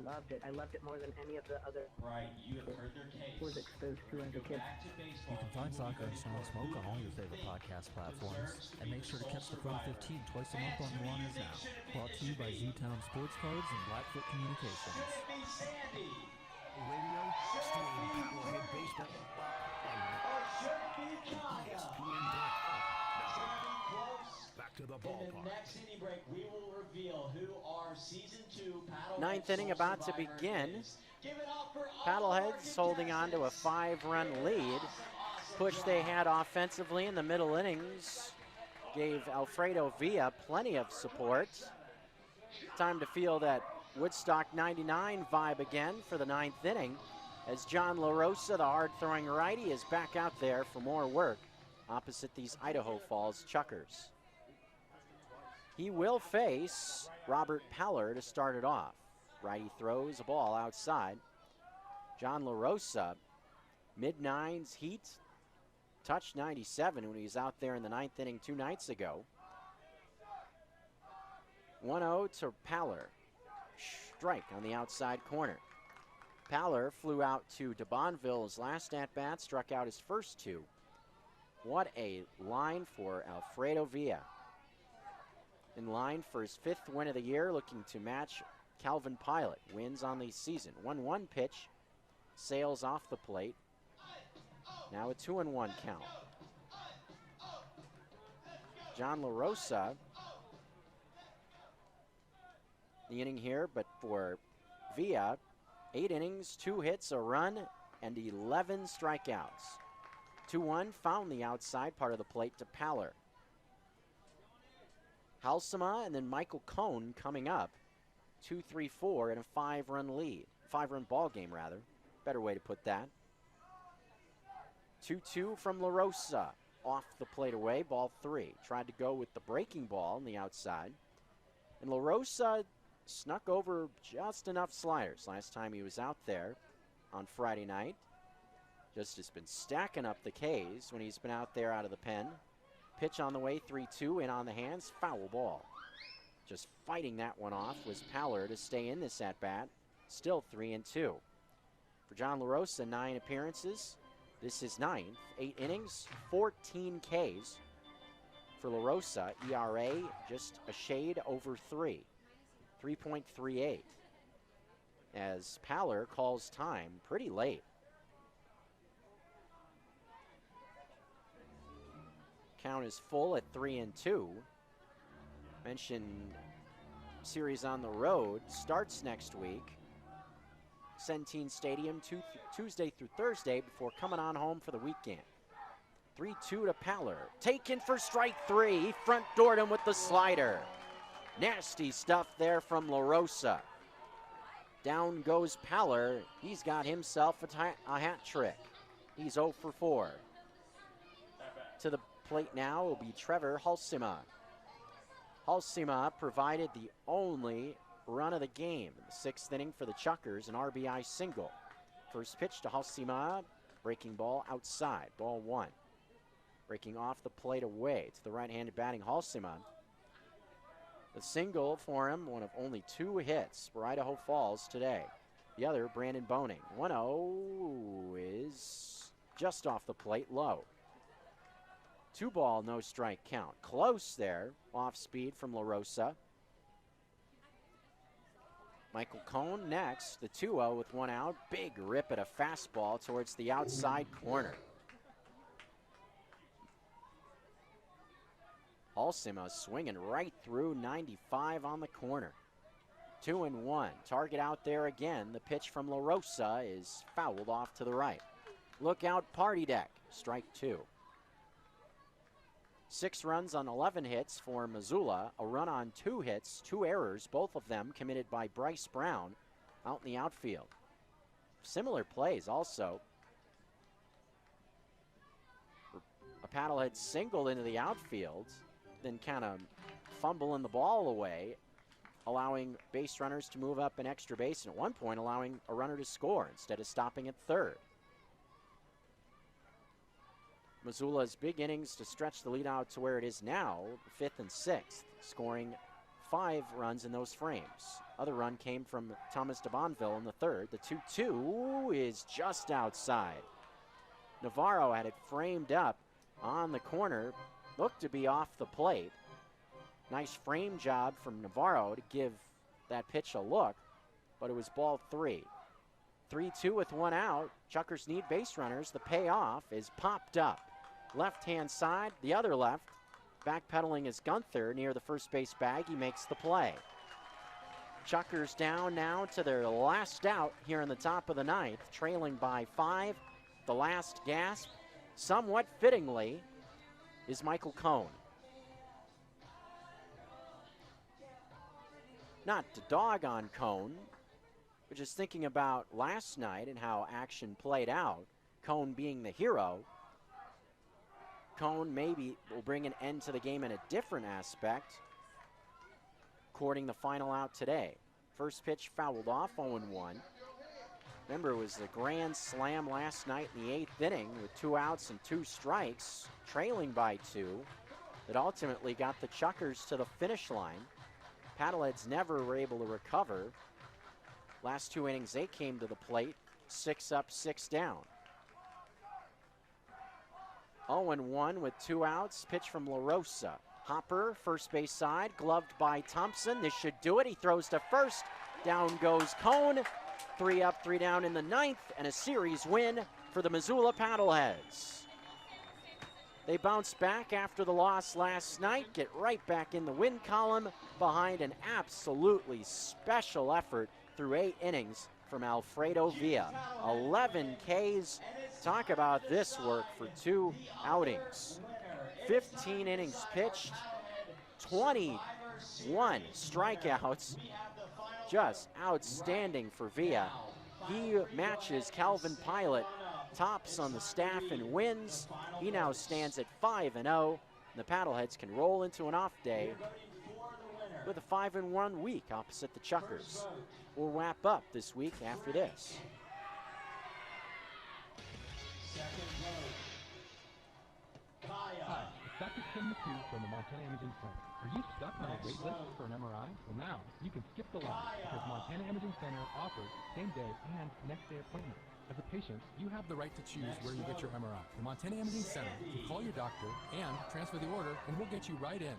loved it. I loved it more than any of the other. Right, you have heard their case. Was it exposed to as a kid. You can find Soccer and Snow and Smoke on all your favorite podcast platforms. And make sure to catch the Fun 15 twice a month on Nuanez Now. Brought to you by Z-Town Sports Cards and Blackfoot Communications. Radio, stream Paddlehead Baseball on ESPN. Back to the ballpark. Next inning break, we will reveal who our season 2 Paddleheads Ninth inning about to begin. Paddleheads holding on to a 5-run lead. Push they had offensively in the middle innings gave Alfredo Villa plenty of support. Time to feel that Woodstock 99 vibe again for the 9th inning as John LaRosa, the hard-throwing righty, is back out there for more work opposite these Idaho Falls Chukars. He will face Robert Paller to start it off. Righty throws a ball outside. John LaRosa, mid-nines heat, touched 97 when he was out there in the 9th inning 2 nights ago. 1-0 to Paller. Strike on the outside corner. Paller flew out to DeBonville's last at-bat, struck out his first 2. What a line for Alfredo Villa. In line for his 5th win of the year, looking to match Calvin Pilot. Wins on the season. 1-1 pitch, sails off the plate. Now a 2-1 count. John LaRosa, the inning here, but for Villa, 8 innings, 2 hits, a run, and 11 strikeouts. 2-1, found the outside part of the plate to Paller. Halsema and then Michael Cohn coming up. 2-3-4 in a 5-run lead. 5-run ball game, rather. Better way to put that. 2-2 from LaRosa. Off the plate away, ball 3. Tried to go with the breaking ball on the outside. And LaRosa snuck over just enough sliders last time he was out there on Friday night. Just has been stacking up the Ks when he's been out there out of the pen. Pitch on the way, 3-2, in on the hands, foul ball. Just fighting that one off was Paller to stay in this at-bat. Still 3-2. For John LaRosa, 9 appearances. This is 9th, 8 innings, 14 Ks. For LaRosa, ERA just a shade over 3, 3.38. As Paller calls time pretty late. Count is full at 3-2. Mentioned series on the road starts next week. Centene Stadium Tuesday through Thursday before coming on home for the weekend. 3-2 to Paller. Taken for strike 3. He front doored him with the slider. Nasty stuff there from LaRosa. Down goes Paller. He's got himself a hat trick. He's 0 for 4. To the plate now will be Trevor Halsema. Halsema provided the only run of the game in the 6th inning for the Chukars, an RBI single. First pitch to Halsema, breaking ball outside, ball 1. Breaking off the plate away to the right-handed batting Halsema. The single for him, one of only 2 hits for Idaho Falls today. The other, Brandon Boning. 1-0 is just off the plate, low. 2 ball, no strike count. Close there, off speed from LaRosa. Michael Cohn next, the 2-0 with 1 out. Big rip at a fastball towards the outside corner. Halsema swinging right through 95 on the corner. 2-1. Target out there again. The pitch from LaRosa is fouled off to the right. Look out, Party Deck. Strike 2. 6 runs on 11 hits for Missoula. A run on 2 hits, 2 errors, both of them committed by Bryce Brown out in the outfield. Similar plays also. A Paddlehead single into the outfield, then kind of fumbling the ball away, allowing base runners to move up an extra base, and at one point allowing a runner to score instead of stopping at third. Missoula's big innings to stretch the lead out to where it is now, 5th and 6th, scoring 5 runs in those frames. Other run came from Thomas de Bonville in the third. The 2-2 is just outside. Navarro had it framed up on the corner, looked to be off the plate. Nice frame job from Navarro to give that pitch a look, but it was ball 3. 3-2 with 1 out. Chukars need base runners. The payoff is popped up. Left-hand side, the other left. Backpedaling is Gunther near the first base bag. He makes the play. Chukars down now to their last out here in the top of the 9th, trailing by 5. The last gasp, somewhat fittingly, is Michael Cone. Not to dog on Cone, but just thinking about last night and how action played out, Cone being the hero, Cone maybe will bring an end to the game in a different aspect, courting the final out today. First pitch fouled off, 0-1. Remember, it was a grand slam last night in the 8th inning with 2 outs and 2 strikes, trailing by 2, that ultimately got the Chukars to the finish line. Paddleheads never were able to recover. Last 2 innings, they came to the plate, 6 up, 6 down. 0-1 with 2 outs, pitch from La Rosa. Hopper, first base side, gloved by Thompson. This should do it. He throws to first. Down goes Cone. 3 up, 3 down in the 9th, and a series win for the Missoula Paddleheads. They bounce back after the loss last night, get right back in the win column behind an absolutely special effort through 8 innings from Alfredo Villa. 11 Ks. Talk about this work for 2 outings. 15 innings pitched, 21 strikeouts. Just outstanding for Villa. He matches Calvin Pilot, tops on the staff in wins. He now stands at 5-0. The Paddleheads can roll into an off day with a 5-1 week opposite the Chukars. We'll wrap up this week after this. Hi, Dr. Tim McHugh from the Montana Imaging Center. Are you stuck on a wait list for an MRI? Well, now you can skip the line because Montana Imaging Center offers same-day and next-day appointments. As a patient, you have the right to choose where you get your MRI. The Montana Imaging Center can call your doctor and transfer the order, and we'll get you right in.